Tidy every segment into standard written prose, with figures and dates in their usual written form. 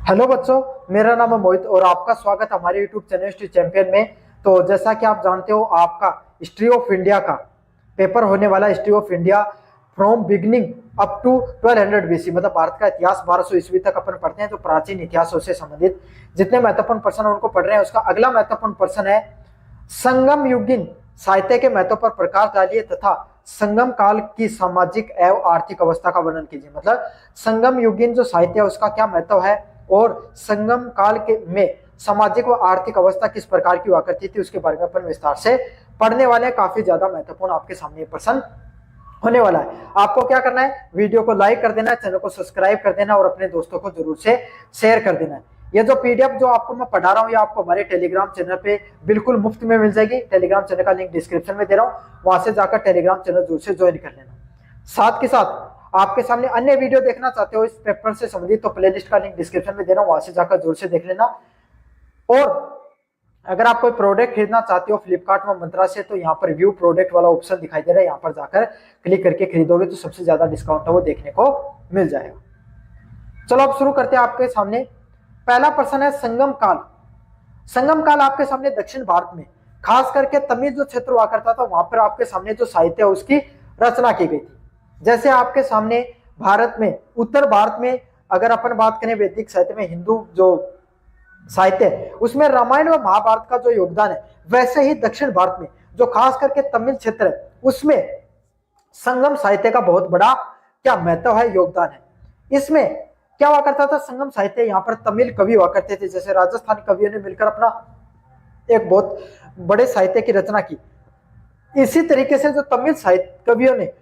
Hello बच्चों, मेरा नाम है मोहित और आपका स्वागत है हमारे यूट्यूब चैनल हिस्ट्री चैंपियन में। तो जैसा कि आप जानते हो, आपका हिस्ट्री ऑफ इंडिया का पेपर होने वाला history of India from beginning up to 1200 BC, मतलब भारत का इतिहास 1200 ईस्वी तक अपन पढ़ते हैं। तो प्राचीन इतिहासों से संबंधित जितने महत्वपूर्ण प्रश्न उनको पढ़ रहे हैं। उसका अगला महत्वपूर्ण प्रश्न है संगम युगीन साहित्य के महत्व पर प्रकाश डालिए तथा संगम काल की सामाजिक एवं आर्थिक अवस्था का वर्णन कीजिए। मतलब संगम युगीन जो साहित्य है उसका क्या महत्व है और संगम काल के में सामाजिक व आर्थिक अवस्था किस प्रकार की हुआ करती थी उसके बारे में अपन विस्तार से पढ़ने वाले हैं। काफी ज्यादा महत्वपूर्ण आपके सामने प्रश्न होने वाला है। आपको क्या करना है, वीडियो को लाइक कर देना है, चैनल को सब्सक्राइब कर देना और अपने दोस्तों को जरूर से शेयर कर देना है। ये जो पीडीएफ जो आपको मैं पढ़ा रहा हूँ ये आपको हमारे टेलीग्राम चैनल पे बिल्कुल मुफ्त में मिल जाएगी। टेलीग्राम चैनल का लिंक डिस्क्रिप्शन में दे रहा हूँ, वहां से जाकर टेलीग्राम चैनल जरूर से ज्वाइन कर लेना। साथ के साथ आपके सामने अन्य वीडियो देखना चाहते हो इस पेपर से संबंधित तो प्लेलिस्ट का लिंक डिस्क्रिप्शन में दे रहा हूँ, वहां से जाकर जरूर से देख लेना। और अगर आप कोई प्रोडक्ट खरीदना चाहते हो फ्लिपकार्ट में मंत्रा से, तो यहाँ पर व्यू प्रोडक्ट वाला ऑप्शन दिखाई दे रहा है, यहाँ पर जाकर क्लिक करके खरीदोगे तो सबसे ज्यादा डिस्काउंट है वो देखने को मिल जाएगा। चलो अब शुरू करते हैं। आपके सामने पहला प्रश्न है संगम काल। संगम काल आपके सामने दक्षिण भारत में खास करके तमिल जो क्षेत्र हुआ करता था वहां पर आपके सामने जो साहित्य है उसकी रचना की गई थी। जैसे आपके सामने भारत में उत्तर भारत में अगर अपन बात करें वैदिक साहित्य में हिंदू जो साहित्य है उसमें रामायण व महाभारत का जो योगदान है, वैसे ही दक्षिण भारत में जो खास करके तमिल क्षेत्र है उसमें संगम साहित्य का बहुत बड़ा क्या महत्व है, योगदान है। इसमें क्या हुआ करता था, संगम साहित्य यहाँ पर तमिल कवि हुआ करते थे, जैसे राजस्थानी कवियों ने मिलकर अपना एक बहुत बड़े साहित्य की रचना की। इसी तरीके से जो तमिल साहित्य कवियों ने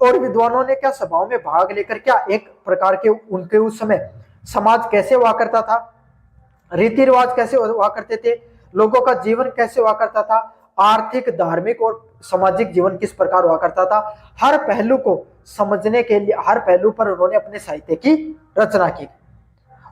और विद्वानों ने क्या सभाओं में भाग लेकर क्या एक प्रकार के उनके उस समय समाज कैसे हुआ करता था, रीति रिवाज कैसे हुआ करते थे, लोगों का जीवन कैसे हुआ करता था, आर्थिक धार्मिक और सामाजिक जीवन किस प्रकार हुआ करता था, हर पहलू को समझने के लिए हर पहलू पर उन्होंने अपने साहित्य की रचना की।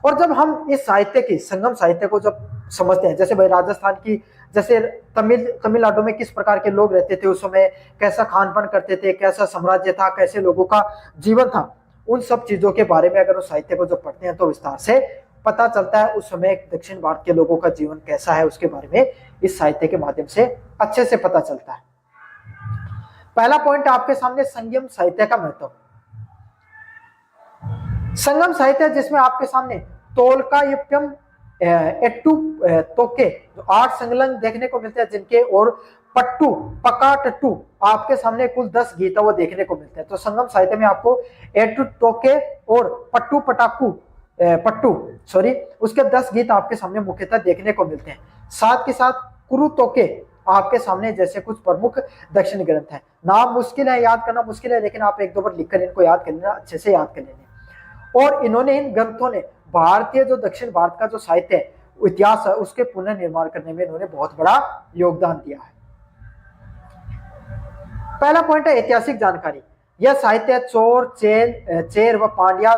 और जब हम इस साहित्य की संगम साहित्य को जब समझते हैं, जैसे भाई राजस्थान की जैसे तमिलनाडु में किस प्रकार के लोग रहते थे उस समय, कैसा खान पान करते थे, कैसा साम्राज्य था, कैसे लोगों का जीवन था, उन सब चीजों के बारे में अगर उस साहित्य को जब पढ़ते हैं तो विस्तार से पता चलता है उस समय दक्षिण भारत के लोगों का जीवन कैसा है उसके बारे में इस साहित्य के माध्यम से अच्छे से पता चलता है। पहला पॉइंट आपके सामने संगम साहित्य का महत्व। संगम साहित्य जिसमें आपके सामने तोलकायुक्तम एट्टू तोके 8 संलग्न देखने को मिलते हैं, जिनके और पट्टू पका टट्टू आपके सामने कुल 10 गीत वो देखने को मिलते हैं। तो संगम साहित्य में आपको एट्टू टोके और पट्टू पटाकू पट्टू सॉरी उसके 10 गीत आपके सामने मुख्यतः देखने को मिलते हैं। साथ के साथ कुरु तोके आपके सामने जैसे कुछ प्रमुख दक्षिण ग्रंथ हैं। नाम मुश्किल है, याद करना मुश्किल है, लेकिन आप एक दो बार लिखकर इनको याद कर लेना, अच्छे से याद कर लेना। और इन्होंने इन ग्रंथों ने भारतीय जो दक्षिण भारत का जो साहित्य है इतिहास है उसके पुनर्निर्माण करने में इन्होंने बहुत बड़ा योगदान दिया है। पहला पॉइंट है ऐतिहासिक जानकारी। यह साहित्य चोर चेर व पांड्या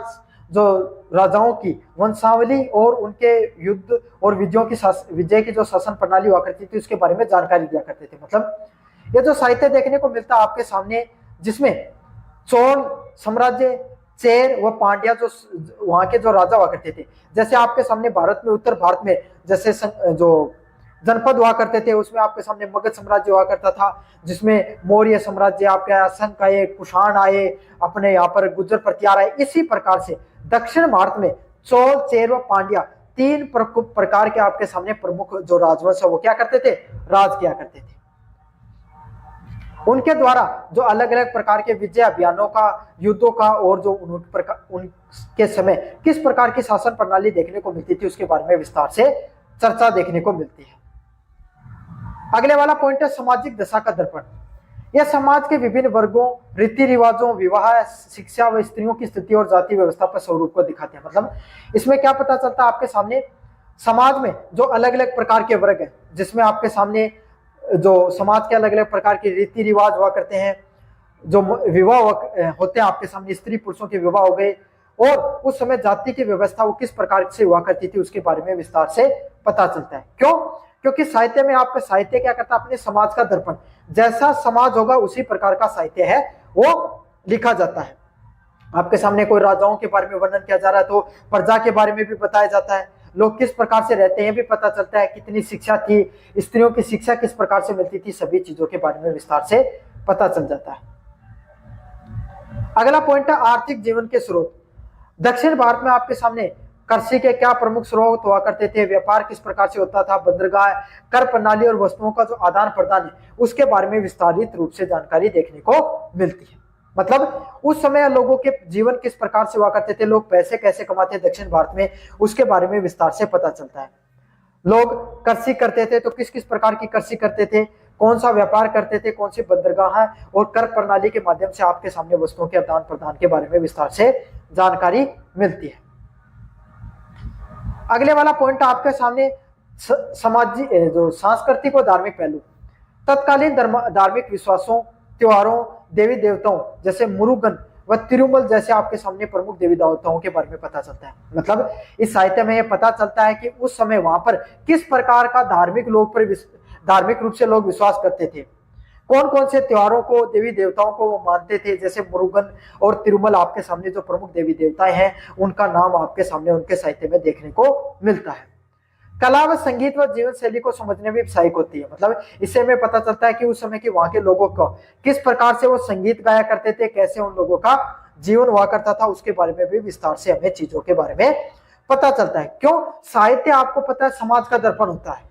जो राजाओं की वंशावली और उनके युद्ध और विजय की जो शासन प्रणाली हुआ करती थी उसके बारे में जानकारी दिया करते थे। मतलब ये जो साहित्य देखने को मिलता है आपके सामने जिसमें चोल साम्राज्य, चेर व पांड्या जो वहां के जो राजा हुआ करते थे, जैसे आपके सामने भारत में उत्तर भारत में जैसे जो जनपद हुआ करते थे उसमें आपके सामने मगध साम्राज्य हुआ करता था, जिसमें मौर्य साम्राज्य आपके असंक आए, कुषाण आए, अपने यहाँ पर गुर्जर प्रतिहार आए। इसी प्रकार से दक्षिण भारत में चोल चेर व पांड्या 3 प्रकार के आपके सामने प्रमुख जो राजवंश है वो क्या करते थे, राज किया करते थे। उनके द्वारा जो अलग अलग प्रकार के विजय अभियानों का, युद्धों का और जो उनके समय किस प्रकार की शासन प्रणाली देखने को मिलती थी उसके बारे में विस्तार से चर्चा देखने को मिलती है। अगले वाला पॉइंट है सामाजिक दशा का दर्पण। यह समाज के विभिन्न वर्गों, रीति रिवाजों, विवाह, शिक्षा व स्त्रियों की स्थिति और जाति व्यवस्था पर स्वरूप को दिखाते हैं। मतलब इसमें क्या पता चलता है आपके सामने समाज में जो अलग अलग प्रकार के वर्ग हैं, जिसमें आपके सामने जो समाज के अलग अलग प्रकार के रीति रिवाज हुआ करते हैं, जो विवाह होते हैं आपके सामने, स्त्री पुरुषों के विवाह हो गए, और उस समय जाति की व्यवस्था वो किस प्रकार से हुआ करती थी उसके बारे में विस्तार से पता चलता है। क्यों? क्योंकि साहित्य में आपका साहित्य क्या करता है, अपने समाज का दर्पण, जैसा समाज होगा उसी प्रकार का साहित्य है वो लिखा जाता है। आपके सामने कोई राजाओं के बारे में वर्णन किया जा रहा है तो प्रजा के बारे में भी बताया जाता है, लोग किस प्रकार से रहते हैं भी पता चलता है, कितनी शिक्षा थी, स्त्रियों की शिक्षा किस प्रकार से मिलती थी, सभी चीजों के बारे में विस्तार से पता चल जाता है। अगला पॉइंट है आर्थिक जीवन के स्रोत। दक्षिण भारत में आपके सामने कृषि के क्या प्रमुख स्रोत हुआ करते थे, व्यापार किस प्रकार से होता था, बंदरगाह, कर प्रणाली और वस्तुओं का जो आदान प्रदान है उसके बारे में विस्तारित रूप से जानकारी देखने को मिलती है। मतलब उस समय लोगों के जीवन किस प्रकार से हुआ करते थे, लोग पैसे कैसे कमाते दक्षिण भारत में, उसके बारे में विस्तार से पता चलता है। लोग कृषि करते थे तो किस किस प्रकार की कृषि करते थे, कौन सा व्यापार करते थे, कौन सी बंदरगाह और कर प्रणाली के माध्यम से आपके सामने वस्तुओं के आदान प्रदान के बारे में विस्तार से जानकारी मिलती है। अगले वाला पॉइंट आपके सामने सामाजिक जो सांस्कृतिक और धार्मिक पहलू। तत्कालीन धार्मिक विश्वासों, त्योहारों, देवी देवताओं जैसे मुरुगन व तिरुमल जैसे आपके सामने प्रमुख देवी देवताओं के बारे में पता चलता है। मतलब इस साहित्य में यह पता चलता है कि उस समय वहां पर किस प्रकार का धार्मिक रूप से लोग विश्वास करते थे, कौन कौन से त्योहारों को, देवी देवताओं को वो मानते थे। जैसे मुरुगन और तिरुमल आपके सामने जो प्रमुख देवी देवताएं हैं उनका नाम आपके सामने उनके साहित्य में देखने को मिलता है। कला व संगीत व जीवन शैली को समझने में सहायक होती है। मतलब इससे हमें पता चलता है कि उस समय की वहां के लोगों को किस प्रकार से वो संगीत गाया करते थे, कैसे उन लोगों का जीवन हुआ करता था, उसके बारे में भी विस्तार से हमें चीजों के बारे में पता चलता है। क्यों? साहित्य आपको पता है समाज का दर्पण होता है,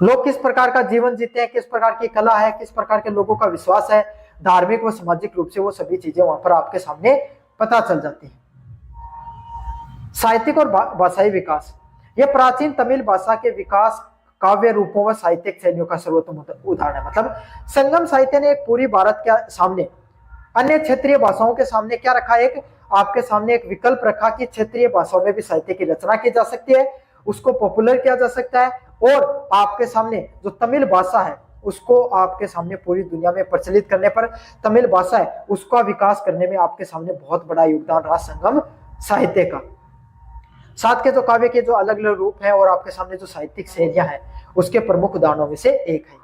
लोग किस प्रकार का जीवन जीते हैं, किस प्रकार की कला है, किस प्रकार के लोगों का विश्वास है, धार्मिक व सामाजिक रूप से वो सभी चीजें वहां पर आपके सामने पता चल जाती है। साहित्यिक और भाषाई विकास। यह प्राचीन तमिल भाषा के विकास, काव्य रूपों व साहित्यिक शैलियों का सर्वोत्तम उदाहरण है। मतलब संगम साहित्य ने एक पूरी भारत के सामने अन्य क्षेत्रीय भाषाओं के सामने क्या रखा, एक आपके सामने एक विकल्प रखा कि क्षेत्रीय भाषाओं में भी साहित्य की रचना की जा सकती है, उसको पॉपुलर किया जा सकता है और आपके सामने जो तमिल भाषा है उसको आपके सामने पूरी दुनिया में प्रचलित करने पर, तमिल भाषा है उसका विकास करने में आपके सामने बहुत बड़ा योगदान रहा संगम साहित्य का। साथ के जो काव्य के जो अलग अलग रूप हैं और आपके सामने जो साहित्यिक शैलियां हैं उसके प्रमुख उदाहरणों में से एक है।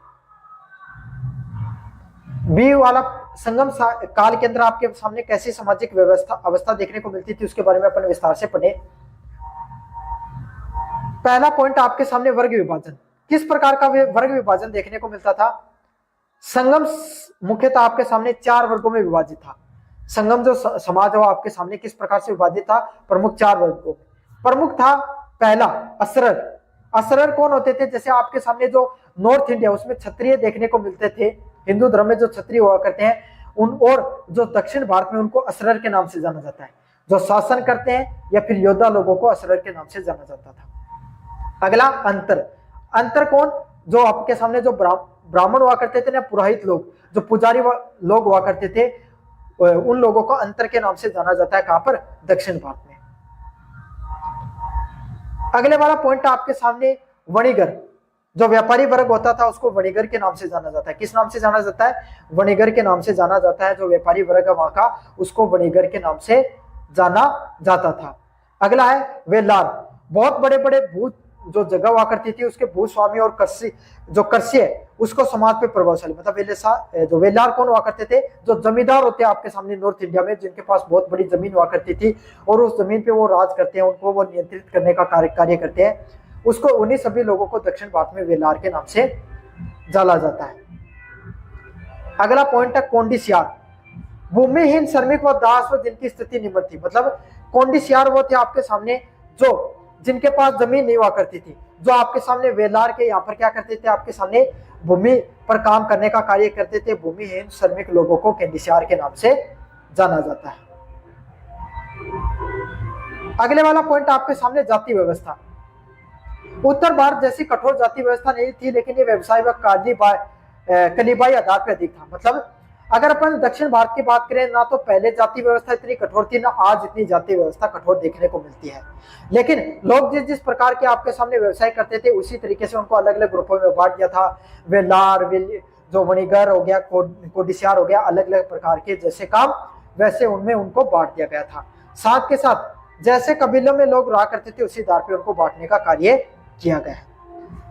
बी वाला संगम काल के अंदर आपके सामने कैसी सामाजिक अवस्था देखने को मिलती थी उसके बारे में अपन विस्तार से पढ़े। पहला पॉइंट आपके सामने वर्ग विभाजन। किस प्रकार का वर्ग विभाजन देखने को मिलता था? संगम मुख्यतः आपके सामने 4 वर्गों में विभाजित था। संगम जो समाज है आपके सामने किस प्रकार से विभाजित था? प्रमुख 4 वर्गों में। प्रमुख था पहला असरर। असरर कौन होते थे? जैसे आपके सामने जो नॉर्थ इंडिया उसमें क्षत्रिय देखने को मिलते थे, हिंदू धर्म में जो क्षत्रिय हुआ करते हैं उन, और जो दक्षिण भारत में उनको असरर के नाम से जाना जाता है, जो शासन करते हैं या फिर योद्धा लोगों को असरर के नाम से जाना जाता था। अगला अंतर। अंतर कौन? जो आपके सामने जो ब्राह्मण हुआ करते थे ना, पुरोहित लोग, जो पुजारी लोग हुआ करते थे, उन लोगों को अंतर के नाम से जाना जाता है। कहां पर? दक्षिण भारत में। अगले वाला पॉइंट आपके सामने वणिगर। जो व्यापारी वर्ग होता था उसको वणिगर के नाम से जाना जाता है। किस नाम से जाना जाता है? वणिगर के नाम से जाना जाता है। जो व्यापारी वर्ग है वहां का उसको वणिगर के नाम से जाना जाता था। अगला है वेलार। बहुत बड़े बड़े भू जो जगह हुआ करती थी उसके भूस्वामी और कृषि है उसको समाज पे प्रभावशाली, मतलब जो वेलार कौन हुआ करते थे? जो जमींदार होते हैं आपके सामने नॉर्थ इंडिया में, जिनके पास बहुत बड़ी जमीन हुआ करती थी और उस जमीन पे वो राज करते हैं, उनको वो नियंत्रित करने का कार्य करते हैं, उसको उन्हीं सभी लोगों को दक्षिण भारत में वेलार के नाम से जाना जाता है। अगला पॉइंट है कोंडिसियार। भूमिहीन, श्रमिक व दास व जिनकी स्थिति निम्न थी। मतलब कोंडिसियार वो थे आपके सामने जो जिनके पास जमीन नहीं हुआ करती थी, जो आपके सामने वेलार के यहाँ पर क्या करते थे? आपके सामने भूमि पर काम करने का कार्य करते थे। भूमिहीन श्रमिक लोगों को केंडिसियार के नाम से जाना जाता है। अगले वाला पॉइंट आपके सामने जाति व्यवस्था। उत्तर भारत जैसी कठोर जाति व्यवस्था नहीं थी, लेकिन ये व्यवसाय व कलीबाई आधार पर अधिक था। मतलब अगर अपन दक्षिण भारत की बात करें ना, तो पहले जाति व्यवस्था इतनी कठोर थी ना आज इतनी जाति व्यवस्था कठोर देखने को मिलती है। लेकिन लोग जिस जिस प्रकार के आपके सामने व्यवसाय करते थे उसी तरीके से उनको अलग अलग ग्रुपों में बांट दिया था। वेलार, जो वणिगर हो गया, कोडिसियार हो गया, अलग अलग प्रकार के जैसे काम वैसे उनमें उनको बांट दिया गया था। साथ के साथ जैसे कबीलों में लोग रहा करते थे उसी आधार पर उनको बांटने का कार्य किया गया है।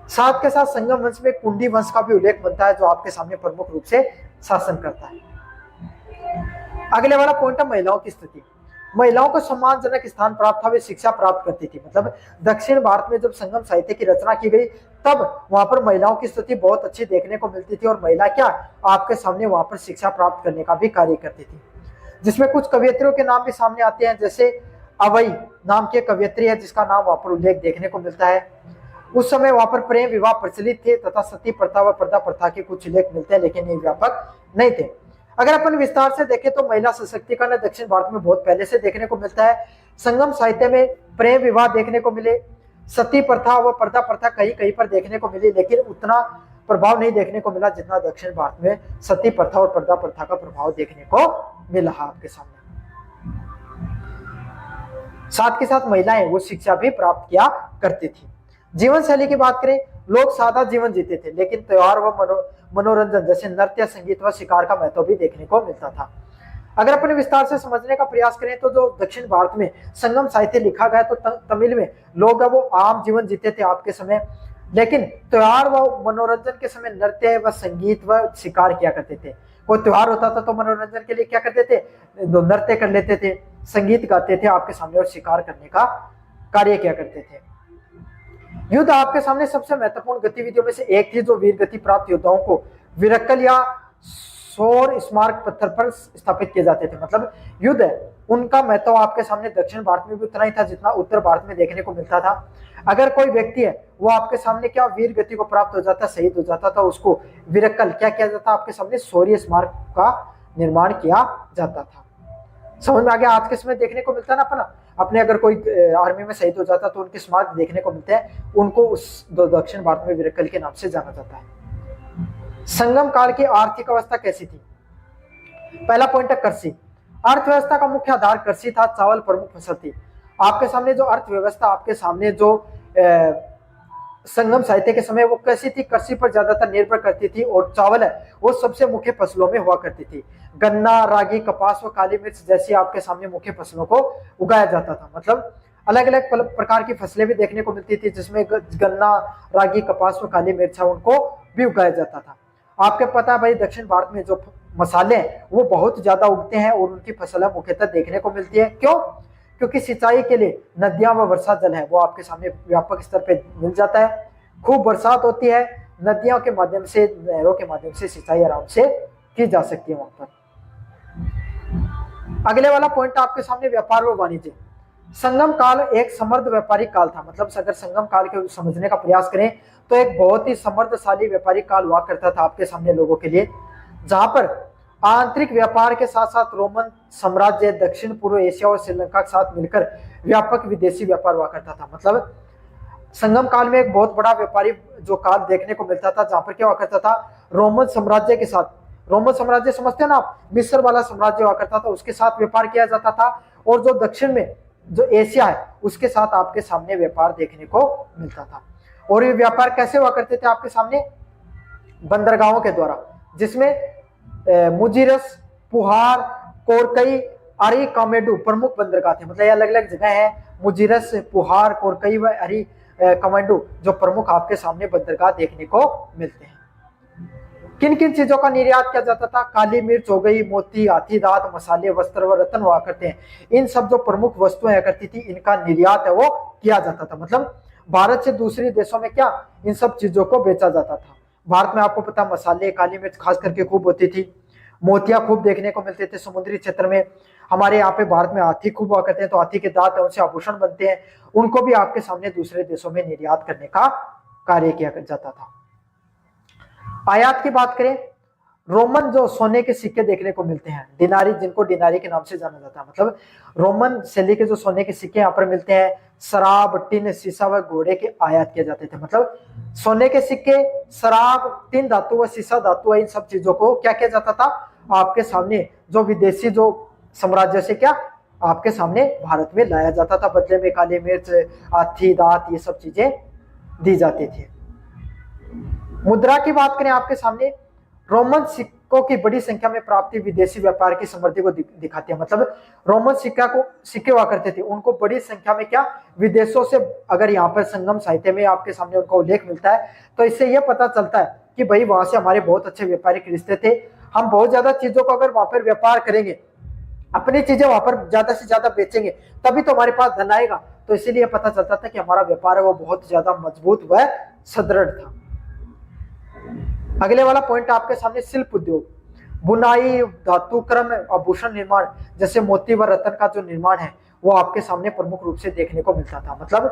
साथ के साथ संगम वंश में कुंडी वंश का भी उल्लेख बनता है जो आपके सामने प्रमुख रूप से शासन करता है। अगले वाला पॉइंट है महिलाओं की स्थिति। महिलाओं को सम्मानजनक स्थान प्राप्त था, वे शिक्षा प्राप्त करती थी। मतलब दक्षिण भारत में जब संगम साहित्य की रचना की गई तब वहां पर महिलाओं की स्थिति बहुत अच्छी देखने को मिलती थी और महिला क्या आपके सामने वहां पर शिक्षा प्राप्त करने का भी कार्य करती थी, जिसमें कुछ कवियत्रियों के नाम भी सामने आते हैं, जैसे अवई नाम की कवियत्री है जिसका नाम वहां पर उल्लेख देखने को मिलता है। उस समय वहां पर प्रेम विवाह प्रचलित थे तथा सती प्रथा व पर्दा प्रथा के कुछ उल्लेख मिलते हैं, लेकिन ये व्यापक नहीं थे। अगर अपन विस्तार से देखें तो महिला सशक्तिकरण दक्षिण भारत में बहुत पहले से देखने को मिलता है। संगम साहित्य में प्रेम विवाह देखने को मिले, सती प्रथा व पर्दा प्रथा कहीं कहीं पर देखने को मिली, लेकिन उतना प्रभाव नहीं देखने को मिला जितना दक्षिण भारत में सती प्रथा और पर्दा प्रथा का प्रभाव देखने को मिला आपके सामने। साथ के साथ महिलाएं वो शिक्षा भी प्राप्त किया करती थी। जीवन शैली की बात करें, लोग सादा जीवन जीते थे, लेकिन त्योहार व मनोरंजन जैसे नृत्य, संगीत व शिकार का महत्व भी देखने को मिलता था। अगर अपने विस्तार से समझने का प्रयास करें तो जो दक्षिण भारत में संगम साहित्य लिखा गया तो तमिल में लोग वो आम जीवन जीते थे आपके समय, लेकिन त्योहार व मनोरंजन के समय नृत्य व संगीत व शिकार किया करते थे। कोई त्योहार होता था तो मनोरंजन के लिए क्या करते थे, नृत्य कर लेते थे, संगीत गाते थे आपके सामने और शिकार करने का कार्य किया करते थे। युद्ध आपके सामने सबसे महत्वपूर्ण गतिविधियों में से एक थी, जो वीर गति प्राप्त योद्धाओं को विरक्कल या सौर स्मारक पत्थर पर स्थापित किए जाते थे। मतलब युद्ध है उनका महत्व आपके सामने दक्षिण भारत में भी उतना ही था जितना उत्तर भारत में देखने को मिलता था। अगर कोई व्यक्ति है वो आपके सामने क्या वीर गति को प्राप्त हो जाता, शहीद हो जाता था, उसको विरक्कल क्या किया जाता, आपके सामने शौर्य स्मारक का निर्माण किया जाता था। समझ में आ गया? आज के समय देखने को मिलता है ना अपने अगर कोई आर्मी में शहीद हो जाता तो उनके स्मारक देखने को मिलते हैं, उनको उस दक्षिण भारत में विरक्कल के नाम से जाना जाता है। संगम काल की आर्थिक अवस्था कैसी थी? पहला पॉइंट है कृषि। अर्थव्यवस्था का मुख्य आधार कृषि था, चावल प्रमुख फसल थी। आपके सामने जो अर्थव्यवस्था आपके सामने जो संगम साहित्य के समय वो कैसी थी, कृषि पर ज्यादातर निर्भर करती थी और चावल है वो सबसे मुख्य फसलों में हुआ करती थी। गन्ना, रागी, कपास व काली मिर्च जैसी आपके सामने मुख्य फसलों को उगाया जाता था। मतलब अलग अलग प्रकार की फसलें भी देखने को मिलती थी, जिसमें गन्ना, रागी, कपास व काली मिर्च उनको भी उगाया जाता था। आपके पता है भाई दक्षिण भारत में जो मसाले हैं वो बहुत ज्यादा उगते हैं और उनकी फसलें मुख्यतः देखने को मिलती है। क्यों? क्योंकि सिंचाई के लिए नदियां व वर्षा जल है वो आपके सामने व्यापक स्तर पे मिल जाता है। खूब बरसात होती है, नदियों के माध्यम से, नहरों के माध्यम से सिंचाई आराम से की जा सकती है वहां पर। अगले वाला पॉइंट आपके सामने व्यापार व वाणिज्य। संगम काल एक समृद्ध व्यापारिक काल था। मतलब अगर संगम काल के समझने का प्रयास करें तो एक बहुत ही समृद्धशाली व्यापारिक काल हुआ करता था आपके सामने लोगों के लिए, जहां पर आंतरिक व्यापार के साथ साथ रोमन साम्राज्य, दक्षिण पूर्व एशिया और श्रीलंका के साथ मिलकर व्यापक विदेशी व्यापार हुआ करता था। मतलब संगम काल में एक बहुत बड़ा व्यापारी जो काल देखने को मिलता था, जहां पर क्या हुआ करता था, रोमन साम्राज्य के साथ, रोमन साम्राज्य समझते हैं ना आप, मिस्र वाला साम्राज्य हुआ करता था, उसके साथ व्यापार किया जाता था। और जो दक्षिण में जो एशिया है उसके साथ आपके सामने व्यापार देखने को मिलता था। और ये व्यापार कैसे हुआ करते थे आपके सामने? बंदरगाहों के द्वारा, जिसमें मुजिरस, पुहार, कोरकई, अरी, कामेडू प्रमुख बंदरगाह थे। मतलब ये अलग अलग जगह है, मुजिरस, पुहार, कोरकई व अरी कमांडू जो प्रमुख आपके सामने बंदरगाह देखने को मिलते हैं। किन किन चीजों का निर्यात किया जाता था? काली मिर्च हो गई, मोती, हाथी दांत, मसाले, वस्त्र व रत्न हुआ करते हैं। इन सब जो प्रमुख वस्तुएं करती थी इनका निर्यात है वो किया जाता था। मतलब भारत से दूसरे देशों में क्या इन सब चीजों को बेचा जाता था। भारत में आपको पता मसाले, काली मिर्च खास करके खूब होती थी, मोतियां खूब देखने को मिलते थे समुद्री क्षेत्र में। हमारे यहाँ पे भारत में हाथी खूब हुआ करते हैं, तो हाथी के दांत उनसे आभूषण बनते हैं, उनको भी आपके सामने दूसरे देशों में निर्यात करने का कार्य किया जाता था। आयात की बात करें, रोमन जो सोने के सिक्के देखने को मिलते हैं, डिनारी, जिनको डिनारी के नाम से जाना जाता है। मतलब रोमन शैली के जो सोने के सिक्के यहाँ पर मिलते हैं, शराब, टिन, शीशा व घोड़े के आयात किए जाते थे। मतलब सोने के सिक्के, शराब, टिन धातु व शीशा धातु, इन सब चीजों को क्या किया जाता था, आपके सामने जो विदेशी जो साम्राज्य से क्या आपके सामने भारत में लाया जाता था। बदले में काली मिर्च, हाथी दांत, ये सब चीजें दी जाती थी। मुद्रा की बात करें आपके सामने, रोमन सिक्कों की बड़ी संख्या में प्राप्ति विदेशी व्यापार की समृद्धि को दिखाती है। मतलब रोमन सिक्के हुआ करते थे, उनको बड़ी संख्या में क्या विदेशों से, अगर यहाँ पर संगम साहित्य में आपके सामने उनका उल्लेख मिलता है तो इससे यह पता चलता है कि भाई वहां से हमारे बहुत अच्छे व्यापारिक रिश्ते थे, हम बहुत ज्यादा चीजों को अगर वहां पर व्यापार करेंगे अपनी चीजें वहां पर ज्यादा से ज्यादा बेचेंगे तभी तो हमारे पास धन आएगा। तो इसीलिए पता चलता था कि हमारा व्यापार है वो बहुत ज्यादा मजबूत व सुदृढ़ था। अगले वाला पॉइंट आपके सामने शिल्प उद्योग, बुनाई, धातुक्रम, आभूषण निर्माण जैसे मोती व रत्न का जो निर्माण है वो आपके सामने प्रमुख रूप से देखने को मिलता था। मतलब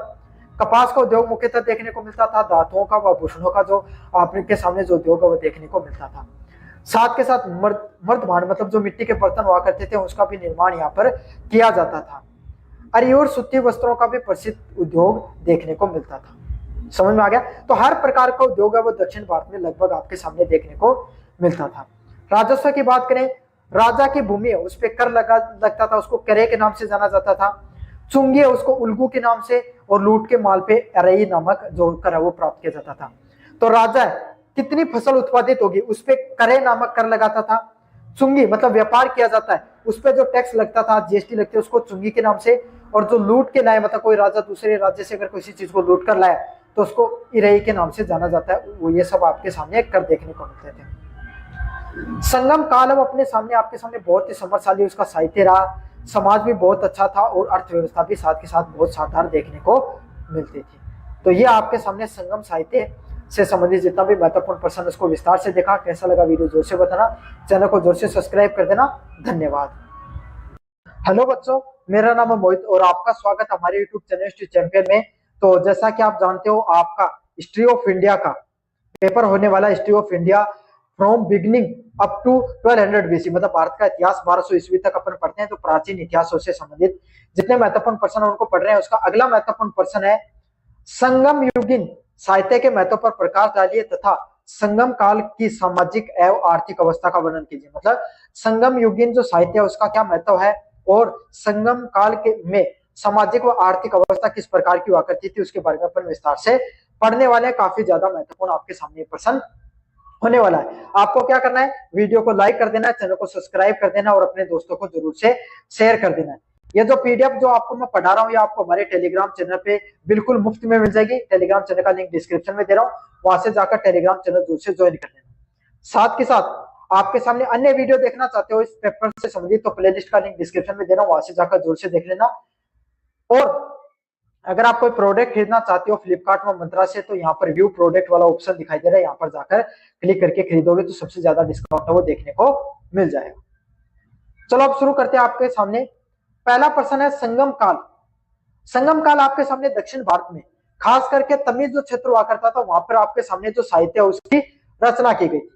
कपास का उद्योग मुख्यतः देखने को मिलता था, धातुओं का व आभूषणों का जो आपके सामने जो उद्योग है वो देखने को मिलता था। साथ के साथ मर्द भांड मतलब जो मिट्टी के बर्तन हुआ करते थे उसका भी निर्माण यहाँ पर किया जाता था। अरी और सूती वस्त्रों का भी प्रसिद्ध उद्योग देखने को मिलता था। समझ में आ गया? तो हर प्रकार का उद्योग है वो दक्षिण भारत में लगभग आपके सामने देखने को मिलता था। राजस्व की बात करें, राजा की भूमि है उस पर कर लगता था, उसको करे के नाम से जाना जाता था। चुंगी है उसको उल्गू के नाम से, और लूट के माल पे अरई नामक जो कर है वो प्राप्त किया जाता था। तो राजा कितनी फसल उत्पादित होगी उस पर करे नामक कर लगाता था। चुंगी मतलब व्यापार किया जाता है उस पर जो टैक्स लगता था, जीएसटी लगती है, उसको चुंगी के नाम से। और जो लूट के लाए मतलब कोई राजा दूसरे राज्य से अगर किसी चीज को लूट कर लाया तो उसको इरई के नाम से जाना जाता है। वो ये सब आपके सामने कर देखने को मिलते थे। संगम काल अब अपने सामने आपके सामने बहुत ही समृद्धशाली उसका साहित्य रहा, समाज भी बहुत अच्छा था और अर्थव्यवस्था भी साथ के साथ बहुत शानदार देखने को मिलती थी। तो ये आपके सामने संगम साहित्य से संबंधित जितना भी महत्वपूर्ण प्रश्न उसको विस्तार से देखा। कैसा लगा वीडियो जोर से बताना, चैनल को जोर से सब्सक्राइब कर देना। धन्यवाद। हेलो बच्चों, मेरा नाम है मोहित और आपका स्वागत हमारे यूट्यूब चैनल हिस्ट्री चैंपियन में। तो जैसा कि आप जानते हो आपका हिस्ट्री ऑफ इंडिया का पेपर होने वाला, history of India from beginning up to 1200 BC, मतलब भारत का इतिहास 1200 ईस्वी तक अपन पढ़ते हैं। तो प्राचीन इतिहासों से संबंधित जितने महत्वपूर्ण प्रश्न उनको पढ़ रहे हैं। उसका अगला महत्वपूर्ण प्रश्न है संगम युगीन साहित्य के महत्व पर प्रकाश डालिए तथा संगम काल की सामाजिक एवं आर्थिक अवस्था का वर्णन कीजिए। मतलब संगम युगीन जो साहित्य है उसका क्या महत्व है और संगम काल के में सामाजिक व आर्थिक अवस्था किस प्रकार की हुआ करती थी उसके बारे में अपन विस्तार से पढ़ने वाले हैं। काफी ज्यादा महत्वपूर्ण आपके सामने प्रश्न होने वाला है। आपको क्या करना है, वीडियो को लाइक कर देना है, चैनल को सब्सक्राइब कर देना और अपने दोस्तों को जरूर से शेयर कर देना है। ये जो पीडीएफ जो आपको मैं पढ़ा रहा हूँ ये आपको हमारे टेलीग्राम चैनल पे बिल्कुल मुफ्त में मिल जाएगी। टेलीग्राम चैनल का लिंक डिस्क्रिप्शन में दे रहा हूँ, वहां से जाकर टेलीग्राम चैनल जरूर से ज्वाइन कर लेना। साथ के साथ आपके सामने अन्य वीडियो देखना चाहते हो इस पेपर से संबंधित तो प्लेलिस्ट का लिंक डिस्क्रिप्शन में दे रहा हूँ, वहां से जाकर जरूर से देख लेना। और अगर आप कोई प्रोडक्ट खरीदना चाहते हो फ्लिपकार्ट में मंत्रा से तो यहाँ पर व्यू प्रोडक्ट वाला ऑप्शन दिखाई दे रहा है, यहाँ पर जाकर क्लिक करके खरीदोगे तो सबसे ज्यादा डिस्काउंट है वो देखने को मिल जाएगा। चलो अब शुरू करते हैं। आपके सामने पहला प्रश्न है संगम काल। संगम काल आपके सामने दक्षिण भारत में खास करके तमिल जो क्षेत्र हुआ करता था वहां पर आपके सामने जो साहित्य है उसकी रचना की गई थी।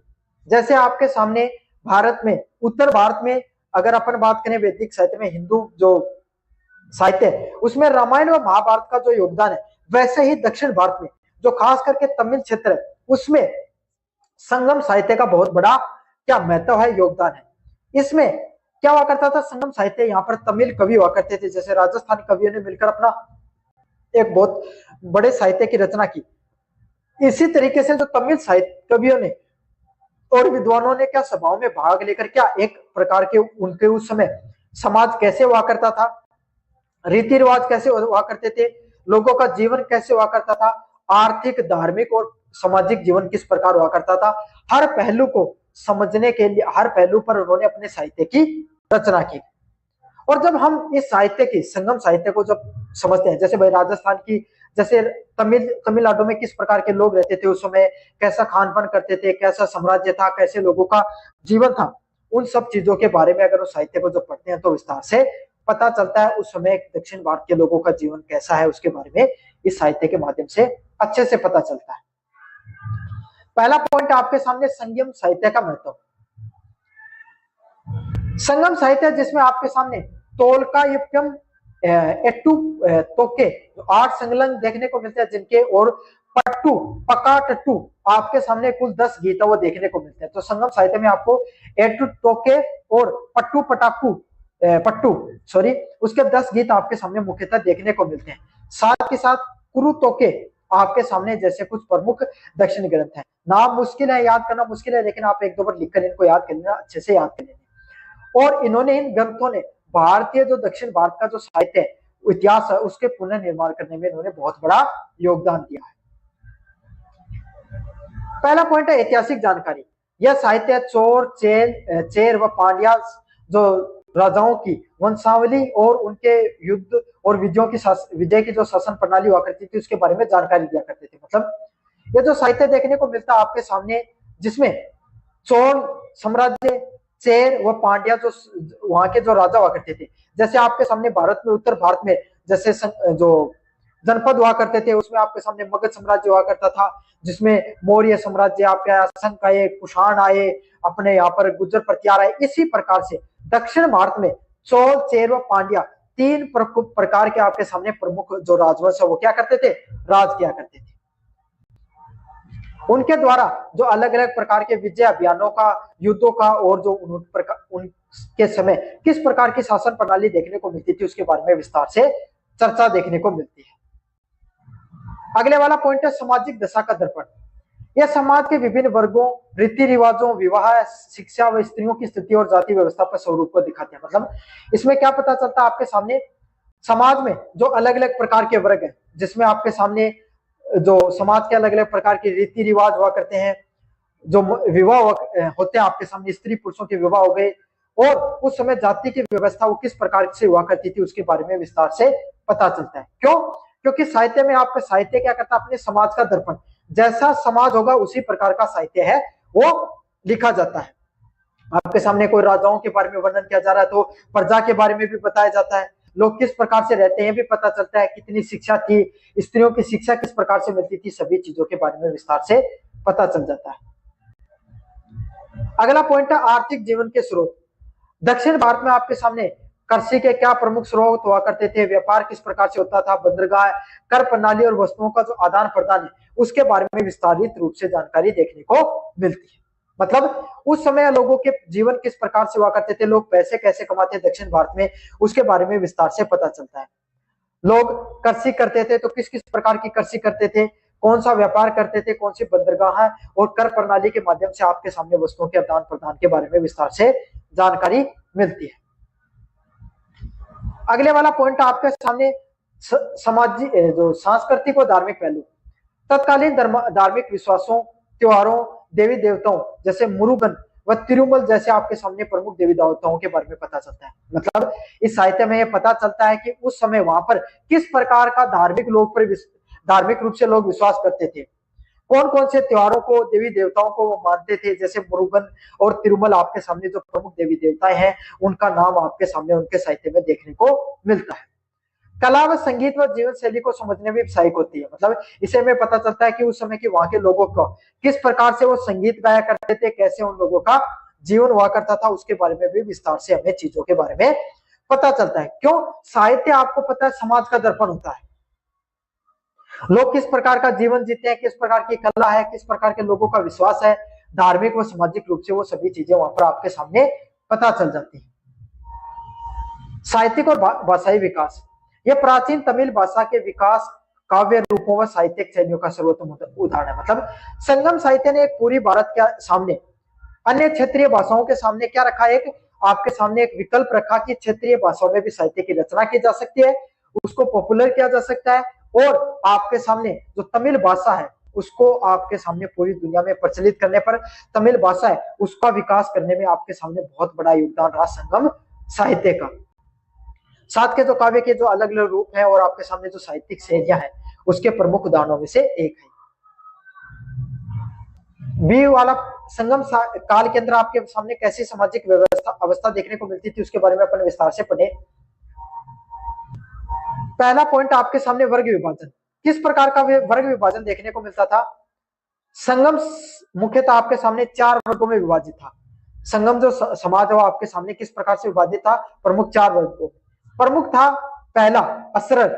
जैसे आपके सामने भारत में उत्तर भारत में अगर अपन बात करें वैदिक साहित्य में हिंदू जो साहित्य है उसमें रामायण और महाभारत का जो योगदान है, वैसे ही दक्षिण भारत में जो खास करके तमिल क्षेत्र है उसमें संगम साहित्य का बहुत बड़ा क्या महत्व है, योगदान है। इसमें क्या हुआ करता था, संगम साहित्य यहाँ पर तमिल कवि हुआ करते थे, जैसे राजस्थानी कवियों ने मिलकर अपना एक बहुत बड़े साहित्य की रचना की। इसी तरीके से जो तमिल साहित्य कवियों ने और विद्वानों ने क्या सभाओं में भाग लेकर क्या एक प्रकार के उनके उस समय समाज कैसे हुआ करता था, रीति रिवाज कैसे हुआ करते थे, लोगों का जीवन कैसे हुआ करता था, आर्थिक धार्मिक और सामाजिक जीवन किस प्रकार हुआ करता था, हर पहलू को समझने के लिए हर पहलू पर उन्होंने अपने साहित्य की रचना की। और जब हम इस साहित्य की संगम साहित्य को जब समझते हैं, जैसे भाई राजस्थान की जैसे तमिलनाडु में किस प्रकार के लोग रहते थे उस समय, कैसा खान पान करते थे, कैसा साम्राज्य था, कैसे लोगों का जीवन था, उन सब चीजों के बारे में अगर उस साहित्य को जब पढ़ते हैं तो विस्तार से पता चलता है उस समय दक्षिण भारत के लोगों का जीवन कैसा है उसके बारे में इस साहित्य के माध्यम से अच्छे से पता चलता है। पहला पॉइंट आपके सामने संगम साहित्य का महत्व। संगम साहित्य जिसमें आपके सामने तोलका युक्तम एट्टू तोके 8 संलग्न देखने को मिलते हैं, जिनके और पट्टू पका टट्टू आपके सामने कुल 10 गीत वो देखने को मिलते हैं। तो संगम साहित्य में आपको एट्टू तोके और पट्टू पटाकू पट्टू सॉरी उसके 10 गीत आपके सामने मुख्यतः देखने को मिलते हैं। साथ के साथ कुरु तोके आपके सामने जैसे कुछ प्रमुख दक्षिण ग्रंथ हैं। नाम मुश्किल है, याद करना मुश्किल है, लेकिन आप एक दो बार लिखकर इनको याद कर लेना, अच्छे से याद कर लेना। और इन्होंने इन ग्रंथों ने भारतीय जो दक्षिण भारत का जो साहित्य है इतिहास है उसके पुनर्निर्माण करने में इन्होंने बहुत बड़ा योगदान दिया है। पहला पॉइंट है ऐतिहासिक जानकारी। यह साहित्य चोर चेर व पांड्या जो राजाओं की वंशावली और उनके युद्ध और विजय की जो शासन प्रणाली हुआ करती थी उसके बारे में जानकारी दिया करते थे। मतलब ये जो साहित्य देखने को मिलता है आपके सामने, जिसमें चोल साम्राज्य, चेर व पांड्या जो वहां के जो राजा हुआ करते थे, जैसे आपके सामने भारत में, उत्तर भारत में जैसे जो जनपद हुआ करते थे उसमें आपके सामने मगध साम्राज्य हुआ करता था, जिसमें मौर्य साम्राज्य आपके असंक आए, कुषाण आए, अपने यहाँ पर गुर्जर प्रतिहार आए। इसी प्रकार से दक्षिण भारत में चोल, चेर व पांड्या तीन प्रकार के आपके सामने प्रमुख जो राजवंश है वो क्या करते थे, राज किया करते थे। उनके द्वारा जो अलग अलग प्रकार के विजय अभियानों का, युद्धों का, और जो उनके समय किस प्रकार की शासन प्रणाली देखने को मिलती थी उसके बारे में विस्तार से चर्चा देखने को मिलती है। अगले वाला पॉइंट है सामाजिक दशा का दर्पण। यह समाज के विभिन्न वर्गों, रीति रिवाजों, विवाह, शिक्षा व स्त्रियों की स्थिति और जाति व्यवस्था पर स्वरूप को दिखाते हैं। मतलब इसमें क्या पता चलता है आपके सामने, समाज में जो अलग अलग प्रकार के वर्ग हैं, जिसमें आपके सामने जो समाज के अलग अलग प्रकार के रीति रिवाज हुआ करते हैं, जो विवाह होते हैं आपके सामने, स्त्री पुरुषों के विवाह हो गए, और उस समय जाति की व्यवस्था वो किस प्रकार से हुआ करती थी उसके बारे में विस्तार से पता चलता है। क्यों? क्योंकि साहित्य में आपका साहित्य क्या करता है, अपने समाज का दर्पण, जैसा समाज होगा उसी प्रकार का साहित्य है वो लिखा जाता है। आपके सामने कोई राजाओं के बारे में वर्णन किया जा रहा है तो प्रजा के बारे में भी बताया जाता है, लोग किस प्रकार से रहते हैं भी पता चलता है, कितनी शिक्षा थी, स्त्रियों की शिक्षा किस प्रकार से मिलती थी, सभी चीजों के बारे में विस्तार से पता चल जाता है। अगला पॉइंट है आर्थिक जीवन के स्रोत। दक्षिण भारत में आपके सामने कृषि के क्या प्रमुख स्रोत हुआ करते थे, व्यापार किस प्रकार से होता था, बंदरगाह, कर प्रणाली और वस्तुओं का जो आदान प्रदान है उसके बारे में विस्तारित रूप से जानकारी देखने को मिलती है। मतलब उस समय लोगों के जीवन किस प्रकार से हुआ करते थे, लोग पैसे कैसे कमाते दक्षिण भारत में, उसके बारे में विस्तार से पता चलता है। लोग कृषि करते थे तो किस किस प्रकार की कृषि करते थे, कौन सा व्यापार करते थे, कौन सी बंदरगाह है, और कर प्रणाली के माध्यम से आपके सामने वस्तुओं के आदान प्रदान के बारे में विस्तार से जानकारी मिलती है। अगले वाला पॉइंट आपके सामने सामाजिक जो सांस्कृतिक और धार्मिक पहलू। तत्कालीन धार्मिक विश्वासों, त्योहारों, देवी देवताओं जैसे मुरुगन व तिरुमल जैसे आपके सामने प्रमुख देवी देवताओं के बारे में पता चलता है। मतलब इस साहित्य में यह पता चलता है कि उस समय वहां पर किस प्रकार का धार्मिक रूप से लोग विश्वास करते थे, कौन कौन से त्योहारों को, देवी देवताओं को वो मानते थे। जैसे मुरुगन और तिरुमल आपके सामने जो प्रमुख देवी देवताएं हैं उनका नाम आपके सामने उनके साहित्य में देखने को मिलता है। कला व संगीत व जीवन शैली को समझने में सहायक होती है। मतलब इसे में पता चलता है कि उस समय के वहां के लोगों को किस प्रकार से वो संगीत गाया करते थे, कैसे उन लोगों का जीवन हुआ करता था, उसके बारे में भी विस्तार से हमें चीजों के बारे में पता चलता है। क्यों? साहित्य आपको पता है समाज का दर्पण होता है, लोग किस प्रकार का जीवन जीते हैं, किस प्रकार की कला है, किस प्रकार के लोगों का विश्वास है, धार्मिक व सामाजिक रूप से वो सभी चीजें वहां पर आपके सामने पता चल जाती है। साहित्यिक और भाषाई विकास। यह प्राचीन तमिल भाषा के विकास, काव्य रूपों व साहित्यिक शैलियों का सर्वोत्तम उदाहरण है। मतलब संगम साहित्य ने एक पूरी भारत के सामने अन्य क्षेत्रीय भाषाओं के सामने क्या रखा, एक आपके सामने एक विकल्प रखा कि क्षेत्रीय भाषाओं में भी साहित्य की रचना की जा सकती है, उसको पॉपुलर किया जा सकता है, और आपके सामने जो तमिल भाषा है उसको आपके सामने पूरी दुनिया में प्रचलित करने पर, तमिल भाषा है उसका विकास करने में आपके सामने बहुत बड़ा योगदान रहा संगम साहित्य का। साथ के जो काव्य के जो अलग अलग रूप हैं और आपके सामने जो साहित्यिक शैलियां हैं उसके प्रमुख उदाहरणों में से एक है। बी वाला संगम काल के अंदर आपके सामने कैसी सामाजिक अवस्था देखने को मिलती थी उसके बारे में अपन विस्तार से पढ़े। पहला पॉइंट आपके सामने वर्ग विभाजन। किस प्रकार का वर्ग विभाजन देखने को मिलता था? संगम मुख्यतः आपके सामने 4 वर्गों में विभाजित था। संगम जो समाज है आपके सामने किस प्रकार से विभाजित था? प्रमुख 4 वर्गों। प्रमुख था पहला असरर।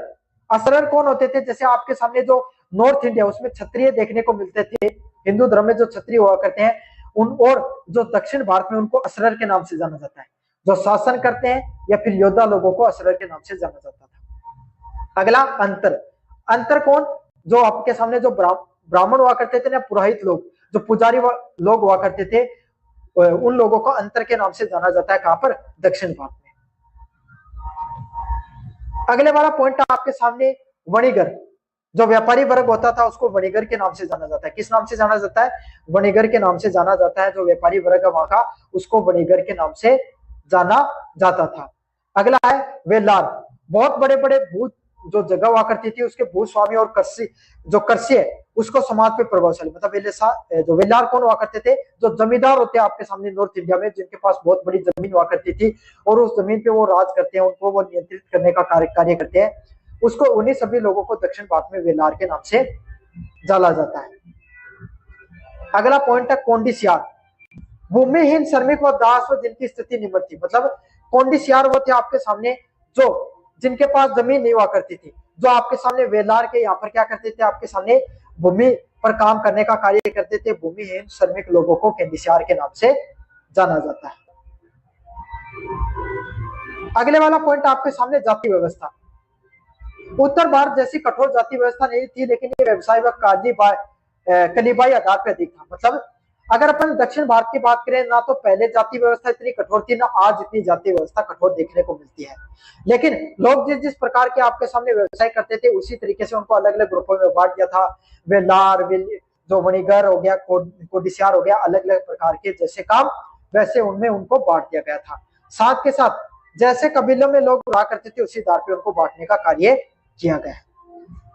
असरर कौन होते थे? जैसे आपके सामने जो नॉर्थ इंडिया उसमें क्षत्रिय देखने को मिलते थे, हिंदू धर्म में जो क्षत्रिय हुआ करते हैं उन, और जो दक्षिण भारत में उनको असरर के नाम से जाना जाता है, जो शासन करते हैं या फिर योद्धा लोगों को असरर के नाम से जाना जाता था। अगला अंतर। अंतर कौन? जो आपके सामने जो ब्राह्मण हुआ करते थे ना, पुरोहित लोग, जो पुजारी लोग हुआ करते थे, उन लोगों को अंतर के नाम से जाना जाता है। कहां पर? दक्षिण भारत में। अगले वाला पॉइंट आपके सामने वणिगर। जो व्यापारी वर्ग होता था उसको वणिगर के नाम से जाना जाता है। किस नाम से जाना जाता है? वणिगर के नाम से जाना जाता है। जो व्यापारी वर्ग है वहां का उसको वणिगर के नाम से जाना जाता था। अगला है वेलार। बहुत बड़े बड़े भूत जो जगह हुआ करती थी उसके भूस्वामी और कृषि है उसको समाज पे प्रभावशाली, मतलब जो वेलार कौन हुआ करते थे, जो जमींदार होते हैं आपके सामने नॉर्थ इंडिया में, जिनके पास बहुत बड़ी जमीन हुआ करती थी और उस जमीन पे वो राज करते हैं, उनको वो नियंत्रित करने का कार्य करते हैं, उसको उन्हीं सभी लोगों को दक्षिण भारत में वेलार के नाम से जाना जाता है। अगला पॉइंट है कोंडिसियार। भूमिहीन, श्रमिक व दास व जिनकी स्थिति निम्न थी, मतलब कोंडिसियार वो थे आपके सामने जो जिनके पास जमीन नहीं हुआ करती थी, जो आपके सामने वेलार के यहाँ पर क्या करते थे, आपके सामने भूमि पर काम करने का कार्य करते थे। भूमिहीन श्रमिक लोगों को केंडिसियार के नाम से जाना जाता है। अगले वाला पॉइंट आपके सामने जाति व्यवस्था। उत्तर भारत जैसी कठोर जाति व्यवस्था नहीं थी, लेकिन ये व्यवसाय व कलीबाई आधार पर अधिक था। मतलब अगर अपन दक्षिण भारत की बात करें ना, तो पहले जाति व्यवस्था इतनी कठोर थी ना आज इतनी जाति व्यवस्था कठोर देखने को मिलती है। लेकिन लोग जिस जिस प्रकार के आपके सामने व्यवसाय करते थे उसी तरीके से उनको अलग अलग ग्रुपों में बांट दिया था। वेलार, जो मणिगर हो गया, कोडिसियार हो गया, अलग अलग प्रकार के जैसे काम वैसे उनमें उनको बांट दिया गया था। साथ के साथ जैसे कबीलों में लोग रहा करते थे उसी आधार पर उनको बांटने का कार्य किया गया।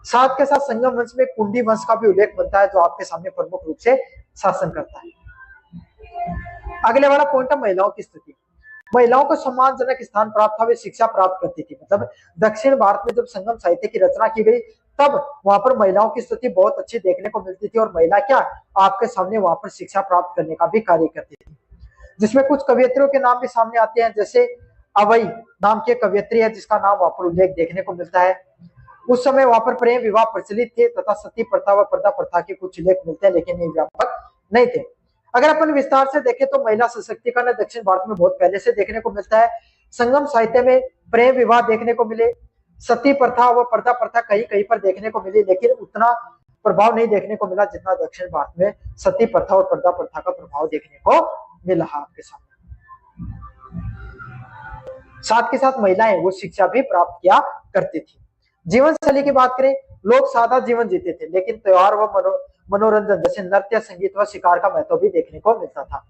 साथ के साथ संगम वंश में कुंडी वंश का भी उल्लेख बनता है जो आपके सामने प्रमुख रूप से शासन करता है। अगले वाला पॉइंट है महिलाओं की स्थिति। महिलाओं को सम्मानजनक स्थान प्राप्त था, वे शिक्षा प्राप्त करती थी। मतलब दक्षिण भारत में जब संगम साहित्य की रचना की गई तब वहां पर महिलाओं की स्थिति बहुत अच्छी देखने को मिलती थी और महिला क्या आपके सामने वहां पर शिक्षा प्राप्त करने का भी कार्य करती थी, जिसमें कुछ कवियत्रियों के नाम भी सामने आते हैं। जैसे अवई नाम की कवियत्री है जिसका नाम वहां पर उल्लेख देखने को मिलता है। उस समय वहां पर प्रेम विवाह प्रचलित थे तथा सती प्रथा व पर्दा प्रथा के कुछ उल्लेख मिलते हैं, लेकिन ये व्यापक नहीं थे। अगर अपन विस्तार से देखें तो महिला सशक्तिकरण दक्षिण भारत में बहुत पहले से देखने को मिलता है। संगम साहित्य में प्रेम विवाह देखने को मिले, सती प्रथा व पर्दा प्रथा कहीं कहीं पर देखने को मिली, लेकिन उतना प्रभाव नहीं देखने को मिला जितना दक्षिण भारत में सती प्रथा और पर्दा प्रथा का प्रभाव देखने को मिला आपके सामने। साथ के साथ महिलाएं वो शिक्षा भी प्राप्त किया करती थी। जीवन शैली की बात करें, लोग सादा जीवन जीते थे, लेकिन त्योहार व मनोरंजन जैसे नृत्य, संगीत व शिकार का महत्व भी देखने को मिलता था।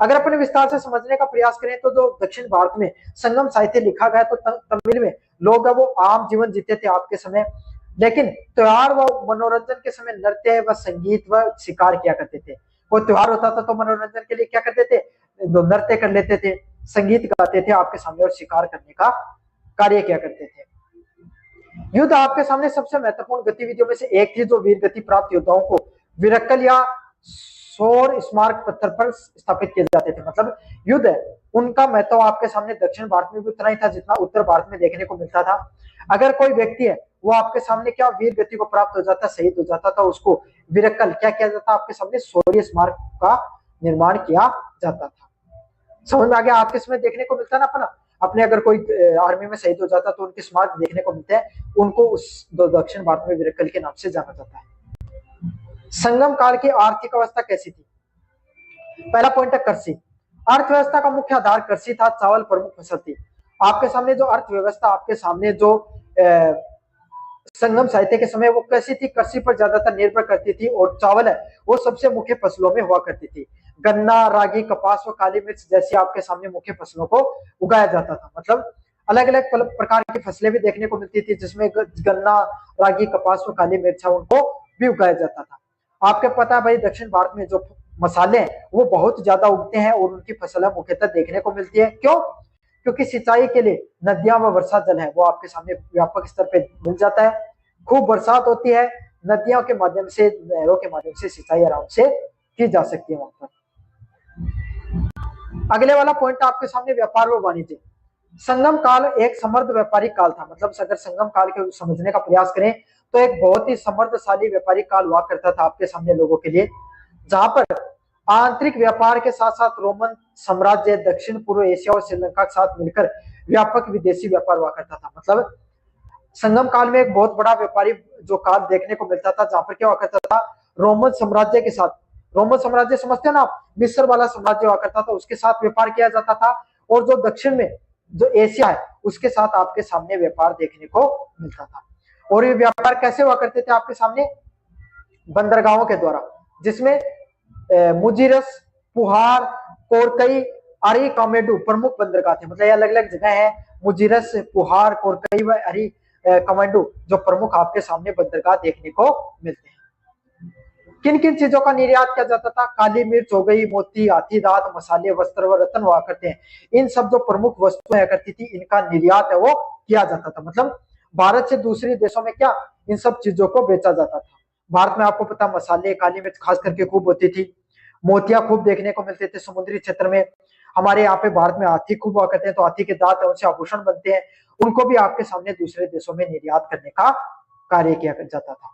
अगर अपने विस्तार से समझने का प्रयास करें तो जो दक्षिण भारत में संगम साहित्य लिखा गया तो तमिल में लोग वो आम जीवन जीते थे आपके समय, लेकिन त्योहार व मनोरंजन के समय नृत्य व संगीत व शिकार किया करते थे। कोई त्योहार होता था तो मनोरंजन के लिए क्या करते थे, नृत्य कर लेते थे, संगीत गाते थे आपके सामने और शिकार करने का कार्य किया करते थे। युद्ध आपके सामने सबसे महत्वपूर्ण गतिविधियों में से एक थी, जो वीर गति प्राप्त योद्धाओं को विरक्कल या शौर्य स्मारक पत्थर पर स्थापित किए जाते थे। मतलब युद्ध है उनका महत्व आपके सामने दक्षिण भारत में भी उतना ही था जितना उत्तर भारत में देखने को मिलता था। अगर कोई व्यक्ति है वो आपके सामने क्या वीर गति को प्राप्त हो जाता, शहीद हो जाता था, उसको विरक्कल क्या किया जाता, आपके सामने शौर्य स्मारक का निर्माण किया जाता था। समझ में आ गया? आपके समय देखने को मिलता है ना अपने अगर कोई आर्मी में शहीद हो जाता तो उनके स्मारक देखने को मिलते हैं, उनको उस दक्षिण भारत में विरक्कल के नाम से जाना जाता है। संगम काल की आर्थिक अवस्था कैसी थी? पहला पॉइंट है कृषि। अर्थव्यवस्था का मुख्य आधार कृषि था, चावल प्रमुख फसल थी। आपके सामने जो अर्थव्यवस्था आपके सामने जो संगम साहित्य के समय वो कैसी थी, कृषि पर ज्यादातर निर्भर करती थी और चावल है वो सबसे मुख्य फसलों में हुआ करती थी। गन्ना, रागी, कपास व काली मिर्च जैसी आपके सामने मुख्य फसलों को उगाया जाता था। मतलब अलग अलग प्रकार की फसलें भी देखने को मिलती थी जिसमें गन्ना, रागी, कपास व काली मिर्च उनको भी उगाया जाता था। आपको पता है भाई दक्षिण भारत में जो मसाले हैं वो बहुत ज्यादा उगते हैं और उनकी फसल मुख्यतः देखने को मिलती है। क्यों? क्योंकि सिंचाई के लिए नदियां व वर्षा जल है वो आपके सामने व्यापक स्तर पे मिल जाता है। खूब बरसात होती है, नदियों के माध्यम से, नहरों के माध्यम से सिंचाई आराम से की जा सकती है वहां पर। अगले वाला पॉइंट आपके सामने व्यापार व वाणिज्य। संगम काल एक समृद्ध व्यापारिक काल था। मतलब अगर संगम काल के समझने का प्रयास करें तो एक बहुत ही समृद्धशाली व्यापारिक काल हुआ करता था आपके सामने लोगों के लिए, जहां पर आंतरिक व्यापार के साथ साथ रोमन साम्राज्य, दक्षिण पूर्व एशिया और श्रीलंका के साथ मिलकर व्यापक विदेशी व्यापार हुआ करता था। मतलब संगम काल में एक बहुत बड़ा व्यापारी जो काल देखने को मिलता था, जहां पर क्या हुआ करता था, रोमन साम्राज्य के साथ, रोमन साम्राज्य समझते हैं ना आप, मिस्र वाला साम्राज्य हुआ करता था, उसके साथ व्यापार किया जाता था। और जो दक्षिण में जो एशिया है उसके साथ आपके सामने व्यापार देखने को मिलता था। और ये व्यापार कैसे हुआ करते थे आपके सामने? बंदरगाहों के द्वारा, जिसमें मुजीरस, पुहार, कोरकई अरी कामेडू प्रमुख बंदरगाह थे, मतलब ये अलग अलग जगह है, मुजीरस, पुहार और कई अरी कमांडो जो प्रमुख आपके सामने बंदरगाह देखने को मिलते हैं। किन किन चीजों का निर्यात किया जाता था? काली मिर्च हो गई, मोती, हाथी दांत, मसाले, वस्त्र व रत्न हुआ करते हैं। इन सब जो प्रमुख वस्तुएं हुआ करती थी, इनका निर्यात है वो किया जाता था। मतलब भारत से दूसरे देशों में क्या इन सब चीजों को बेचा जाता था। भारत में आपको पता मसाले, काली मिर्च खास करके खूब होती थी, मोतिया खूब देखने को मिलते थे समुद्री क्षेत्र में। हमारे यहाँ पे भारत में हाथी खूब हुआ करते हैं, तो हाथी के दांत है उनसे आभूषण बनते हैं, उनको भी आपके सामने दूसरे देशों में निर्यात करने का कार्य किया जाता था।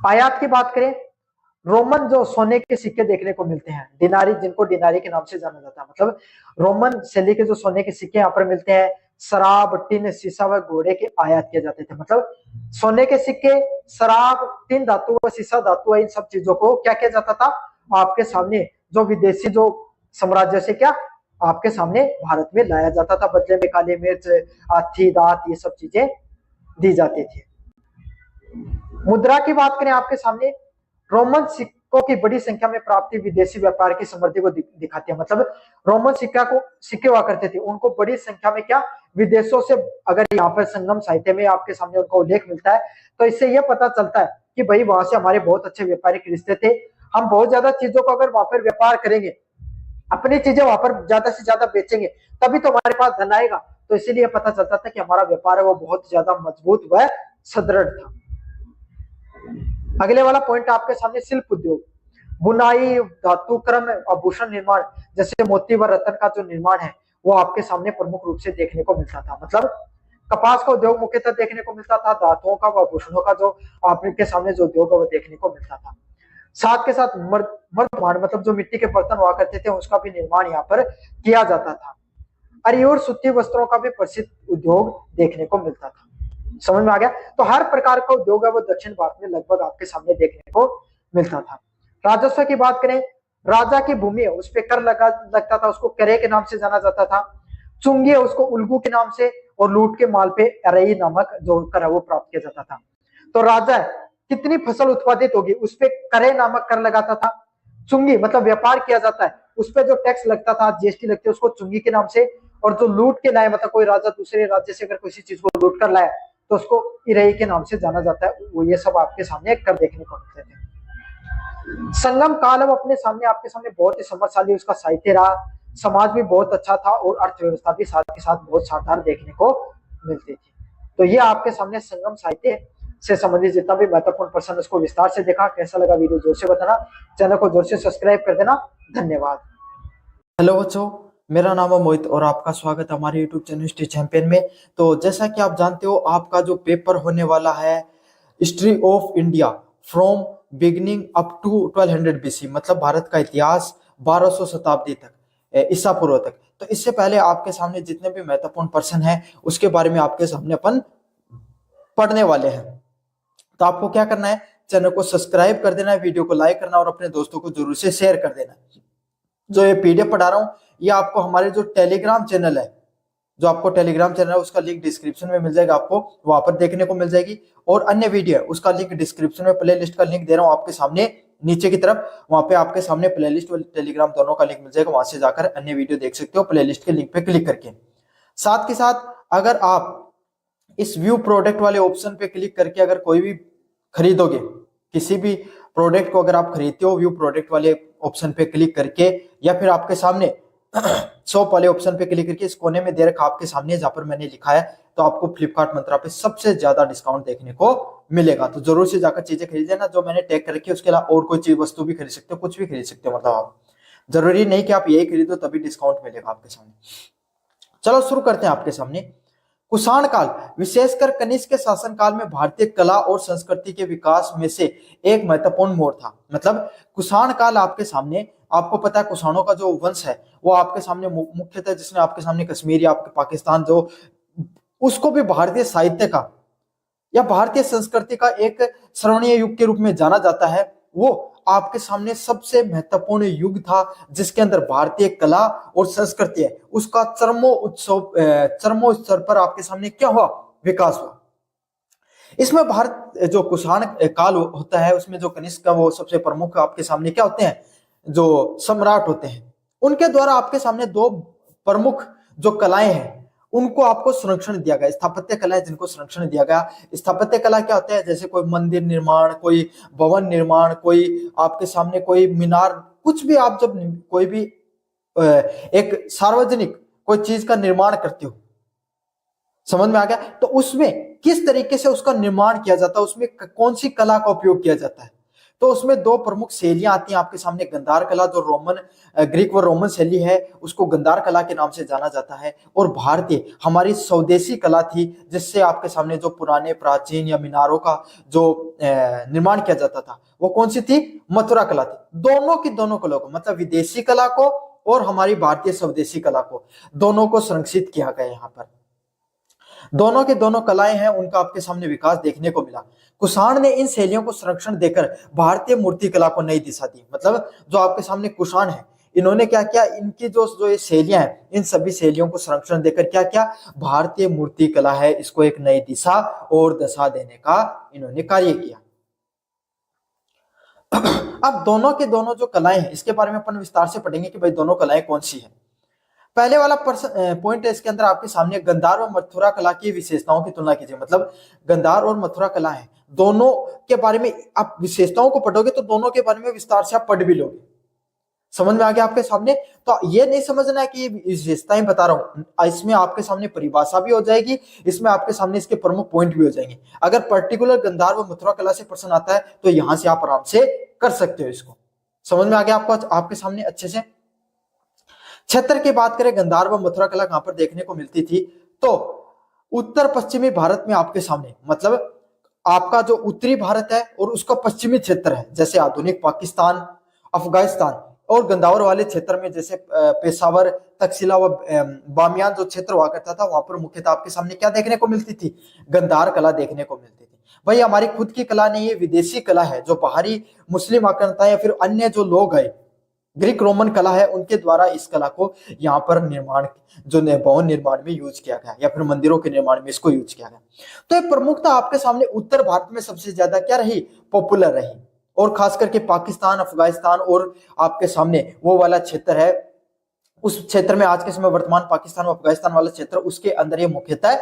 आयात की बात करें, रोमन जो सोने के सिक्के देखने को मिलते हैं, डिनारी, जिनको डिनारी के नाम से जाना जाता है, मतलब रोमन शैली के जो सोने के सिक्के यहाँ पर मिलते हैं, शराब, टिन, शीशा व घोड़े के आयात किए जाते थे। मतलब सोने के सिक्के, शराब, टिन धातु व शीशा धातु, इन सब चीजों को क्या किया जाता था? आपके सामने जो विदेशी जो साम्राज्य से क्या आपके सामने भारत में लाया जाता था, बदले में काली मिर्च, हाथी दांत, ये सब चीजें दी जाती थी। मुद्रा की बात करें आपके सामने, रोमन सिक्कों की बड़ी संख्या में प्राप्ति विदेशी व्यापार की समृद्धि को दिखाती है। मतलब रोमन सिक्के हुआ करते थे, उनको बड़ी संख्या में क्या विदेशों से, अगर यहाँ पर संगम साहित्य में आपके सामने उनका उल्लेख मिलता है, तो इससे यह पता चलता है कि भाई वहां से हमारे बहुत अच्छे व्यापारिक रिश्ते थे। हम बहुत ज्यादा चीजों को अगर वहां पर व्यापार करेंगे, अपनी चीजें वहां पर ज्यादा से ज्यादा बेचेंगे, तभी तो हमारे पास धन आएगा। तो इसीलिए पता चलता था कि हमारा व्यापार है वो बहुत ज्यादा मजबूत व सुदृढ़ था। अगले वाला पॉइंट आपके सामने शिल्प उद्योग, बुनाई, धातु क्रम, आभूषण निर्माण, जैसे मोती व रत्न का जो निर्माण है वो आपके सामने प्रमुख रूप से देखने को मिलता था। मतलब कपास का उद्योग मुख्यतः देखने को मिलता था, धातुओं का व आभूषणों का जो आपके सामने जो उद्योग है वो देखने को मिलता था। साथ के साथ मर्दमान, मतलब जो मिट्टी के बर्तन हुआ करते थे, उसका भी निर्माण यहाँ पर किया जाता था। अरी और सूती वस्त्रों का भी प्रसिद्ध उद्योग देखने को मिलता था। समझ में आ गया? तो हर प्रकार का उद्योग है वो दक्षिण भारत में लगभग आपके सामने देखने को मिलता था। राजस्व की बात करें, राजा की भूमि है उस पर कर लगता था, उसको करे के नाम से जाना जाता था। चुंगी है उसको उल्गू के नाम से, और लूट के माल पे अरई नामक जो कर है वो प्राप्त किया जाता था। तो राजा कितनी फसल उत्पादित होगी उस पर करे नामक कर लगाता था। चुंगी मतलब व्यापार किया जाता है, उस पर जो टैक्स लगता था, जीएसटी लगती है, उसको चुंगी के नाम से। और जो लूट के लाए, मतलब कोई राजा दूसरे राज्य से अगर किसी चीज को लूट कर लाया, तो उसको इरई के नाम से जाना जाता है। वो ये सब आपके सामने कर देखने को मिलते थे। संगम काल अब अपने सामने आपके सामने बहुत ही समृद्धशाली उसका साहित्य रहा, समाज भी बहुत अच्छा था, और अर्थव्यवस्था भी साथ के साथ बहुत शानदार देखने को मिलती थी। तो ये आपके सामने संगम साहित्य से संबंधित जितना भी महत्वपूर्ण प्रश्न उसको विस्तार से देखा। कैसा लगा वीडियो जोर से बताना, चैनल को जोर से सब्सक्राइब कर देना। धन्यवाद। हेलो बच्चों, मेरा नाम है मोहित और आपका स्वागत है हमारे यूट्यूब चैनल हिस्ट्री चैंपियन में। तो जैसा कि आप जानते हो, आपका जो पेपर होने वाला है history of India from beginning up to 1200 BC, मतलब भारत का इतिहास 1200 शताब्दी तक, ईसा पूर्व तक। तो इससे पहले आपके सामने जितने भी महत्वपूर्ण प्रश्न हैं उसके बारे में आपके सामने अपन पढ़ने वाले हैं। तो आपको क्या करना है, चैनल को सब्सक्राइब कर देना है, वीडियो को लाइक करना और अपने दोस्तों को जरूर से शेयर कर देना। जो ये पीडीएफ पढ़ा रहा हूँ ये आपको हमारे जो टेलीग्राम चैनल है, जो आपको टेलीग्राम चैनल है उसका लिंक डिस्क्रिप्शन में मिल जाएगा, आपको वहां पर देखने को मिल जाएगी। और अन्य वीडियो है उसका लिंक डिस्क्रिप्शन में, प्ले लिस्ट का लिंक दे रहा हूँ आपके सामने नीचे की तरफ, वहां पे आपके सामने प्ले लिस्ट और टेलीग्राम दोनों का लिंक मिल जाएगा, वहां से जाकर अन्य वीडियो देख सकते हो प्ले लिस्ट के लिंक पे क्लिक करके। साथ के साथ अगर आप इस व्यू प्रोडक्ट वाले ऑप्शन पे क्लिक करके अगर कोई भी खरीदोगे, किसी भी प्रोडक्ट को अगर आप खरीदते हो व्यू प्रोडक्ट वाले ऑप्शन पे क्लिक करके, या फिर आपके सामने शॉप वाले ऑप्शन पे क्लिक करके, इस कोने में दे रखा आपके सामने जहां पर मैंने लिखा है, तो आपको फ्लिपकार्ट मंत्रा पे सबसे ज्यादा डिस्काउंट देखने को मिलेगा। तो जरूर से जाकर चीजें खरीद लेना जो मैंने टैग कर रखी है, उसके अलावा और कोई चीज वस्तु भी खरीद सकते हो, कुछ भी खरीद सकते हो। मतलब आप जरूरी नहीं कि आप यही खरीदो तभी डिस्काउंट मिलेगा आपके सामने। चलो शुरू करते हैं आपके सामने। कुषाण काल, विशेषकर कनिष्क के शासन काल में भारतीय कला और संस्कृति के विकास में से एक महत्वपूर्ण मोड़ था। मतलब कुषाण काल आपके सामने, आपको पता है कुषाणों का जो वंश है वो आपके सामने मुख्यतः, जिसने आपके सामने कश्मीर या आपके पाकिस्तान जो, उसको भी भारतीय साहित्य का या भारतीय संस्कृति का एक स्वर्णीय युग के रूप में जाना जाता है। वो आपके सामने सबसे महत्वपूर्ण युग था जिसके अंदर भारतीय कला और संस्कृति है उसका चरमो स्तर पर आपके सामने क्या हुआ, विकास हुआ। इसमें भारत जो कुषाण काल होता है उसमें जो कनिष्क का वो सबसे प्रमुख आपके सामने क्या होते हैं, जो सम्राट होते हैं, उनके द्वारा आपके सामने दो प्रमुख जो कलाएं हैं उनको आपको संरक्षण दिया गया, स्थापत्य कलाएं जिनको संरक्षण दिया गया। स्थापत्य कला क्या होता है, जैसे कोई मंदिर निर्माण, कोई भवन निर्माण, कोई आपके सामने कोई मीनार, कुछ भी आप जब कोई भी एक सार्वजनिक कोई चीज का निर्माण करते हो, समझ में आ गया, तो उसमें किस तरीके से उसका निर्माण किया जाता है, उसमें कौन सी कला का उपयोग किया जाता है। तो उसमें दो प्रमुख शैलियां आती हैं आपके सामने। गंधार कला जो रोमन ग्रीक व रोमन शैली है उसको गंधार कला के नाम से जाना जाता है, और भारतीय हमारी स्वदेशी कला थी जिससे आपके सामने जो पुराने प्राचीन या मीनारों का जो निर्माण किया जाता था वो कौन सी थी, मथुरा कला थी। दोनों की दोनों कला को, मतलब विदेशी कला को और हमारी भारतीय स्वदेशी कला को, दोनों को संरक्षित किया गया। यहाँ पर दोनों के दोनों कलाएं हैं, उनका आपके सामने विकास देखने को मिला। कुषाण ने इन शैलियों को संरक्षण देकर भारतीय मूर्ति कला को नई दिशा दी। मतलब जो आपके सामने कुषाण है, इन्होंने क्या किया, इनकी जो ये शैलियां हैं, इन सभी शैलियों को संरक्षण देकर क्या किया, भारतीय मूर्ति कला है इसको एक नई दिशा और दशा देने का इन्होंने कार्य किया। अब दोनों के दोनों जो कलाएं हैं इसके बारे में अपन विस्तार से पढ़ेंगे कि भाई दोनों कलाएं कौन सी है। पहले वाला पॉइंट है इसके अंदर आपके सामने गंधार और मथुरा कला की विशेषताओं की तुलना कीजिए। मतलब गंधार और मथुरा कला है, दोनों के बारे में आप विशेषताओं को पढ़ोगे तो दोनों के बारे में विस्तार से आप पढ़ भी लोगे। समझ में आ गया आपके सामने। तो ये नहीं समझना है कि ये विशेषताएं बता रहा हूं, इसमें आपके सामने परिभाषा भी हो जाएगी, इसमें आपके सामने इसके प्रमुख पॉइंट भी हो जाएंगे। अगर पर्टिकुलर गंधार व मथुरा कला से प्रश्न आता है तो यहां से आप आराम से कर सकते हो इसको। समझ में आ गया आपको आपके सामने अच्छे से। क्षेत्र की बात करें, गंधार व मथुरा कला कहां पर देखने को मिलती थी, तो उत्तर पश्चिमी भारत में आपके सामने, मतलब आपका जो उत्तरी भारत है और उसका पश्चिमी क्षेत्र है, जैसे आधुनिक पाकिस्तान, अफगानिस्तान, और गंदावर वाले क्षेत्र में जैसे पेशावर, तक्षशिला व बामियान जो क्षेत्र हुआ करता था, वहां पर मुख्यतः आपके सामने क्या देखने को मिलती थी, गंधार कला देखने को मिलती थी। भाई हमारी खुद की कला नहीं, ये विदेशी कला है जो बाहरी मुस्लिम आक्रांता या फिर अन्य जो लोग है, ग्रीक रोमन कला है, उनके द्वारा इस कला को यहाँ पर निर्माण, जो भवन निर्माण में यूज किया गया या फिर मंदिरों के निर्माण में इसको यूज किया गया। तो ये प्रमुखता आपके सामने उत्तर भारत में सबसे ज्यादा क्या रही, पॉपुलर रही, और खास करके पाकिस्तान, अफगानिस्तान और आपके सामने वो वाला क्षेत्र है, उस क्षेत्र में आज के समय वर्तमान पाकिस्तान और अफगानिस्तान वाला क्षेत्र, उसके अंदर ये मुख्यतः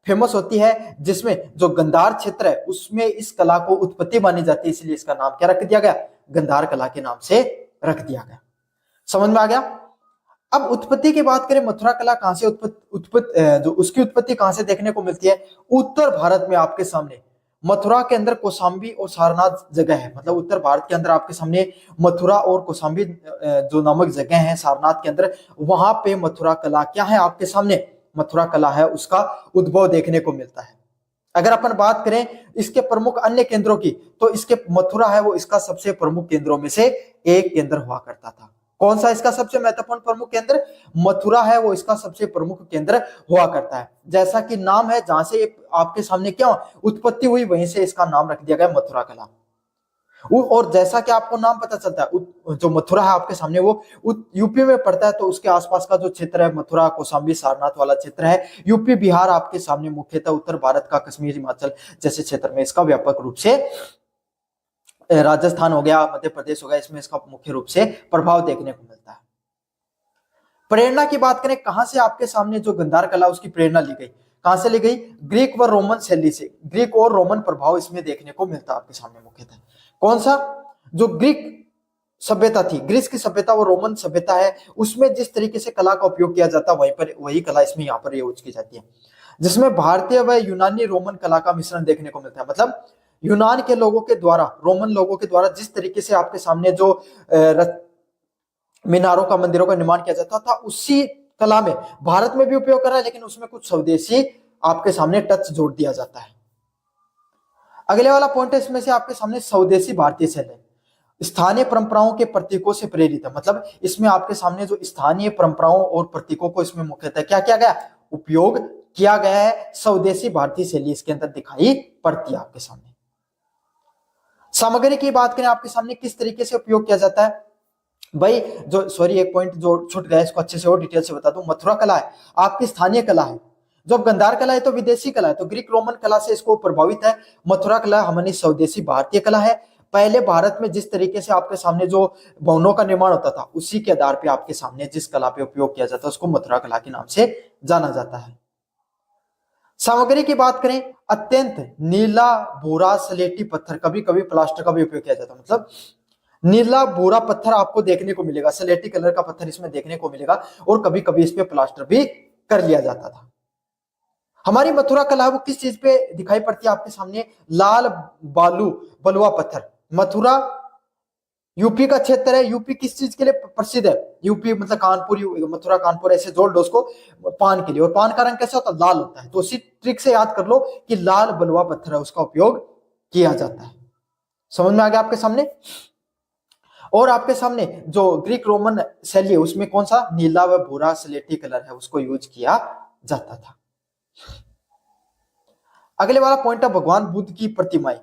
फेमस होती है, जिसमें जो गंधार क्षेत्र है उसमें इस कला को उत्पत्ति मानी जाती है, इसलिए इसका नाम क्या रख दिया गया, गंधार कला के नाम से रख दिया गया। समझ में आ गया। अब उत्पत्ति की बात करें, मथुरा कला कहां से जो उसकी उत्पत्ति कहां से देखने को मिलती है, उत्तर भारत में आपके सामने मथुरा के अंदर कौशाम्बी और सारनाथ जगह है। मतलब उत्तर भारत के अंदर आपके सामने मथुरा और कौशाम्बी जो नामक जगह है सारनाथ के अंदर, वहां पे मथुरा कला क्या है, आपके सामने मथुरा कला है उसका उद्भव देखने को मिलता है। अगर अपन बात करें इसके प्रमुख अन्य केंद्रों की, तो इसके मथुरा है वो इसका सबसे प्रमुख केंद्रों में से एक केंद्र हुआ करता था। कौन सा इसका सबसे महत्वपूर्ण प्रमुख केंद्र, मथुरा है वो इसका सबसे प्रमुख केंद्र हुआ करता है। जैसा कि नाम है, जहां से आपके सामने क्या उत्पत्ति हुई वहीं से इसका नाम रख दिया गया मथुरा कला। और जैसा कि आपको नाम पता चलता है, जो मथुरा है आपके सामने वो यूपी में पड़ता है, तो उसके आसपास का जो क्षेत्र है मथुरा, कौशाम्बी, सारनाथ वाला क्षेत्र है, यूपी बिहार आपके सामने मुख्यतः उत्तर भारत का कश्मीर, हिमाचल जैसे क्षेत्र में इसका व्यापक रूप से, राजस्थान हो गया, मध्य प्रदेश हो गया, इसमें इसका मुख्य रूप से प्रभाव देखने को मिलता है। प्रेरणा की बात करें, कहां से आपके सामने जो गंधार कला उसकी प्रेरणा ली गई, कहां से ली गई, ग्रीक व रोमन शैली से। ग्रीक और रोमन प्रभाव इसमें देखने को मिलता है आपके सामने मुख्यतः। कौन सा, जो ग्रीक सभ्यता थी, ग्रीस की सभ्यता और रोमन सभ्यता है, उसमें जिस तरीके से कला का उपयोग किया जाता है वहीं पर वही कला इसमें यहाँ पर यूज की जाती है, जिसमें भारतीय व यूनानी रोमन कला का मिश्रण देखने को मिलता है। मतलब यूनान के लोगों के द्वारा, रोमन लोगों के द्वारा जिस तरीके से आपके सामने जो मीनारों का, मंदिरों का निर्माण किया जाता था, उसी कला में भारत में भी उपयोग करा है, लेकिन उसमें कुछ स्वदेशी आपके सामने टच जोड़ दिया जाता है। अगले वाला पॉइंट है इसमें से आपके सामने स्वदेशी भारतीय शैली, स्थानीय परंपराओं के प्रतीकों से प्रेरित है। मतलब इसमें आपके सामने जो स्थानीय परंपराओं और प्रतीकों को इसमें मुख्यतः क्या किया गया, उपयोग किया गया है। स्वदेशी भारतीय शैली इसके अंदर दिखाई पड़ती है आपके सामने। सामग्री की बात करें, आपके सामने किस तरीके से उपयोग किया जाता है, भाई जो सॉरी एक पॉइंट जो छूट गया, इसको अच्छे से और डिटेल से बता दूं। मथुरा कला है आपकी स्थानीय कला है, जब गंधार कला है तो विदेशी कला है, तो ग्रीक रोमन कला से इसको प्रभावित है। मथुरा कला हमारी स्वदेशी भारतीय कला है। पहले भारत में जिस तरीके से आपके सामने जो भवनों का निर्माण होता था, उसी के आधार पे आपके सामने जिस कला पे उपयोग किया जाता है उसको मथुरा कला के नाम से जाना जाता है। सामग्री की बात करें, अत्यंत नीला भूरा सलेटी पत्थर, कभी कभी प्लास्टर का भी उपयोग किया जाता है। मतलब नीला भूरा पत्थर आपको देखने को मिलेगा, सलेटी कलर का पत्थर इसमें देखने को मिलेगा, और कभी कभी इस पे प्लास्टर भी कर लिया जाता था। हमारी मथुरा कला वो किस चीज पे दिखाई पड़ती है आपके सामने? लाल बालू बलुआ पत्थर। मथुरा यूपी का क्षेत्र है। यूपी किस चीज के लिए प्रसिद्ध है? यूपी मतलब कानपुर, मथुरा कानपुर ऐसे जोड़ लो उसको, पान के लिए। और पान का रंग कैसा होता है? लाल होता है। तो उसी ट्रिक से याद कर लो कि लाल बलुआ पत्थर है, उसका उपयोग किया जाता है। समझ में आ गया आपके सामने? और आपके सामने जो ग्रीक रोमन शैली है उसमें कौन सा? नीला व भूरा स्लेटी कलर है, उसको यूज किया जाता था। अगले वाला पॉइंट है भगवान बुद्ध की प्रतिमाएं।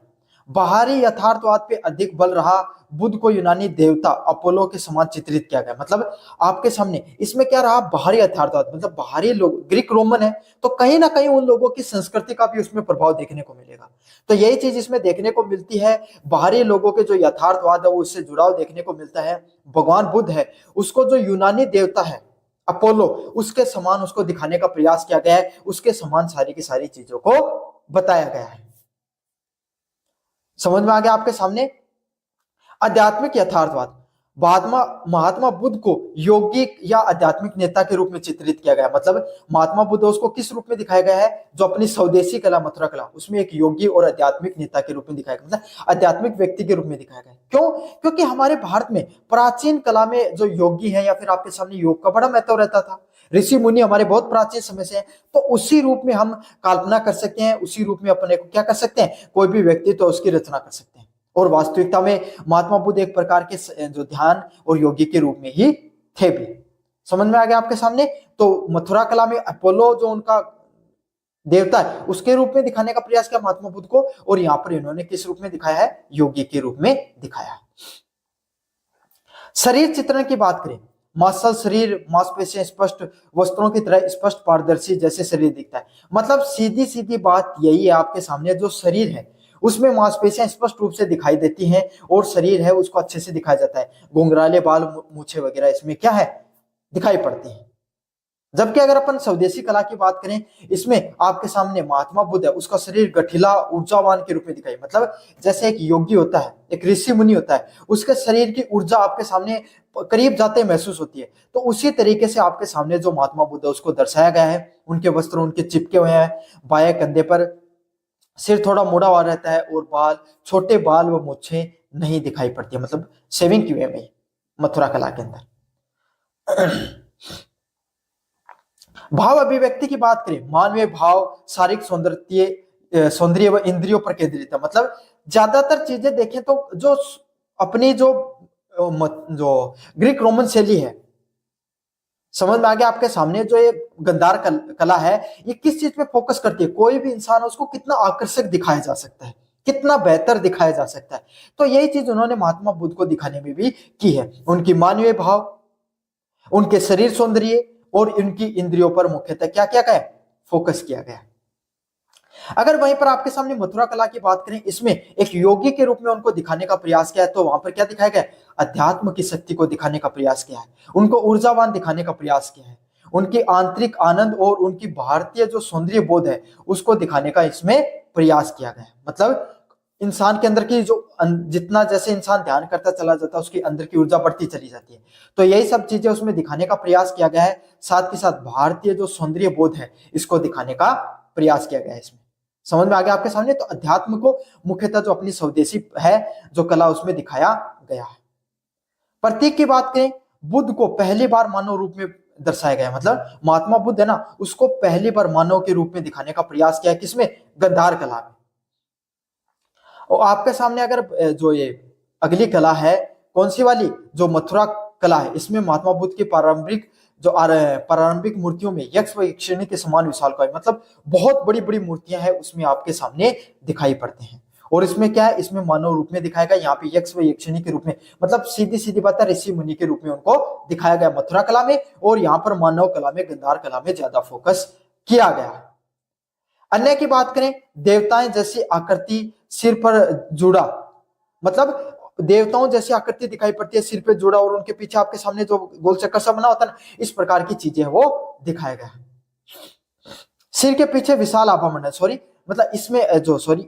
बाहरी यथार्थवाद पे अधिक बल रहा। बुद्ध को यूनानी देवता अपोलो के समान चित्रित किया गया। मतलब आपके सामने इसमें क्या रहा? बाहरी यथार्थवाद, मतलब बाहरी लोग ग्रीक रोमन है तो कहीं ना कहीं उन लोगों की संस्कृति का भी उसमें प्रभाव देखने को मिलेगा। तो यही चीज इसमें देखने को मिलती है। बाहरी लोगों के जो यथार्थवाद है वो उससे जुड़ाव देखने को मिलता है। भगवान बुद्ध है उसको जो यूनानी देवता है अपोलो, उसके समान उसको दिखाने का प्रयास किया गया है। उसके समान सारी की सारी चीजों को बताया गया है। समझ में आ गया आपके सामने? आध्यात्मिक यथार्थवाद। महात्मा बुद्ध को यौगिक या आध्यात्मिक नेता के रूप में चित्रित किया गया। मतलब महात्मा बुद्ध उसको किस रूप में दिखाया गया है? जो अपनी स्वदेशी कला मथुरा कला, उसमें एक योगी और आध्यात्मिक नेता के रूप में दिखाया गया, मतलब आध्यात्मिक व्यक्ति के रूप में दिखाया गया। क्यों? क्योंकि हमारे भारत में प्राचीन कला में जो योगी है या फिर आपके सामने योग का बड़ा महत्व रहता था। ऋषि मुनि हमारे बहुत प्राचीन समय से हैं, तो उसी रूप में हम कल्पना कर सकते हैं, उसी रूप में अपने को क्या कर सकते हैं? कोई भी व्यक्ति तो उसकी रचना कर सकते हैं। और वास्तविकता में महात्मा बुद्ध एक प्रकार के जो ध्यान और योगी के रूप में ही थे भी। समझ में आ गया आपके सामने? तो मथुरा कला में अपोलो जो उनका देवता है उसके रूप में दिखाने का प्रयास किया महात्मा बुद्ध को, और यहां पर इन्होंने किस रूप में दिखाया है? योगी के रूप में दिखाया। शरीर चित्रण की बात करें, मांसल शरीर, मांसपेशियां स्पष्ट, वस्त्रों की तरह स्पष्ट पारदर्शी जैसे शरीर दिखता है। मतलब सीधी सीधी बात यही है आपके सामने, जो शरीर है उसमें मांसपेशियां स्पष्ट रूप से दिखाई देती हैं और शरीर है उसको अच्छे से दिखाया जाता है। घुंघराले बाल, मूछें वगैरह इसमें क्या है? दिखाई पड़ती हैं। जबकि अगर अपन स्वदेशी कला की बात करें, इसमें आपके सामने महात्मा बुद्ध है उसका शरीर गठिला ऊर्जावान के रूप में दिखाई। मतलब जैसे एक योगी होता है, एक ऋषि मुनि होता है, उसके शरीर की ऊर्जा आपके सामने करीब जाते महसूस होती है। तो उसी तरीके से आपके सामने जो महात्मा बुद्ध है उसको दर्शाया गया है। उनके वस्त्र उनके चिपके हुए हैं, बाएं कंधे पर सिर थोड़ा मुड़ा हुआ रहता है और बाल, छोटे बाल व मूछें नहीं दिखाई पड़ती है। मतलब शेविंग की हुई है मथुरा कला के अंदर। भाव अभिव्यक्ति की बात करें, मानवीय भाव, शारीरिक सौंदर्य व इंद्रियों पर केंद्रित है। मतलब ज्यादातर चीजें देखें तो जो अपनी जो ग्रीक रोमन शैली है, समझ में आ गया आपके सामने? जो ये गंधार कला है ये किस चीज पे फोकस करती है? कोई भी इंसान उसको कितना आकर्षक दिखाया जा सकता है, कितना बेहतर दिखाया जा सकता है। तो यही चीज उन्होंने महात्मा बुद्ध को दिखाने में भी की है। उनकी मानवीय भाव, उनके शरीर सौंदर्य और उनकी इंद्रियों पर मुख्यतः क्या किया गया? फोकस किया गया। अगर वहीं पर आपके सामने मथुरा कला की बात करें, इसमें एक योगी के रूप में उनको दिखाने का प्रयास किया है। तो वहां पर क्या दिखाया गया? अध्यात्म की शक्ति को दिखाने का प्रयास किया है, उनको ऊर्जावान दिखाने का प्रयास किया है, उनकी आंतरिक आनंद और उनकी भारतीय जो सौंदर्य बोध है उसको दिखाने का इसमें प्रयास किया गया है। मतलब इंसान के अंदर की जो जितना जैसे इंसान ध्यान करता चला जाता है उसके अंदर की ऊर्जा बढ़ती चली जाती है। तो यही सब चीजें उसमें दिखाने का प्रयास किया गया है। साथ के साथ भारतीय जो सौंदर्य बोध है इसको दिखाने का प्रयास किया गया है इसमें। समझ में आ गया आपके सामने? तो अध्यात्म को मुख्यतः जो अपनी स्वदेशी है जो कला उसमें दिखाया गया है। प्रतीक की बात करें, बुद्ध को पहली बार मानव रूप में दर्शाया गया। मतलब महात्मा बुद्ध है ना, उसको पहली बार मानव के रूप में दिखाने का प्रयास किया है। किसमें? गंधार कला में। और आपके सामने अगर जो ये अगली कला है, कौन सी वाली? जो मथुरा कला है, इसमें महात्मा बुद्ध की प्रारंभिक मूर्तियों में यक्ष व यक्षिणी के समान विशालकाय, मतलब बहुत बड़ी बड़ी मूर्तियां हैं उसमें आपके सामने दिखाई पड़ते हैं। और इसमें क्या है? इसमें मानव रूप में दिखाया गया, यहाँ पे यक्ष व यक्षिणी के रूप में, मतलब सीधी सीधी बात है ऋषि मुनि के रूप में उनको दिखाया गया मथुरा कला में। और यहाँ पर मानव कला में, गंधार कला में ज्यादा फोकस किया गया है। अन्य की बात करें, देवताएं जैसी आकृति, सिर पर जुड़ा मतलब देवताओं जैसी आकृति दिखाई पड़ती है, सिर पे जुड़ा और उनके पीछे आपके सामने जो गोल चक्कर सा बना होता है ना, इस प्रकार की चीजें वो दिखाया गया है। सिर के पीछे विशाल आभा मंडल, सॉरी मतलब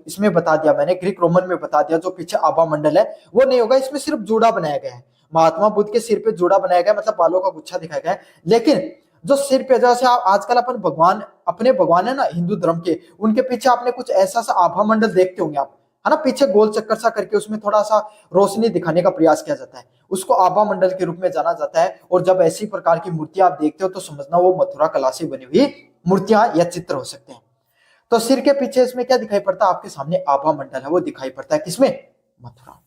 इसमें बता दिया मैंने, ग्रीक रोमन में बता दिया, जो पीछे आभा मंडल है वो नहीं होगा, इसमें सिर्फ जूड़ा बनाया गया है। महात्मा बुद्ध के सिर पे जूड़ा बनाया गया, मतलब बालों का गुच्छा दिखाया गया है। लेकिन जो सिर पे, जैसे आजकल अपन भगवान, अपने भगवान है ना हिंदू धर्म के, उनके पीछे आपने कुछ ऐसा सा आभा मंडल देखते होंगे आप, है ना, पीछे गोल चक्कर सा करके उसमें थोड़ा सा रोशनी दिखाने का प्रयास किया जाता है, उसको आभा मंडल के रूप में जाना जाता है। और जब ऐसी प्रकार की मूर्तियां आप देखते हो तो समझना वो मथुरा कला से बनी हुई मूर्तियां या चित्र हो सकते हैं। तो सिर के पीछे इसमें क्या दिखाई पड़ता है, आपके सामने आभा मंडल है वो दिखाई पड़ता है, किसमें, मथुरा।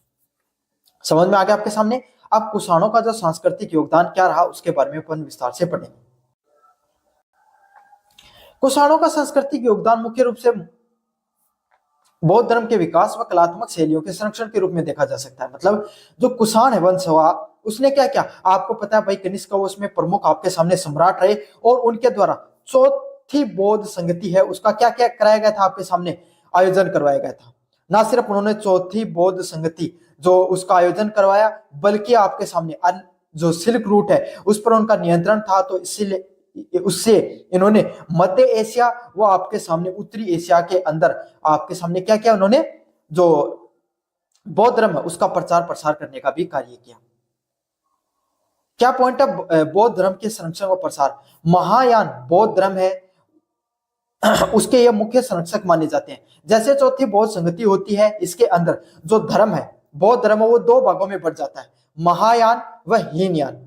समझ में आ गया आपके सामने। अब कुषाणों का जो सांस्कृतिक योगदान क्या रहा उसके बारे में अपन विस्तार से पढ़ेंगे। कुषाणों का सांस्कृतिक योगदान मुख्य रूप से बौद्ध धर्म के विकास व कलात्मक शैलियों के संरक्षण के रूप में देखा जा सकता है। मतलब जो कुषाण है वंश हुआ, उसने क्या किया, आपको पता है भाई, कनिष्क उसमें प्रमुख आपके सामने सम्राट रहे, और उनके द्वारा चौथी बौद्ध संगति है उसका क्या क्या कराया गया था, आपके सामने आयोजन करवाया गया था। ना सिर्फ उन्होंने चौथी बौद्ध संगति जो उसका आयोजन करवाया, बल्कि आपके सामने जो सिल्क रूट है उस पर उनका नियंत्रण था। तो इसीलिए उससे इन्होंने मध्य एशिया व आपके सामने उत्तरी एशिया के अंदर आपके सामने क्या किया, उन्होंने जो बौद्ध धर्म है उसका प्रचार प्रसार करने का भी कार्य किया। क्या पॉइंट है बौद्ध धर्म के संरक्षण व प्रसार, महायान बौद्ध धर्म है उसके ये मुख्य संरक्षक माने जाते हैं। जैसे चौथी बौद्ध संगति होती है, इसके अंदर जो धर्म है बौद्ध धर्म वो दो भागों में बढ़ जाता है, महायान व हीनयान।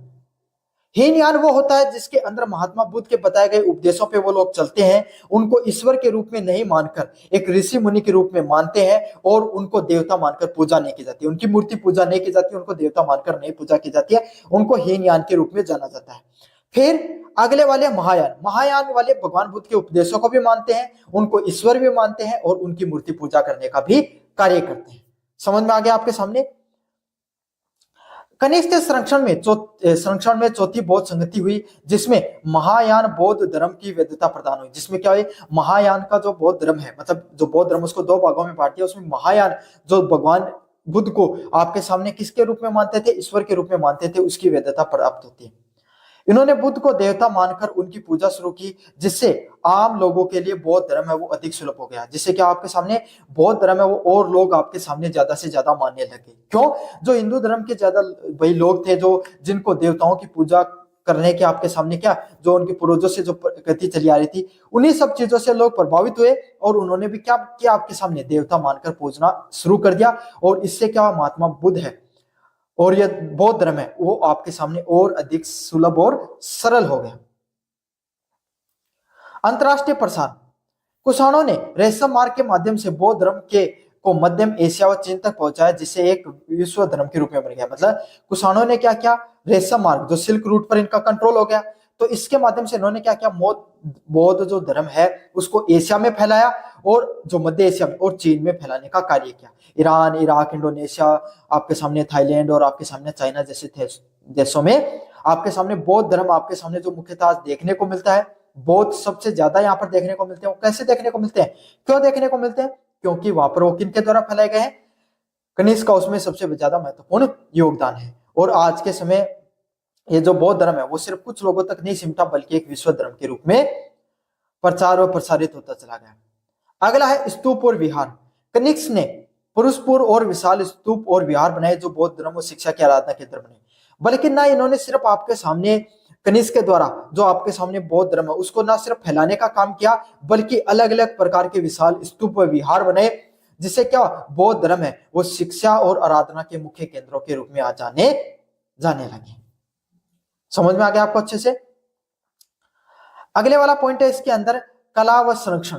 हीनयान वो होता है जिसके अंदर महात्मा बुद्ध के बताए गए उपदेशों पे वो लोग चलते हैं, उनको ईश्वर के रूप में नहीं मानकर एक ऋषि मुनि के रूप में मानते हैं, और उनको देवता मानकर पूजा नहीं की जाती, उनकी मूर्ति पूजा नहीं की जाती, उनको देवता मानकर नहीं पूजा की जाती है, उनको हीनयान के रूप में जाना जाता है। फिर अगले वाले महायान, महायान वाले भगवान बुद्ध के उपदेशों को भी मानते हैं, उनको ईश्वर भी मानते हैं, और उनकी मूर्ति पूजा करने का भी कार्य करते हैं। समझ में आ गया आपके सामने। कनिष्क के संरक्षण में चौथी बौद्ध संगति हुई, जिसमें महायान बौद्ध धर्म की वैधता प्रदान हुई। जिसमें क्या हुई, महायान का जो बौद्ध धर्म है, मतलब जो बौद्ध धर्म उसको दो भागों में बांट दिया, उसमें महायान जो भगवान बुद्ध को आपके सामने किसके रूप में मानते थे, ईश्वर के रूप में मानते थे, उसकी वैधता प्राप्त होती है। इन्होंने बुद्ध को देवता मानकर उनकी पूजा शुरू की, जिससे आम लोगों के लिए बौद्ध धर्म है वो अधिक सुलभ हो गया, जिससे क्या आपके सामने बौद्ध धर्म है वो और लोग आपके सामने ज्यादा से ज्यादा मानने लगे। क्यों, जो हिंदू धर्म के ज्यादा वही लोग थे जो जिनको देवताओं की पूजा करने के आपके सामने क्या, जो उनके पूर्वजों से जो प्रकृति चली आ रही थी, उन्हीं सब चीजों से लोग प्रभावित हुए, और उन्होंने भी क्या किया, आपके सामने देवता मानकर पूजना शुरू कर दिया। और इससे क्या, महात्मा बुद्ध है और यह बौद्ध धर्म है वो आपके सामने और अधिक सुलभ और सरल हो गया। अंतरराष्ट्रीय प्रसार, कुषाणों ने रेशम मार्ग के माध्यम से बौद्ध धर्म के को मध्यम एशिया व चीन तक पहुंचाया, जिससे एक विश्व धर्म के रूप में बन गया। मतलब कुषाणों ने क्या किया, रेशम मार्ग जो सिल्क रूट पर इनका कंट्रोल हो गया, तो इसके माध्यम से इन्होंने क्या किया, बौद्ध जो धर्म है उसको एशिया में फैलाया, और जो मध्य एशिया में और चीन में फैलाने का कार्य किया। ईरान, इराक, इंडोनेशिया, आपके सामने थाईलैंड और आपके सामने चाइना जैसे देशों में आपके सामने बौद्ध धर्म आपके सामने जो मुख्यतः आज देखने को मिलता है, बौद्ध सबसे ज्यादा यहाँ पर देखने को मिलते हैं। वो कैसे देखने को मिलते हैं, क्यों देखने को मिलते हैं, क्योंकि वहां पर वो किनके द्वारा फैलाए गए हैं, कनिष्क का उसमें सबसे ज्यादा महत्वपूर्ण योगदान है। और आज के समय ये जो बौद्ध धर्म है वो सिर्फ कुछ लोगों तक नहीं सिमटा, बल्कि एक विश्व धर्म के रूप में प्रचार और प्रसारित होता चला गया। अगला है स्तूप और विहार। कनिष्क ने पुरुषपुर और विशाल स्तूप और विहार बनाए, जो बौद्ध धर्म और शिक्षा की आराधना केंद्र बने। बल्कि ना इन्होंने सिर्फ आपके सामने कनिष्क के द्वारा जो आपके सामने बौद्ध धर्म है उसको ना सिर्फ फैलाने का काम किया, बल्कि अलग अलग प्रकार के विशाल स्तूप व विहार बने, जिससे क्या बौद्ध धर्म है वो शिक्षा और आराधना के मुख्य केंद्रों के रूप में आज जाने लगे। समझ में आ गया आपको अच्छे से। अगले वाला पॉइंट है इसके अंदर, कला व संरक्षण।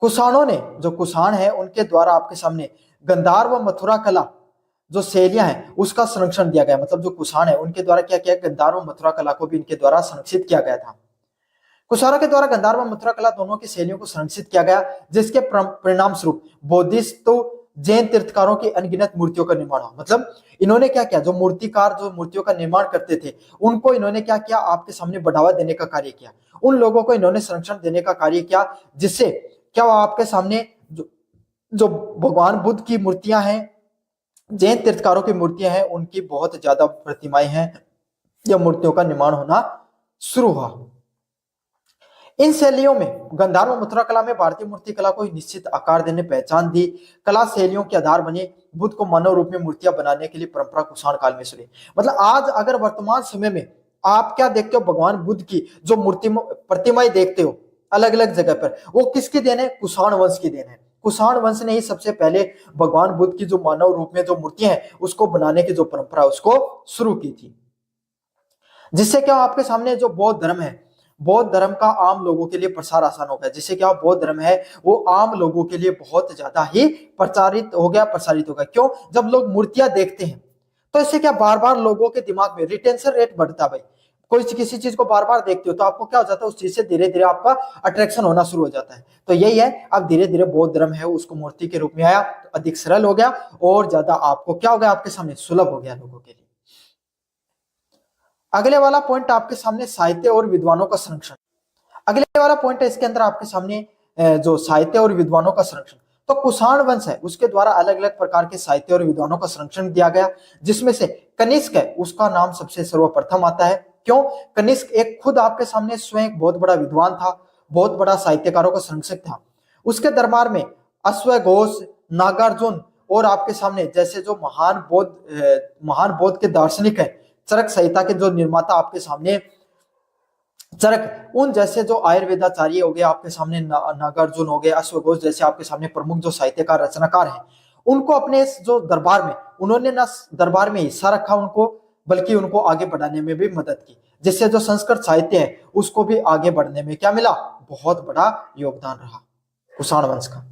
कुषाणों ने, जो कुषाण है उनके द्वारा आपके सामने गंधार व मथुरा कला जो शैलियां हैं उसका संरक्षण दिया गया। मतलब जो कुषाण है उनके द्वारा क्या किया, गंधार व मथुरा कला को भी इनके द्वारा संरक्षित किया गया था। कुषाणों के द्वारा गंधार व मथुरा कला दोनों की शैलियों को संरक्षित किया गया, जिसके परिणाम स्वरूप बौद्धिस्ट तो जैन तीर्थकारों की अनगिनत मूर्तियों का निर्माण हुआ। मतलब इन्होंने क्या किया, जो मूर्तिकार जो मूर्तियों का निर्माण करते थे उनको इन्होंने क्या किया, आपके सामने बढ़ावा देने का कार्य किया, उन लोगों को इन्होंने संरक्षण देने का कार्य किया, जिससे क्या हुआ, आपके सामने जो भगवान बुद्ध की मूर्तियां हैं जैन तीर्थकारों की मूर्तियां हैं उनकी बहुत ज्यादा प्रतिमाएं हैं या मूर्तियों का निर्माण होना शुरू हुआ। इन शैलियों में गंधर्व और मथुरा कला में भारतीय मूर्ति कला को निश्चित आकार देने पहचान दी। कला शैलियों के आधार बने बुद्ध को मानव रूप में मूर्तियां बनाने के लिए परंपरा कुषाण काल में शुरू। मतलब आज अगर वर्तमान समय में आप क्या देखते हो, भगवान बुद्ध की जो मूर्ति प्रतिमाएं देखते हो अलग अलग जगह पर, वो किसकी देन है? कुषाण वंश की देन है। कुषाण वंश ने ही सबसे पहले भगवान बुद्ध की जो मानव रूप में जो मूर्तियां हैं उसको बनाने की जो परंपरा उसको शुरू की थी। जिससे क्या आपके सामने जो बौद्ध धर्म है, बौद्ध धर्म का आम लोगों के लिए प्रसार आसान हो गया। जिससे क्या बौद्ध धर्म है वो आम लोगों के लिए बहुत ज्यादा ही प्रसारित हो गया। क्यों? जब लोग मूर्तियां देखते हैं तो इससे क्या बार बार लोगों के दिमाग में रिटेंशन रेट बढ़ता है। भाई कोई किसी चीज को बार बार देखते हो तो आपको क्या हो जाता है, उस चीज से धीरे धीरे आपका अट्रैक्शन होना शुरू हो जाता है। तो यही है, अब धीरे धीरे बौद्ध धर्म है उसको मूर्ति के रूप में आया, तो अधिक सरल हो गया और ज्यादा आपको क्या हो गया, आपके सामने सुलभ हो गया लोगों के लिए। अगले वाला पॉइंट आपके सामने साहित्य और विद्वानों का संरक्षण। अगले वाला पॉइंट है इसके अंदर आपके सामने जो साहित्य और विद्वानों का संरक्षण। तो कुषाण वंश है उसके द्वारा अलग अलग प्रकार के साहित्य और विद्वानों का संरक्षण दिया गया, जिसमें से कनिष्क है उसका नाम सबसे सर्वप्रथम आता है। क्यों? कनिष्क एक खुद आपके सामने स्वयं बहुत बड़ा विद्वान था, बहुत बड़ा साहित्यकारों का संरक्षक था। उसके दरबार में अश्वघोष, नागार्जुन और आपके सामने जैसे जो महान बौद्ध के दार्शनिक है, चरक संहिता के जो निर्माता आपके सामने चरक, उन जैसे जो आयुर्वेदाचार्य हो गए आपके सामने, नागार्जुन हो गए, अश्वघोष जैसे आपके सामने प्रमुख जो साहित्यकार रचनाकार हैं, उनको अपने इस जो दरबार में उन्होंने ना दरबार में हिस्सा रखा उनको, बल्कि उनको आगे बढ़ाने में भी मदद की। जिससे जो संस्कृत साहित्य है उसको भी आगे बढ़ने में क्या मिला, बहुत बड़ा योगदान रहा कुषाण वंश का।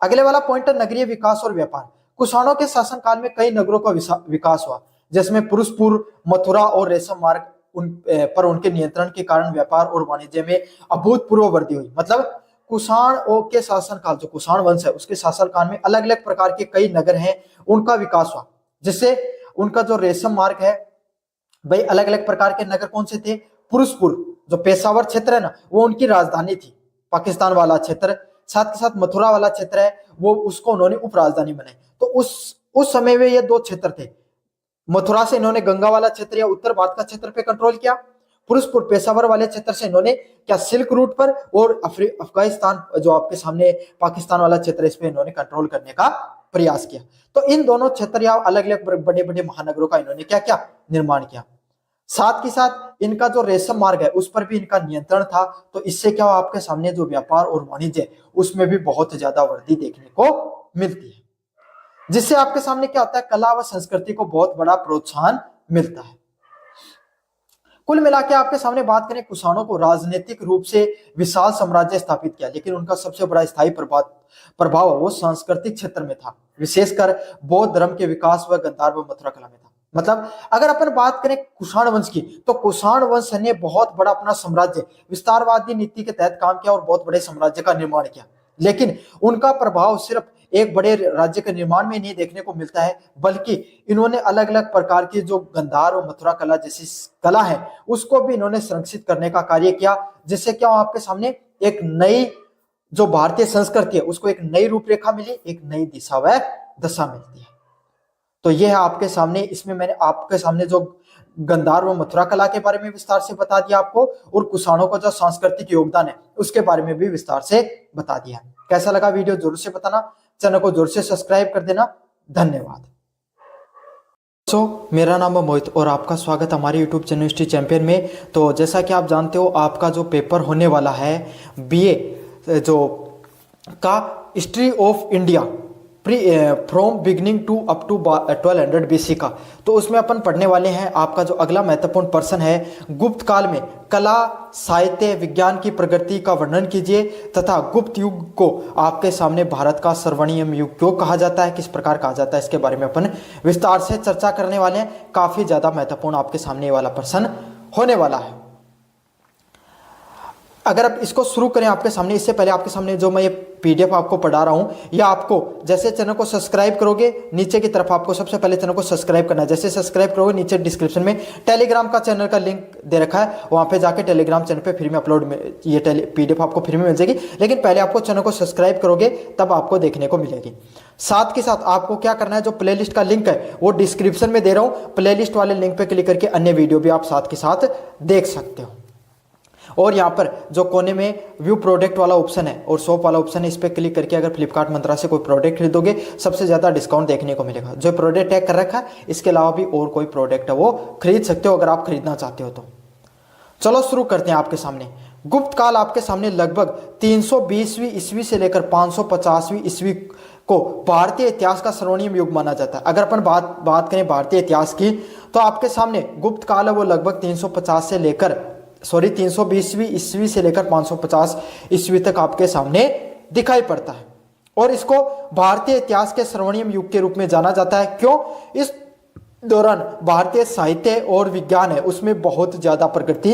अगले वाला पॉइंट है नगरीय विकास और व्यापार। कुषाणों के शासनकाल में कई नगरों का विकास हुआ, जिसमें पुरुषपुर, मथुरा और रेशम मार्ग पर उनके नियंत्रण के कारण व्यापार और वाणिज्य में अभूतपूर्व वृद्धि हुई। मतलब कुषाण के शासनकाल, जो कुषाण वंश है उसके शासनकाल में अलग अलग प्रकार के कई नगर हैं उनका विकास हुआ, जिससे उनका जो रेशम मार्ग है, भाई अलग अलग प्रकार के नगर कौन से थे? पुरुषपुर जो पेशावर क्षेत्र है ना, वो उनकी राजधानी थी, पाकिस्तान वाला क्षेत्र। साथ के साथ मथुरा वाला क्षेत्र है वो उसको उन्होंने उप राजधानी बनाई। तो उस समय में ये दो क्षेत्र थे। मथुरा से इन्होंने गंगा वाला क्षेत्र या उत्तर भारत का क्षेत्र पे कंट्रोल किया, पुरुषपुर पेशावर वाले क्षेत्र से इन्होंने क्या सिल्क रूट पर और अफगानिस्तान जो आपके सामने पाकिस्तान वाला क्षेत्र, इस पे इन्होंने कंट्रोल करने का प्रयास किया। तो इन दोनों क्षेत्र या अलग अलग बड़े बड़े महानगरों का इन्होंने क्या क्या निर्माण किया। साथ के साथ इनका जो रेशम मार्ग है उस पर भी इनका नियंत्रण था। तो इससे क्या हुआ, आपके सामने जो व्यापार और वाणिज्य उसमें भी बहुत ज्यादा वृद्धि देखने को मिलती है, जिससे आपके सामने क्या होता है, कला व संस्कृति को बहुत बड़ा प्रोत्साहन मिलता है। कुल मिला के आपके सामने बात करें, कुषाणों को राजनीतिक रूप से विशाल साम्राज्य स्थापित किया, लेकिन उनका सबसे बड़ा स्थायी प्रभाव वो सांस्कृतिक क्षेत्र में था, विशेषकर बौद्ध धर्म के विकास व गंधर्व व मथुरा कला में था। मतलब अगर अपन बात करें कुषाण वंश की, तो कुषाण वंश ने बहुत बड़ा अपना साम्राज्य विस्तारवादी नीति के तहत काम किया और बहुत बड़े साम्राज्य का निर्माण किया। लेकिन उनका प्रभाव सिर्फ एक बड़े राज्य के निर्माण में नहीं देखने को मिलता है, बल्कि इन्होंने अलग अलग प्रकार की जो गंधार और मथुरा कला जैसी कला है उसको भी इन्होंने संरक्षित करने का कार्य किया। जिससे क्या आपके सामने एक नई जो भारतीय संस्कृति है उसको एक नई रूपरेखा मिली, एक नई दिशा व दशा मिलती है। तो यह है आपके सामने, इसमें मैंने आपके सामने जो गंधार व मथुरा कला के बारे में विस्तार से बता दिया आपको, और कुषाणों का जो सांस्कृतिक योगदान है उसके बारे में भी विस्तार से बता दिया। कैसा लगा वीडियो जरूर से बताना, चैनल को जरूर से सब्सक्राइब कर देना। धन्यवाद। मेरा नाम है मोहित और आपका स्वागत हमारे यूट्यूब चैनल हिस्ट्री चैंपियन में। तो जैसा कि आप जानते हो, आपका जो पेपर होने वाला है बीए जो का history of India from beginning to up to 1200 BC का, तो उसमें अपन पढ़ने वाले हैं आपका जो अगला महत्वपूर्ण प्रश्न है, गुप्त काल में कला, साहित्य, विज्ञान की प्रगति का वर्णन कीजिए तथा गुप्त युग को आपके सामने भारत का स्वर्णिम युग क्यों कहा जाता है, किस प्रकार कहा जाता है, इसके बारे में अपन विस्तार से चर्चा करने वाले हैं। काफी ज्यादा महत्वपूर्ण आपके सामने वाला प्रश्न होने वाला है। अगर आप इसको शुरू करें आपके सामने, इससे पहले आपके सामने जो मैं ये पीडीएफ आपको पढ़ा रहा हूँ, या आपको जैसे चैनल को सब्सक्राइब करोगे नीचे की तरफ आपको सबसे पहले चैनल को सब्सक्राइब करना है। जैसे सब्सक्राइब करोगे नीचे डिस्क्रिप्शन में टेलीग्राम का चैनल का लिंक दे रखा है, वहाँ पे जाके टेलीग्राम चैनल पे फ्री में अपलोड में ये पीडीएफ आपको फ्री में मिल जाएगी। लेकिन पहले आपको चैनल को सब्सक्राइब करोगे तब आपको देखने को मिलेगी। साथ के साथ आपको क्या करना है, जो प्लेलिस्ट का लिंक है वो डिस्क्रिप्शन में दे रहा हूँ, प्लेलिस्ट वाले लिंक पे क्लिक करके अन्य वीडियो भी आप साथ के साथ देख सकते हो। और यहाँ पर जो कोने में व्यू प्रोडक्ट वाला ऑप्शन है और शॉप वाला ऑप्शन है, इस पर क्लिक करके अगर फ्लिपकार्ट मंत्रा से कोई प्रोडक्ट खरीदोगे सबसे ज़्यादा डिस्काउंट देखने को मिलेगा। जो प्रोडक्ट टैग कर रखा है इसके अलावा भी और कोई प्रोडक्ट है वो खरीद सकते हो अगर आप खरीदना चाहते हो तो। चलो शुरू करते हैं। आपके सामने गुप्त काल आपके सामने लगभग 320वीं ईस्वी से लेकर 550वीं ईस्वी को भारतीय इतिहास का स्वर्णिम युग माना जाता है। अगर अपन बात करें भारतीय इतिहास की तो आपके सामने गुप्त काल है वो लगभग 320वीं ईस्वी से लेकर 550 ईस्वी तक आपके सामने दिखाई पड़ता है। और इसको भारतीय इतिहास के स्वर्णिम युग के रूप में जाना जाता है। क्यों? इस दौरान भारतीय साहित्य और विज्ञान है उसमें बहुत ज्यादा प्रगति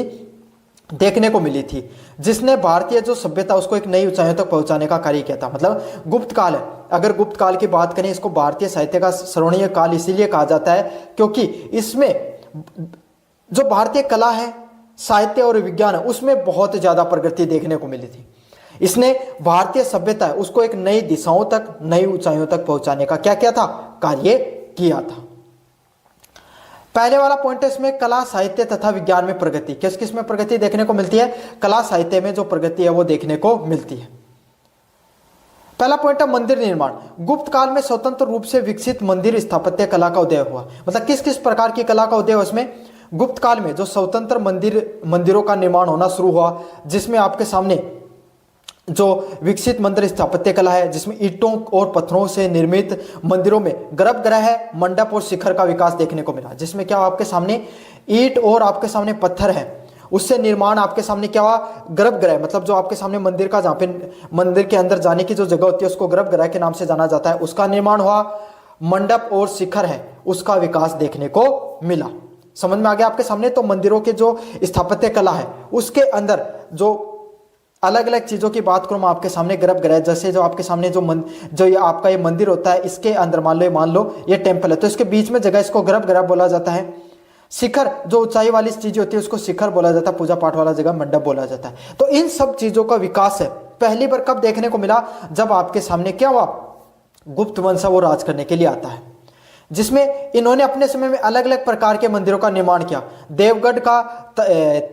देखने को मिली थी, जिसने भारतीय जो सभ्यता उसको एक नई ऊंचाइयों तक पहुंचाने का कार्य किया था। मतलब गुप्त काल है, अगर गुप्त काल की बात करें इसको भारतीय साहित्य का स्वर्णिम काल इसीलिए कहा जाता है क्योंकि इसमें जो भारतीय कला है, साहित्य और विज्ञान है उसमें बहुत ज्यादा प्रगति देखने को मिली थी। इसने भारतीय सभ्यता है उसको एक नई दिशाओं तक, नई ऊंचाइयों तक पहुंचाने का क्या किया था, कार्य किया था। पहले वाला पॉइंट है इसमें कला, साहित्य तथा विज्ञान में प्रगति। किस किस में प्रगति देखने को मिलती है? कला साहित्य में जो प्रगति है वो देखने को मिलती है। पहला पॉइंट है मंदिर निर्माण। गुप्त काल में स्वतंत्र रूप से विकसित मंदिर स्थापत्य कला का उदय हुआ। मतलब किस किस प्रकार की कला का उदय हुआ इसमें? गुप्त काल में जो स्वतंत्र मंदिरों का निर्माण होना शुरू हुआ, जिसमें आपके सामने जो विकसित मंदिर स्थापत्य कला है, जिसमें ईंटों और पत्थरों से निर्मित मंदिरों में गर्भगृह, मंडप और शिखर का विकास देखने को मिला। जिसमें क्या आपके सामने ईंट और आपके सामने पत्थर है, उससे निर्माण आपके सामने क्या हुआ, गर्भगृह। मतलब जो आपके सामने मंदिर का, जहाँ पे मंदिर के अंदर जाने की जो जगह होती है उसको गर्भगृह के नाम से जाना जाता है, उसका निर्माण हुआ। मंडप और शिखर है उसका विकास देखने को मिला। समझ में आ गया आपके सामने? तो मंदिरों के जो स्थापत्य कला है उसके अंदर जो अलग अलग चीजों की बात करूं मैं आपके सामने, गर्भगृह जैसे जो आपके सामने जो ये आपका ये मंदिर होता है, इसके अंदर मान लो ये टेंपल है तो इसके बीच में जगह इसको गर्भगृह बोला जाता है। शिखर जो ऊंचाई वाली चीजें होती है उसको शिखर बोला जाता है, पूजा पाठ वाला जगह मंडप बोला जाता है। तो इन सब चीजों का विकास है पहली बार कब देखने को मिला? जब आपके सामने क्या हुआ, गुप्त वंश वो राज करने के लिए आता है, जिसमें इन्होंने अपने समय में अलग अलग प्रकार के मंदिरों का निर्माण किया। देवगढ़ का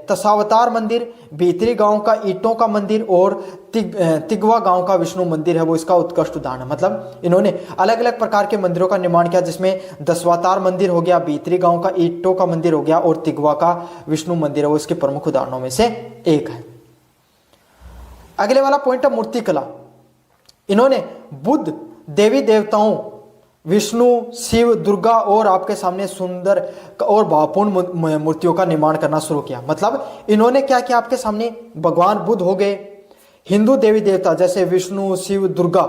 दशावतार मंदिर, भीतरी गांव का ईंटों का मंदिर और तिगवा गांव का विष्णु मंदिर है वो इसका उत्कृष्ट उदाहरण है। मतलब इन्होंने अलग अलग प्रकार के मंदिरों का निर्माण किया, जिसमें दशावतार मंदिर हो गया, भीतरी गांव का ईंटों का मंदिर हो गया और तिगवा का विष्णु मंदिर है वो इसके प्रमुख उदाहरणों में से एक है। अगले वाला पॉइंट है मूर्ति कला। इन्होंने बुद्ध, देवी देवताओं, विष्णु, शिव, दुर्गा और आपके सामने सुंदर और भावपूर्ण मूर्तियों का निर्माण करना शुरू किया। मतलब इन्होंने क्या किया, आपके सामने भगवान बुद्ध हो गए, हिंदू देवी देवता जैसे विष्णु, शिव, दुर्गा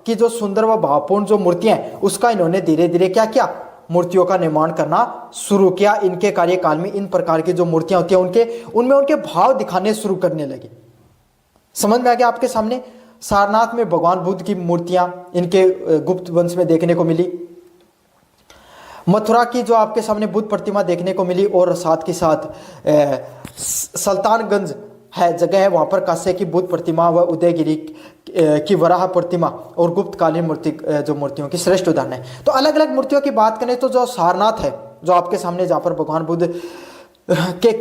की जो सुंदर व भावपूर्ण जो मूर्तियां हैं उसका इन्होंने धीरे धीरे क्या किया, मूर्तियों का निर्माण करना शुरू किया। इनके कार्यकाल में इन प्रकार की जो मूर्तियां होती हैं उनमें उनके भाव दिखाने शुरू करने लगे। समझ में आ गया आपके सामने? सारनाथ में भगवान बुद्ध की मूर्तियां इनके गुप्त वंश में देखने को मिली। मथुरा की जो आपके सामने बुद्ध प्रतिमा देखने को मिली और साथ के साथ सुल्तानगंज है जगह है, वहां पर कांसे की बुद्ध प्रतिमा व उदयगिरी की वराह प्रतिमा और गुप्तकालीन मूर्तियों की श्रेष्ठ उदाहरण है। तो अलग अलग मूर्तियों की बात करें तो जो सारनाथ है जो आपके सामने, जहाँ पर भगवान बुद्ध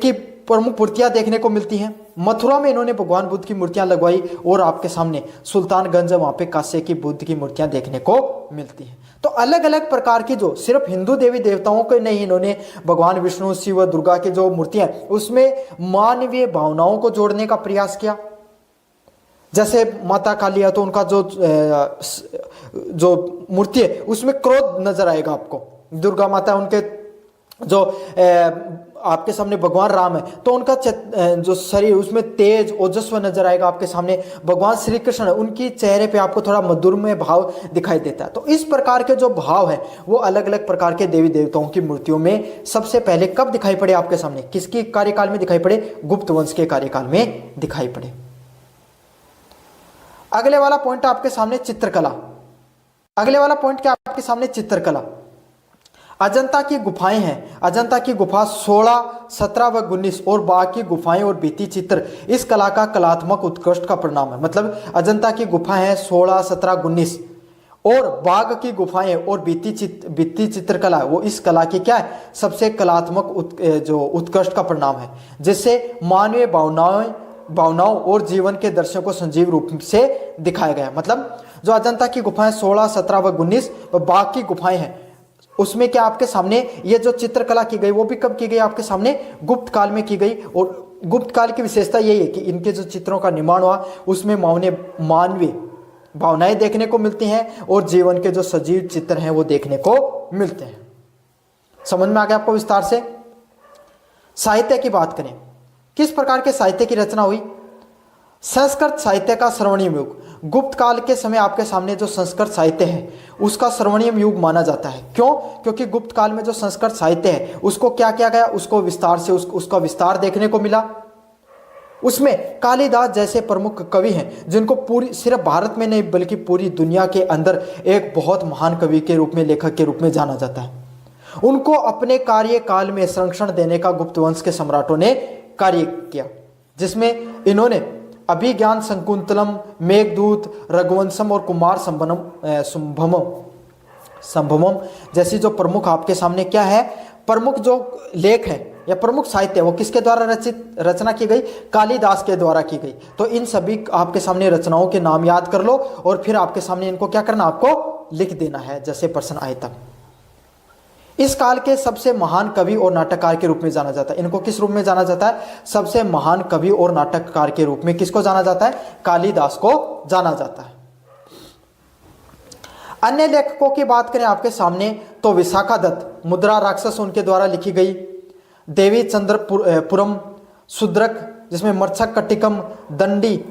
की प्रमुख मूर्तियां देखने को मिलती हैं। मथुरा में इन्होंने भगवान बुद्ध की मूर्तियां लगवाई और आपके सामने सुल्तानगंज वहां पे कांसे की बुद्ध की मूर्तियां देखने को मिलती हैं। तो अलग अलग प्रकार की जो सिर्फ हिंदू देवी देवताओं के नहीं, इन्होंने भगवान विष्णु, शिव, दुर्गा की जो मूर्तियां उसमें मानवीय भावनाओं को जोड़ने का प्रयास किया। जैसे माता काली है तो उनका जो मूर्ति है उसमें क्रोध नजर आएगा आपको। दुर्गा माता उनके जो आपके सामने भगवान राम है तो उनका जो शरीर उसमें तेज ओजस्व नजर आएगा। आपके सामने भगवान श्री कृष्ण है, उनकी चेहरे पे आपको थोड़ा मधुरमय भाव दिखाई देता है। तो इस प्रकार के जो भाव है वो अलग अलग प्रकार के देवी देवताओं की मूर्तियों में सबसे पहले कब दिखाई पड़े आपके सामने, किसकी कार्यकाल में दिखाई पड़े? गुप्त वंश के कार्यकाल में दिखाई पड़े। अगले वाला पॉइंट आपके सामने चित्रकला। अगले वाला पॉइंट क्या आपके सामने? चित्रकला। अजंता की गुफाएं हैं। अजंता की गुफा 16, 17 व 19 और बाघ की गुफाएं और भित्ति चित्र इस कला का कलात्मक उत्कृष्ट का परिणाम है। मतलब अजंता की गुफाएं हैं 16, 17, 19 और बाघ की गुफाएं और भित्ति चित्रकला वो इस कला की क्या है? सबसे कलात्मक जो उत्कृष्ट का परिणाम है, जिससे मानवीय भावनाओं और जीवन के दर्शन को सजीव रूप से दिखाया गया। मतलब जो अजंता की गुफाएं 16, 17 व 19 व बाघ की गुफाएं हैं उसमें क्या आपके सामने ये जो चित्रकला की गई वो भी कब की गई? आपके सामने गुप्त काल में की गई। और गुप्त काल की विशेषता यही है कि इनके जो चित्रों का निर्माण हुआ उसमें मानवीय भावनाएं देखने को मिलती हैं और जीवन के जो सजीव चित्र हैं वो देखने को मिलते हैं। समझ में आ गया आपको विस्तार से? साहित्य की बात करें, किस प्रकार के साहित्य की रचना हुई? संस्कृत साहित्य का स्वर्णिम युग। गुप्त काल के समय आपके सामने जो संस्कृत साहित्य है उसका स्वर्णिम युग माना जाता है। क्यों? क्योंकि गुप्त काल में जो संस्कृत साहित्य है उसको क्या किया गया? उसको विस्तार से उसका विस्तार देखने को मिला। उसमें कालिदास जैसे प्रमुख कवि हैं जिनको पूरी सिर्फ भारत में नहीं बल्कि पूरी दुनिया के अंदर एक बहुत महान कवि के रूप में, लेखक के रूप में जाना जाता है। उनको अपने कार्यकाल में संरक्षण देने का गुप्त वंश के सम्राटों ने कार्य किया, जिसमें इन्होंने अभिज्ञान शकुंतलम, मेघदूत, रघुवंशम और कुमार संभवम जैसी जो प्रमुख आपके सामने क्या है प्रमुख जो लेख है या प्रमुख साहित्य वो किसके द्वारा रचना की गई? कालिदास के द्वारा की गई। तो इन सभी आपके सामने रचनाओं के नाम याद कर लो और फिर आपके सामने इनको क्या करना? आपको लिख देना है जैसे प्रश्न आए तब। इस काल के सबसे महान कवि और नाटककार के रूप में जाना जाता है। इनको किस रूप में जाना जाता है? सबसे महान कवि और नाटककार के रूप में किसको जाना जाता है? कालिदास को जाना जाता है। अन्य लेखकों की बात करें आपके सामने तो विशाखा दत्त, मुद्रा राक्षस उनके द्वारा लिखी गई, देवी चंद्रपुरम, शूद्रक जिसमें मर्छक कटिकम, दंडी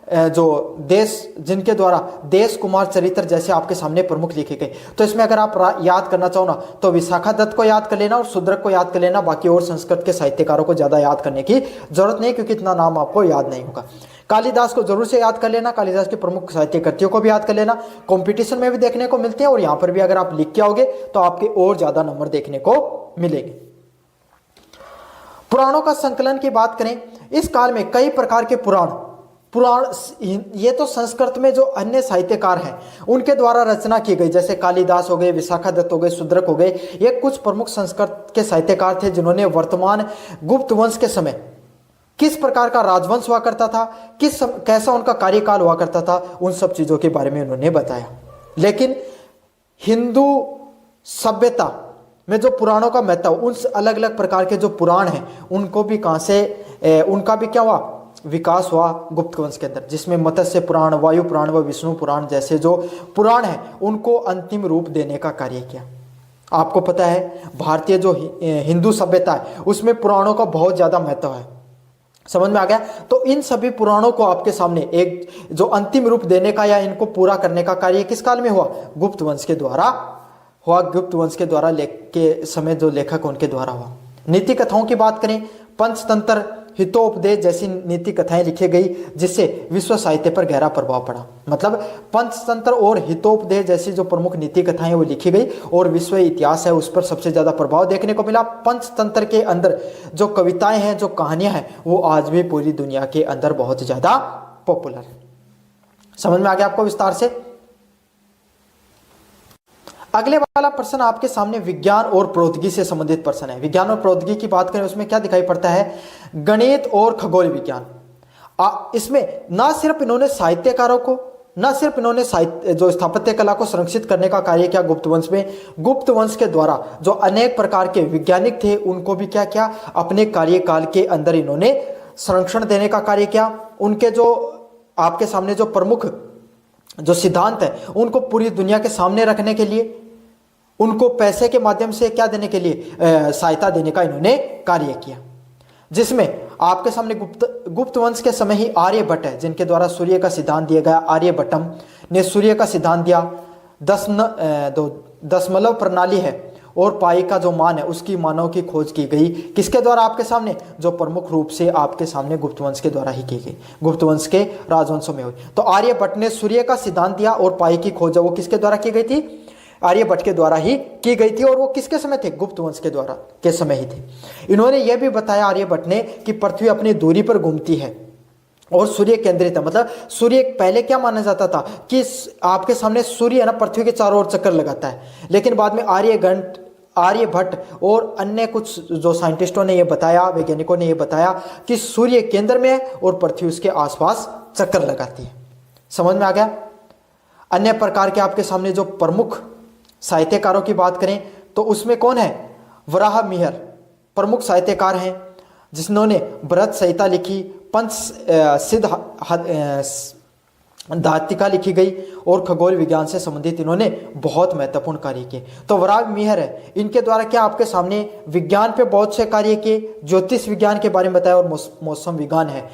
जो देश जिनके द्वारा देश कुमार चरित्र जैसे आपके सामने प्रमुख लिखे गए। तो इसमें अगर आप याद करना चाहो ना तो विशाखा दत्त को याद कर लेना और शूद्रक को याद कर लेना। बाकी और संस्कृत के साहित्यकारों को ज्यादा याद करने की जरूरत नहीं क्योंकि इतना नाम आपको याद नहीं होगा। कालिदास को जरूर से याद कर लेना, कालिदास के प्रमुख साहित्य कृतियों को भी याद कर लेना। कंपटीशन में भी देखने को मिलते हैं और यहाँ पर भी अगर आप लिख के आओगे तो आपके और ज्यादा नंबर देखने को मिलेंगे। पुराणों का संकलन की बात करें, इस काल में कई प्रकार के पुराण ये तो संस्कृत में जो अन्य साहित्यकार हैं उनके द्वारा रचना की गई, जैसे कालिदास हो गए, विशाखा दत्त हो गए, शूद्रक हो गए। ये कुछ प्रमुख संस्कृत के साहित्यकार थे जिन्होंने वर्तमान गुप्त वंश के समय किस प्रकार का राजवंश हुआ करता था, कैसा उनका कार्यकाल हुआ करता था, उन सब चीजों के बारे में उन्होंने बताया। लेकिन हिंदू सभ्यता में जो पुराणों का महत्व, उन अलग अलग प्रकार के जो पुराण हैं उनको भी कहां से उनका भी क्या हुआ? विकास हुआ गुप्त वंश के अंदर, जिसमें मत्स्य पुराण, वायु पुराण व विष्णु पुराण जैसे जो पुराण हैं उनको अंतिम रूप देने का कार्य किया। आपको पता है भारतीय जो हिंदू सभ्यता है उसमें पुराणों का बहुत ज्यादा महत्व है। समझ में आ गया? तो इन सभी पुराणों को आपके सामने एक जो अंतिम रूप देने का या इनको पूरा करने का कार्य किस काल में हुआ? गुप्त वंश के द्वारा हुआ। गुप्त वंश के द्वारा के समय जो लेखक उनके द्वारा हुआ। नीति कथाओं की बात करें, पंचतंत्र, हितोपदेश जैसी नीति कथाएं लिखी गई जिससे विश्व साहित्य पर गहरा प्रभाव पड़ा। मतलब पंचतंत्र और हितोपदेश जैसी जो प्रमुख नीति कथाएं वो लिखी गई और विश्व इतिहास है उस पर सबसे ज्यादा प्रभाव देखने को मिला। पंचतंत्र के अंदर जो कविताएं हैं, जो कहानियां हैं वो आज भी पूरी दुनिया के अंदर बहुत ज्यादा पॉपुलर है। समझ में आ गया आपको विस्तार से? अगले वाला प्रश्न आपके सामने विज्ञान और प्रौद्योगिकी से संबंधित प्रश्न है। विज्ञान और प्रौद्योगिकी की बात करें उसमें क्या दिखाई पड़ता है? गणित और खगोल विज्ञान। इसमें ना सिर्फ इन्होंने साहित्यकारों को, ना सिर्फ इन्होंने साहित्य जो स्थापत्य कला को संरक्षित करने का कार्य किया गुप्त वंश में, गुप्त वंश के द्वारा जो अनेक प्रकार के वैज्ञानिक थे उनको भी क्या किया? अपने कार्यकाल के अंदर इन्होंने संरक्षण देने का कार्य किया। उनके जो आपके सामने जो प्रमुख जो सिद्धांत है उनको पूरी दुनिया के सामने रखने के लिए उनको पैसे के माध्यम से क्या देने के लिए, सहायता देने का इन्होंने कार्य किया। जिसमें आपके सामने गुप्त वंश के समय ही आर्यभट्ट है, जिनके द्वारा सूर्य का सिद्धांत दिया गया। आर्यभट्टम ने सूर्य का सिद्धांत दिया। दशमलव प्रणाली है और पाई का जो मान है उसकी मानों की खोज की गई। किसके द्वारा? आपके सामने जो प्रमुख रूप से आपके सामने गुप्त वंश के द्वारा ही की गई, गुप्त वंश के राजवंशों में हुई। तो आर्यभट्ट ने सूर्य का सिद्धांत दिया और पाई की खोज वो किसके द्वारा की गई थी? आर्यभट्ट के द्वारा ही की गई थी। और वो किसके समय थे? गुप्त वंश के द्वारा के समय ही थे। इन्होंने यह भी बताया आर्यभट्ट ने कि पृथ्वी अपनी दूरी पर घूमती है और सूर्य केंद्रित है। मतलब सूर्य पहले क्या माना जाता था कि आपके सामने सूर्य है ना पृथ्वी के चारों ओर चक्कर लगाता है, लेकिन बाद में आर्यभट्ट और अन्य कुछ जो साइंटिस्टों ने यह बताया, वैज्ञानिकों ने यह बताया कि सूर्य केंद्र में है और पृथ्वी उसके आसपास चक्कर लगाती है। समझ में आ गया? अन्य प्रकार के आपके सामने जो प्रमुख साहित्यकारों की बात करें तो उसमें कौन है? वराह मिहिर प्रमुख साहित्यकार हैं, जिन्होंने बृहत संहिता लिखी, पंच धातिका लिखी गई और खगोल विज्ञान से संबंधित इन्होंने बहुत महत्वपूर्ण कार्य किए। तो वराह मिहिर है, इनके द्वारा क्या आपके सामने विज्ञान पे बहुत से कार्य किए, ज्योतिष विज्ञान के बारे में बताया और मौसम विज्ञान है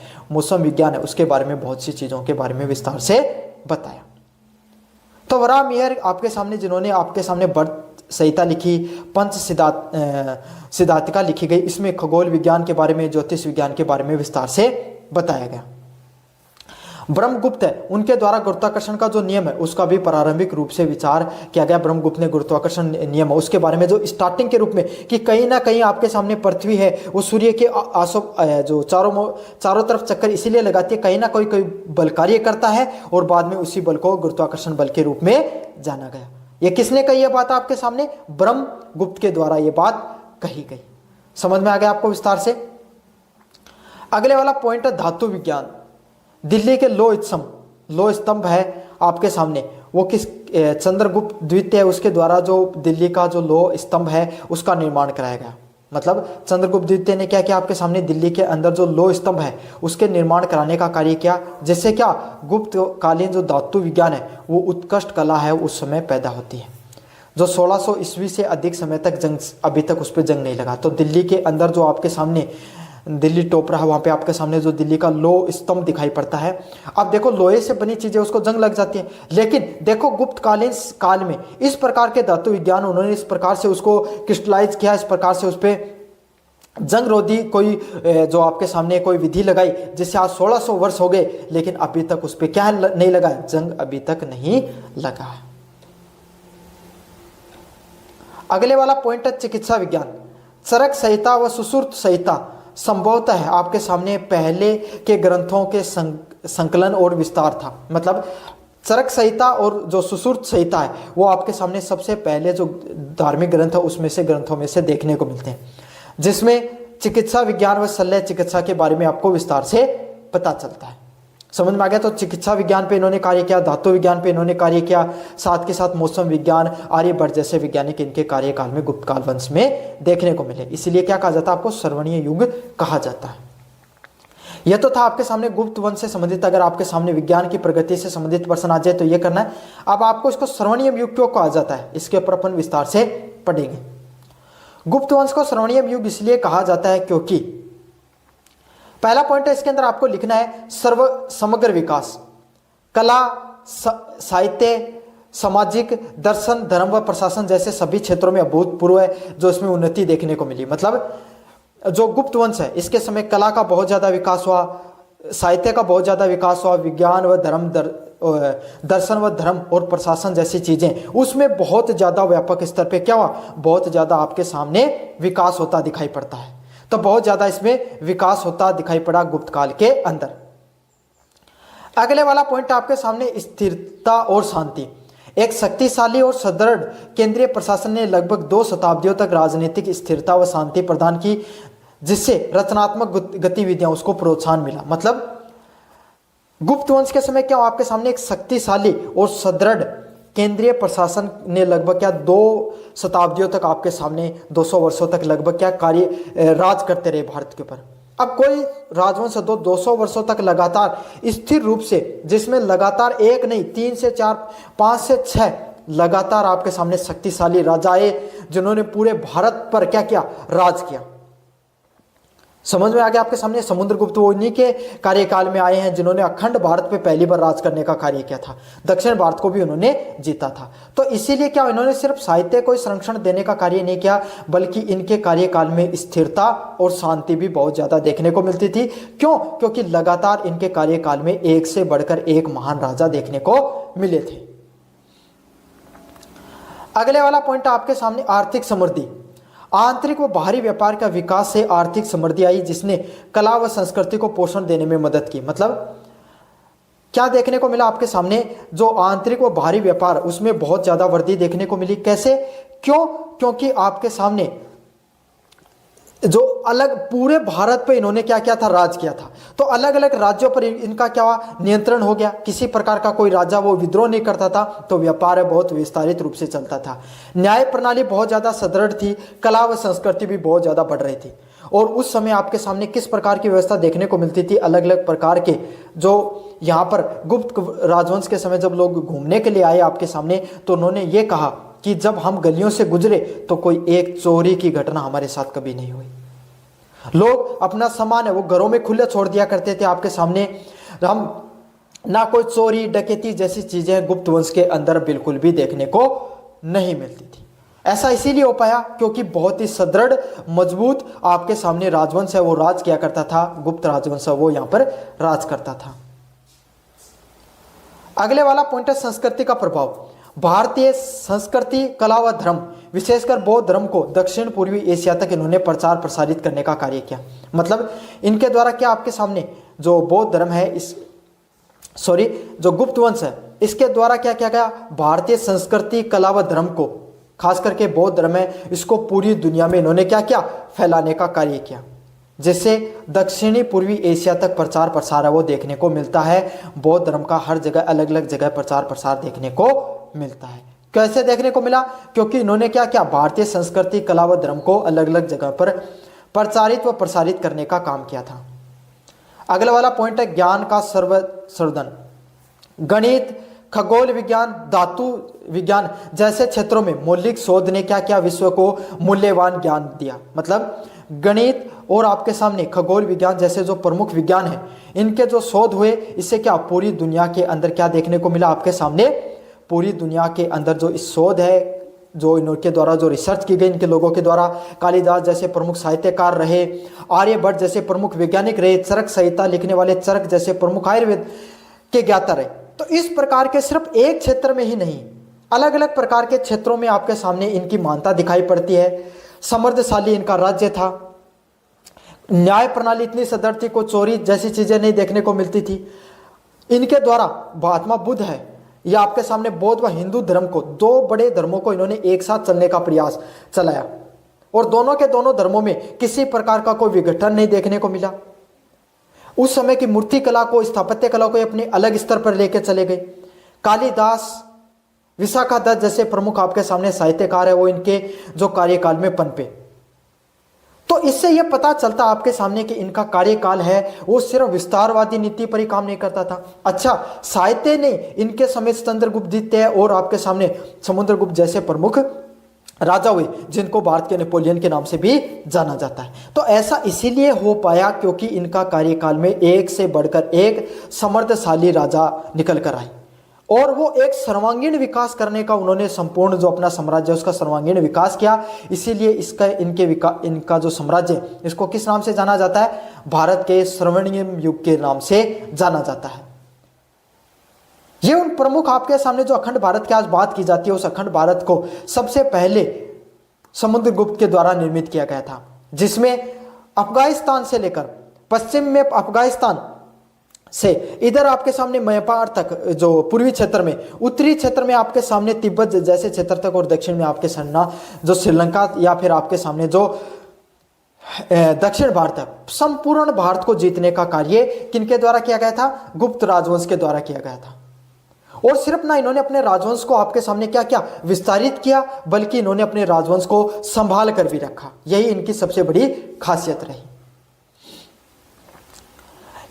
उसके बारे में बहुत सी चीज़ों के बारे में विस्तार से बताया। तो वराह मिहिर आपके सामने जिन्होंने आपके सामने बृहत संहिता लिखी, पंच सिद्धातिका लिखी गई, इसमें खगोल विज्ञान के बारे में, ज्योतिष विज्ञान के बारे में विस्तार से बताया गया। ब्रह्मगुप्त है, उनके द्वारा गुरुत्वाकर्षण का जो नियम है उसका भी प्रारंभिक रूप से विचार किया गया। ब्रह्मगुप्त ने गुरुत्वाकर्षण नियम है उसके बारे में जो स्टार्टिंग के रूप में कि कहीं ना कहीं आपके सामने पृथ्वी है वो सूर्य के जो चारों तरफ चक्कर इसीलिए लगाती है, कहीं ना कोई बल कार्य करता है और बाद में उसी बल को गुरुत्वाकर्षण बल के रूप में जाना गया। ये किसने कही यह बात? आपके सामने ब्रह्मगुप्त के द्वारा ये बात कही गई। समझ में आ गया आपको विस्तार से? अगले वाला पॉइंट है धातु विज्ञान। दिल्ली के लो स्तंभ है आपके सामने, वो किस चंद्रगुप्त द्वितीय है उसके द्वारा जो दिल्ली का जो लो स्तंभ है उसका निर्माण कराया गया। मतलब चंद्रगुप्त द्वितीय ने क्या किया? आपके सामने दिल्ली के अंदर जो लो स्तंभ है उसके निर्माण कराने का कार्य किया, जिससे क्या गुप्त कालीन जो धातु विज्ञान है वो उत्कृष्ट कला है उस समय पैदा होती है। जो 1600 ईस्वी से अधिक समय तक अभी तक उस पर जंग नहीं लगा। तो दिल्ली के अंदर जो आपके सामने दिल्ली टोपरा है वहाँ पे आपके सामने जो दिल्ली का लो स्तंभ दिखाई पड़ता है। अब देखो लोहे से बनी चीज़ें उसको जंग लग जाती है, लेकिन देखो गुप्त कालीन काल में इस प्रकार के धातु विज्ञान उन्होंने इस प्रकार से उसको क्रिस्टलाइज किया, इस प्रकार से उस पर जंग रोधी कोई जो आपके सामने कोई विधि लगाई, जिससे आज 1600 वर्ष हो गए लेकिन अभी तक उस पर क्या नहीं लगा? जंग अभी तक नहीं लगा है। अगले वाला पॉइंट है चिकित्सा विज्ञान। चरक संहिता व सुश्रुत संहिता संभवतः है आपके सामने पहले के ग्रंथों के संकलन और विस्तार था। मतलब चरक संहिता और जो सुश्रुत संहिता है वो आपके सामने सबसे पहले जो धार्मिक ग्रंथ है उसमें से ग्रंथों में से देखने को मिलते हैं, जिसमें चिकित्सा विज्ञान व शल्य चिकित्सा के बारे में आपको विस्तार से पता चलता है। समझ में आ गया? तो चिकित्सा विज्ञान पे इन्होंने कार्य किया, धातु विज्ञान पे इन्होंने कार्य किया, साथ के साथ मौसम विज्ञान, आर्यभट्ट जैसे वैज्ञानिक इनके कार्यकाल में गुप्त काल वंश में देखने को मिले। इसीलिए क्या कहा जाता है? आपको स्वर्णीय युग कहा जाता है। यह तो था आपके सामने गुप्त वंश से संबंधित। अगर आपके सामने विज्ञान की प्रगति से संबंधित प्रश्न आ जाए तो यह करना है। अब आपको इसको स्वर्णीय युग क्यों कहा जाता है इसके ऊपर अपन विस्तार से पढ़ेंगे। गुप्त वंश को स्वर्णिम युग इसलिए कहा जाता है क्योंकि पहला पॉइंट है इसके अंदर आपको लिखना है समग्र विकास, कला, साहित्य, सामाजिक, दर्शन, धर्म व प्रशासन जैसे सभी क्षेत्रों में अभूतपूर्व है जो इसमें उन्नति देखने को मिली। मतलब जो गुप्त वंश है इसके समय कला का बहुत ज्यादा विकास हुआ, साहित्य का बहुत ज्यादा विकास हुआ, विज्ञान व धर्म दर्शन व धर्म और प्रशासन जैसी चीजें उसमें बहुत ज्यादा व्यापक स्तर पे क्या हुआ, बहुत ज्यादा आपके सामने विकास होता दिखाई पड़ता है। तो बहुत ज्यादा इसमें विकास होता दिखाई पड़ा गुप्त काल के अंदर। अगले वाला पॉइंट आपके सामने स्थिरता और शांति। एक शक्तिशाली और सुदृढ़ केंद्रीय प्रशासन ने लगभग 2 शताब्दियों तक राजनीतिक स्थिरता व शांति प्रदान की, जिससे रचनात्मक गतिविधियां उसको प्रोत्साहन मिला। मतलब गुप्त वंश के समय क्या आपके सामने एक शक्तिशाली और सुदृढ़ केंद्रीय प्रशासन ने लगभग क्या 2 शताब्दियों तक आपके सामने 200 वर्षों तक लगभग क्या कार्य राज करते रहे भारत के ऊपर। अब कोई राजवंश 200 वर्षों तक लगातार स्थिर रूप से, जिसमें लगातार एक नहीं 3 से 4 5 से 6 लगातार आपके सामने शक्तिशाली राजा आए जिन्होंने पूरे भारत पर क्या किया, राज किया। समझ में आ गया आपके सामने, समुद्रगुप्त वो इन्हीं के कार्यकाल में आए हैं जिन्होंने अखंड भारत पे पहली बार राज करने का कार्य किया था, दक्षिण भारत को भी उन्होंने जीता था। तो इसीलिए क्या इन्होंने सिर्फ साहित्य को संरक्षण देने का कार्य नहीं किया, बल्कि इनके कार्यकाल में स्थिरता और शांति भी बहुत ज्यादा देखने को मिलती थी। क्यों? क्योंकि लगातार इनके कार्यकाल में एक से बढ़कर एक महान राजा देखने को मिले थे। अगले वाला पॉइंट आपके सामने आर्थिक समृद्धि। आंतरिक व बाहरी व्यापार का विकास से आर्थिक समृद्धि आई, जिसने कला व संस्कृति को पोषण देने में मदद की। मतलब क्या देखने को मिला आपके सामने, जो आंतरिक व बाहरी व्यापार उसमें बहुत ज्यादा वृद्धि देखने को मिली। कैसे? क्यों? क्योंकि आपके सामने जो अलग पूरे भारत पे इन्होंने क्या किया था, राज किया था। तो अलग अलग राज्यों पर इनका क्या हुआ, नियंत्रण हो गया। किसी प्रकार का कोई राजा वो विद्रोह नहीं करता था, तो व्यापार बहुत विस्तारित रूप से चलता था। न्याय प्रणाली बहुत ज्यादा सुदृढ़ थी, कला व संस्कृति भी बहुत ज्यादा बढ़ रही थी। और उस समय आपके सामने किस प्रकार की व्यवस्था देखने को मिलती थी, अलग अलग प्रकार के जो यहाँ पर गुप्त राजवंश के समय जब लोग घूमने के लिए आए आपके सामने, तो उन्होंने ये कहा कि जब हम गलियों से गुजरे तो कोई एक चोरी की घटना हमारे साथ कभी नहीं हुई। लोग अपना सामान है वो घरों में खुले छोड़ दिया करते थे आपके सामने। हम ना कोई चोरी डकैती जैसी चीजें गुप्त वंश के अंदर बिल्कुल भी देखने को नहीं मिलती थी। ऐसा इसीलिए हो पाया क्योंकि बहुत ही सुदृढ़ मजबूत आपके सामने राजवंश है वो राज किया करता था, गुप्त राजवंश है वो यहां पर राज करता था। अगले वाला पॉइंट है संस्कृति का प्रभाव। भारतीय संस्कृति, कला व धर्म, विशेषकर बौद्ध धर्म को दक्षिण पूर्वी एशिया तक इन्होंने प्रचार प्रसारित करने का कार्य किया। मतलब इनके द्वारा क्या आपके सामने जो बौद्ध धर्म है जो गुप्त वंश है, इसके द्वारा क्या किया गया, भारतीय संस्कृति, कला व धर्म को, खास करके बौद्ध धर्म है, इसको पूरी दुनिया में इन्होंने क्या किया, फैलाने का कार्य किया, जिससे दक्षिणी पूर्वी एशिया तक प्रचार प्रसार है वो देखने को मिलता है। बौद्ध धर्म का हर जगह अलग अलग जगह प्रचार प्रसार देखने को मिलता है। कैसे देखने को मिला? क्योंकि इन्होंने क्या किया, भारतीय संस्कृति, कला व धर्म को अलग अलग जगह पर प्रचारित व प्रसारित करने का काम किया था। अगला वाला पॉइंट है ज्ञान का सर्वसर्धन। गणित, खगोल विज्ञान, धातु विज्ञान जैसे क्षेत्रों में मौलिक शोध ने क्या किया, विश्व को मूल्यवान ज्ञान दिया। मतलब गणित और आपके सामने खगोल विज्ञान जैसे जो प्रमुख विज्ञान है, इनके जो शोध हुए, इससे क्या पूरी दुनिया के अंदर क्या देखने को मिला आपके सामने, पूरी दुनिया के अंदर जो इस शोध है, जो इनके द्वारा जो रिसर्च की गई इनके लोगों के द्वारा, कालिदास जैसे प्रमुख साहित्यकार रहे, आर्यभट्ट जैसे प्रमुख वैज्ञानिक रहे, चरक संहिता लिखने वाले चरक जैसे प्रमुख आयुर्वेद के ज्ञाता रहे। तो इस प्रकार के सिर्फ एक क्षेत्र में ही नहीं, अलग अलग प्रकार के क्षेत्रों में आपके सामने इनकी महानता दिखाई पड़ती है। समृद्धशाली इनका राज्य था, न्याय प्रणाली इतनी सुदृढ़ थी, कोई चोरी जैसी चीजें नहीं देखने को मिलती थी। इनके द्वारा महात्मा बुद्ध है या आपके सामने बौद्ध व हिंदू धर्म को, दो बड़े धर्मों को इन्होंने एक साथ चलने का प्रयास चलाया, और दोनों के दोनों धर्मों में किसी प्रकार का कोई विघटन नहीं देखने को मिला। उस समय की मूर्ति कला को, स्थापत्य कला को अपने अलग स्तर पर लेकर चले गए। कालिदास, विशाखा दत्त जैसे प्रमुख आपके सामने साहित्यकार है वो इनके जो कार्यकाल में पनपे। तो इससे यह पता चलता आपके सामने कि इनका कार्यकाल है वो सिर्फ विस्तारवादी नीति पर ही काम नहीं करता था। अच्छा, साहित्य ने इनके समय चंद्रगुप्त द्वितीय और आपके सामने समुद्रगुप्त जैसे प्रमुख राजा हुए, जिनको भारत के नेपोलियन के नाम से भी जाना जाता है। तो ऐसा इसीलिए हो पाया क्योंकि इनका कार्यकाल में एक से बढ़कर एक समर्थशाली राजा निकल कर आए, और वो एक सर्वांगीण विकास करने का उन्होंने संपूर्ण जो अपना साम्राज्य उसका सर्वांगीण विकास किया। इसीलिए इनका जो साम्राज्य, इसको किस नाम से जाना जाता है, भारत के स्वर्णिम युग के नाम से जाना जाता है। ये उन प्रमुख आपके सामने जो अखंड भारत की आज बात की जाती है, उस अखंड भारत को सबसे पहले समुद्रगुप्त के द्वारा निर्मित किया गया था, जिसमें अफगानिस्तान से लेकर पश्चिम में अफगानिस्तान से इधर आपके सामने म्यांमार तक जो पूर्वी क्षेत्र में, उत्तरी क्षेत्र में आपके सामने तिब्बत जैसे क्षेत्र तक, और दक्षिण में आपके सामने जो श्रीलंका या फिर आपके सामने जो दक्षिण भारत है, संपूर्ण भारत को जीतने का कार्य किनके द्वारा किया गया था, गुप्त राजवंश के द्वारा किया गया था। और सिर्फ ना इन्होंने अपने राजवंश को आपके सामने क्या किया, विस्तारित किया, बल्कि इन्होंने अपने राजवंश को संभाल कर भी रखा। यही इनकी सबसे बड़ी खासियत रही।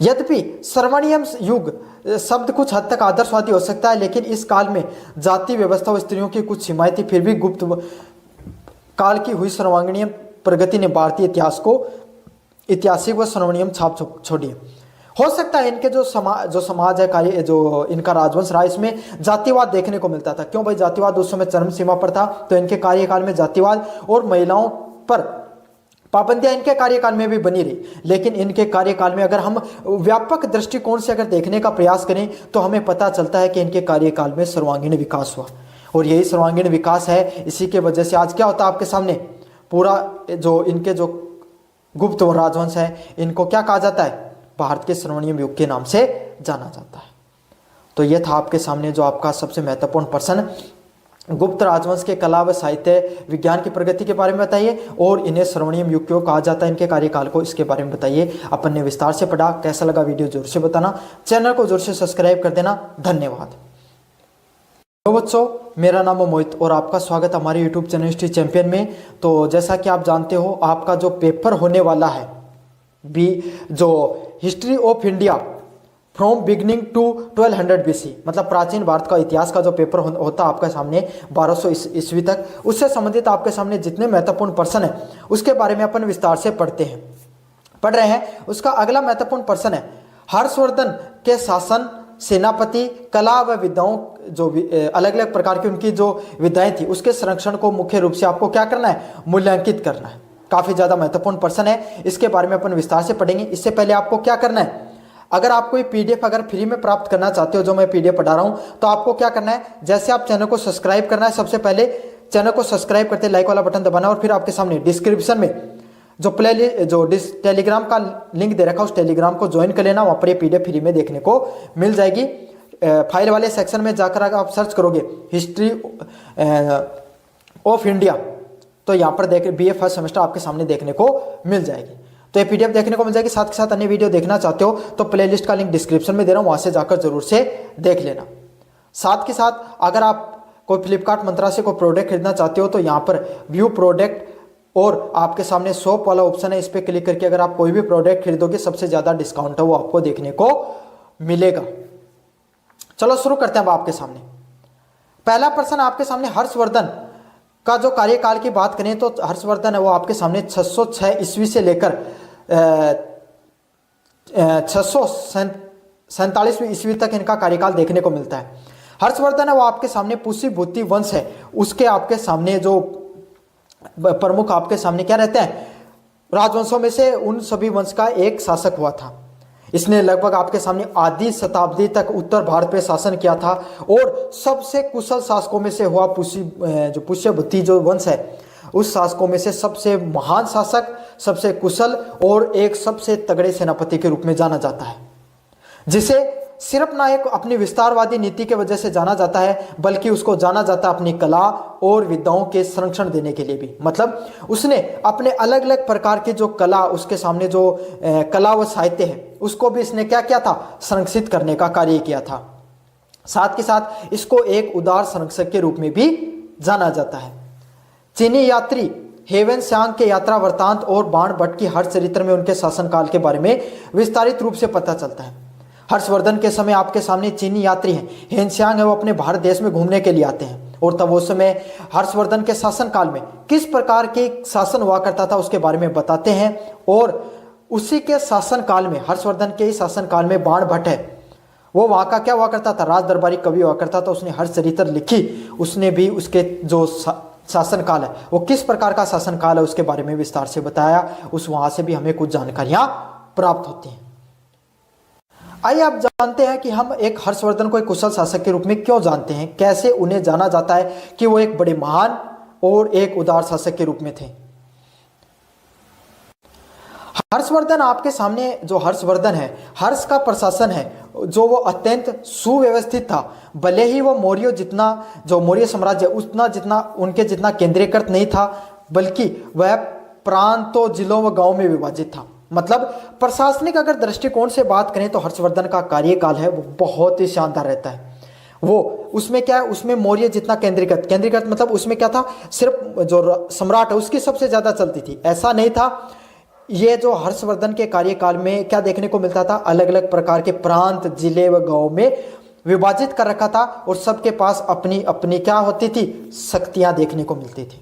यद्यपि स्वर्णिम युग शब्द कुछ हद तक आदर्शवादी हो सकता है, लेकिन इस काल में जाति व्यवस्था और स्त्रियों की कुछ सीमाएं थी। फिर भी गुप्त काल की हुई सर्वांगीण प्रगति ने भारतीय इतिहास को ऐतिहासिक व स्वर्णिम छाप छोड़ी है। हो सकता है इनके जो समाज है, कार्य जो इनका राजवंश रहा, इसमें जातिवाद देखने को मिलता था। क्यों भाई? जातिवाद उस समय चरम सीमा पर था, तो इनके कार्यकाल में जातिवाद और महिलाओं पर पाबंदियां इनके कार्यकाल में भी बनी रही। लेकिन इनके कार्यकाल में अगर हम व्यापक दृष्टिकोण से अगर देखने का प्रयास करें तो हमें पता चलता है कि इनके कार्यकाल में सर्वांगीण विकास हुआ, और यही सर्वांगीण विकास है। इसी के वजह से आज क्या होता है आपके सामने, पूरा जो इनके जो गुप्त राजवंश है, इनको क्या कहा जाता है? भारत के स्वर्णिम युग के नाम से जाना जाता है। तो यह था आपके सामने जो आपका सबसे महत्वपूर्ण प्रश्न, गुप्त राजवंश के कला व साहित्य विज्ञान की प्रगति के बारे में बताइए, और इन्हें स्वर्णिम युग क्यों कहा जाता है, इनके कार्यकाल को, इसके बारे में बताइए। अपन ने विस्तार से पढ़ा। कैसा लगा वीडियो जरूर से बताना, चैनल को जरूर से सब्सक्राइब कर देना। धन्यवाद। हेलो बच्चों, मेरा नाम है मोहित और आपका स्वागत है हमारे यूट्यूब चैनल हिस्ट्री चैंपियन में। तो जैसा कि आप जानते हो, आपका जो पेपर होने वाला है जो history of India from beginning to 1200 BC, मतलब प्राचीन भारत का इतिहास का जो पेपर होता है आपके सामने 1200 ईस्वी तक, उससे संबंधित आपके सामने जितने महत्वपूर्ण प्रश्न है उसके बारे में अपन विस्तार से पढ़ रहे हैं। उसका अगला महत्वपूर्ण प्रश्न है हर्षवर्धन के शासन, सेनापति, कला व विद्याओं, जो अलग अलग प्रकार की उनकी जो विद्याएं थी, उसके संरक्षण को मुख्य रूप से आपको क्या करना है? मूल्यांकित करना है। काफी ज्यादा महत्वपूर्ण प्रश्न है, इसके बारे में अपन विस्तार से पढ़ेंगे। इससे पहले आपको क्या करना है? अगर आप कोई पीडीएफ अगर फ्री में प्राप्त करना चाहते हो, जो मैं पीडीएफ पढ़ा रहा हूं, तो आपको क्या करना है? जैसे आप चैनल को सब्सक्राइब करना है, सबसे पहले चैनल को सब्सक्राइब करते लाइक वाला बटन दबाना, और फिर आपके सामने डिस्क्रिप्शन में जो टेलीग्राम का लिंक दे रखा है, उस टेलीग्राम को ज्वाइन कर लेना। वहां पर ये पीडीएफ फ्री में देखने को मिल जाएगी। फाइल वाले सेक्शन में जाकर आप सर्च करोगे हिस्ट्री ऑफ इंडिया, तो यहाँ पर देख बीए फर्स्ट सेमेस्टर आपके सामने देखने को मिल जाएगी। तो ये पीडीएफ देखने को मिल जाएगी। साथ के साथ अन्य वीडियो देखना चाहते हो तो प्लेलिस्ट का लिंक डिस्क्रिप्शन में दे रहा हूँ, वहां से जाकर जरूर से देख लेना। साथ के साथ अगर आप कोई फ्लिपकार्ट मंत्रा से कोई प्रोडक्ट खरीदना चाहते हो तो यहाँ पर व्यू प्रोडक्ट और आपके सामने शॉप वाला ऑप्शन है, इस पर क्लिक करके अगर आप कोई भी प्रोडक्ट खरीदोगे सबसे ज्यादा डिस्काउंट है वो आपको देखने को मिलेगा। चलो शुरू करते हैं अब आपके सामने। पहला प्रश्न आपके सामने, हर्षवर्धन का जो कार्यकाल की बात करें तो हर्षवर्धन है वो आपके सामने 606 ईस्वी से लेकर 647 ईस्वी तक इनका कार्यकाल देखने को मिलता है। हर्षवर्धन है वो आपके सामने पुष्यभूति वंश है, उसके आपके सामने जो प्रमुख आपके सामने क्या रहते हैं? राजवंशों में से उन सभी वंश का एक शासक हुआ था। इसने लगभग आपके सामने आधी शताब्दी तक उत्तर भारत पे शासन किया था, और सबसे कुशल शासकों में से हुआ पुष्यभूति जो वंश है, उस शासकों में से सबसे महान शासक, सबसे कुशल और एक सबसे तगड़े सेनापति के रूप में जाना जाता है, जिसे सिर्फ ना एक अपनी विस्तारवादी नीति के वजह से जाना जाता है, बल्कि उसको जाना जाता है अपनी कला और विद्याओं के संरक्षण देने के लिए भी। मतलब उसने अपने अलग अलग प्रकार की जो कला, उसके सामने जो कला व साहित्य है, उसको भी इसने क्या किया था? संरक्षित करने का कार्य किया था। साथ के साथ इसको एक उदार संरक्षक के रूप में भी जाना जाता है। चीनी यात्री हेवन सांग के यात्रा वृत्तांत और बाण भट्ट की हर चरित्र में उनके शासनकाल के बारे में विस्तारित रूप से पता चलता है। हर्षवर्धन के समय आपके सामने चीनी यात्री हैं, हेनस्यांग है वो अपने भारत देश में घूमने के लिए आते हैं, और तब उस समय हर्षवर्धन के शासनकाल में किस प्रकार के शासन हुआ करता था उसके बारे में बताते हैं। और उसी के शासनकाल में, हर्षवर्धन के शासनकाल में बाण भट्ट है वो वहाँ का क्या हुआ करता था? राज दरबारी कवि हुआ करता था। उसने हर चरित्र लिखी, उसने भी उसके जो शासनकाल है वो किस प्रकार का शासनकाल है उसके बारे में विस्तार से बताया। उस वहाँ से भी हमें कुछ जानकारियाँ प्राप्त होती हैं। आइए आप जानते हैं कि हम एक हर्षवर्धन को एक कुशल शासक के रूप में क्यों जानते हैं, कैसे उन्हें जाना जाता है कि वो एक बड़े महान और एक उदार शासक के रूप में थे। हर्षवर्धन आपके सामने जो हर्षवर्धन है, हर्ष का प्रशासन है जो वो अत्यंत सुव्यवस्थित था। भले ही वो मौर्य जितना, जो मौर्य साम्राज्य उतना जितना उनके जितना केंद्रीकृत नहीं था, बल्कि वह प्रांतों, जिलों व गांवों में विभाजित था। मतलब प्रशासनिक अगर दृष्टिकोण से बात करें तो हर्षवर्धन का कार्यकाल है वो बहुत ही शानदार रहता है। वो उसमें क्या है, उसमें मौर्य जितना केंद्रीकृत मतलब उसमें क्या था, सिर्फ जो सम्राट है उसकी सबसे ज्यादा चलती थी। ऐसा नहीं था ये जो हर्षवर्धन के कार्यकाल में क्या देखने को मिलता था, अलग अलग प्रकार के प्रांत, जिले व गांव में विभाजित कर रखा था और सबके पास अपनी अपनी क्या होती थी, शक्तियां देखने को मिलती थी।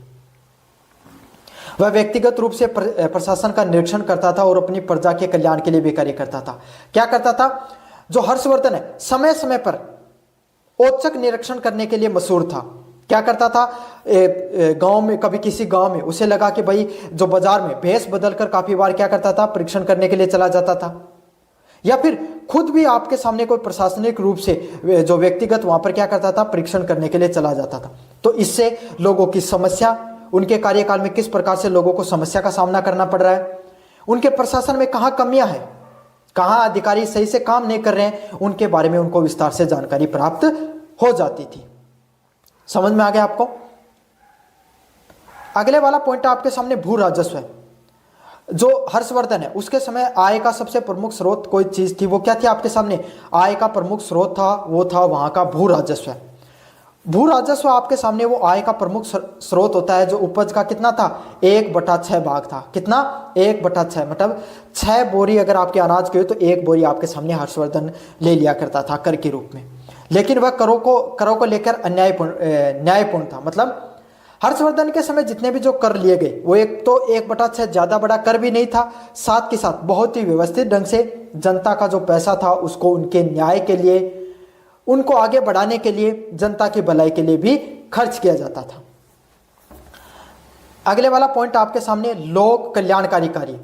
वह व्यक्तिगत रूप से प्रशासन का निरीक्षण करता था और अपनी प्रजा के कल्याण के लिए भी कार्य करता था। क्या करता था, जो हर्षवर्धन है समय समय पर औचक निरीक्षण करने के लिए मशहूर था। क्या करता था, गांव में, कभी किसी गांव में उसे लगा कि भाई जो बाजार में भेष बदलकर काफी बार क्या करता था, परीक्षण करने के लिए चला जाता था, या फिर खुद भी आपके सामने कोई प्रशासनिक रूप से जो व्यक्तिगत वहां पर क्या करता था, परीक्षण करने के लिए चला जाता था। तो इससे लोगों की समस्या, उनके कार्यकाल में किस प्रकार से लोगों को समस्या का सामना करना पड़ रहा है, उनके प्रशासन में कहाँ कमियां हैं, कहाँ अधिकारी सही से काम नहीं कर रहे हैं, उनके बारे में उनको विस्तार से जानकारी प्राप्त हो जाती थी। समझ में आ गया आपको। अगले वाला पॉइंट आपके सामने भू राजस्व है। जो हर्षवर्धन है उसके समय आय का सबसे प्रमुख स्रोत कोई चीज थी, वो क्या थी आपके सामने, आय का प्रमुख स्रोत था, वो था वहां का भू राजस्व। भू राजस्व आपके सामने वो आय का प्रमुख स्रोत होता है, जो उपज का कितना था, 1/6 भाग था। कितना, 1/6, मतलब 6 बोरी अगर आपके अनाज की हो तो 1 बोरी आपके सामने हर्षवर्धन ले लिया करता था कर के रूप में। लेकिन वह करों को लेकर न्यायपूर्ण था। मतलब हर्षवर्धन के समय जितने भी जो कर लिए गए वो एक तो 1/6 ज्यादा बड़ा कर भी नहीं था, साथ के साथ बहुत ही व्यवस्थित ढंग से जनता का जो पैसा था उसको उनके न्याय के लिए, उनको आगे बढ़ाने के लिए, जनता की भलाई के लिए भी खर्च किया जाता था। अगले वाला पॉइंट आपके सामने लोक कल्याणकारी कार्य।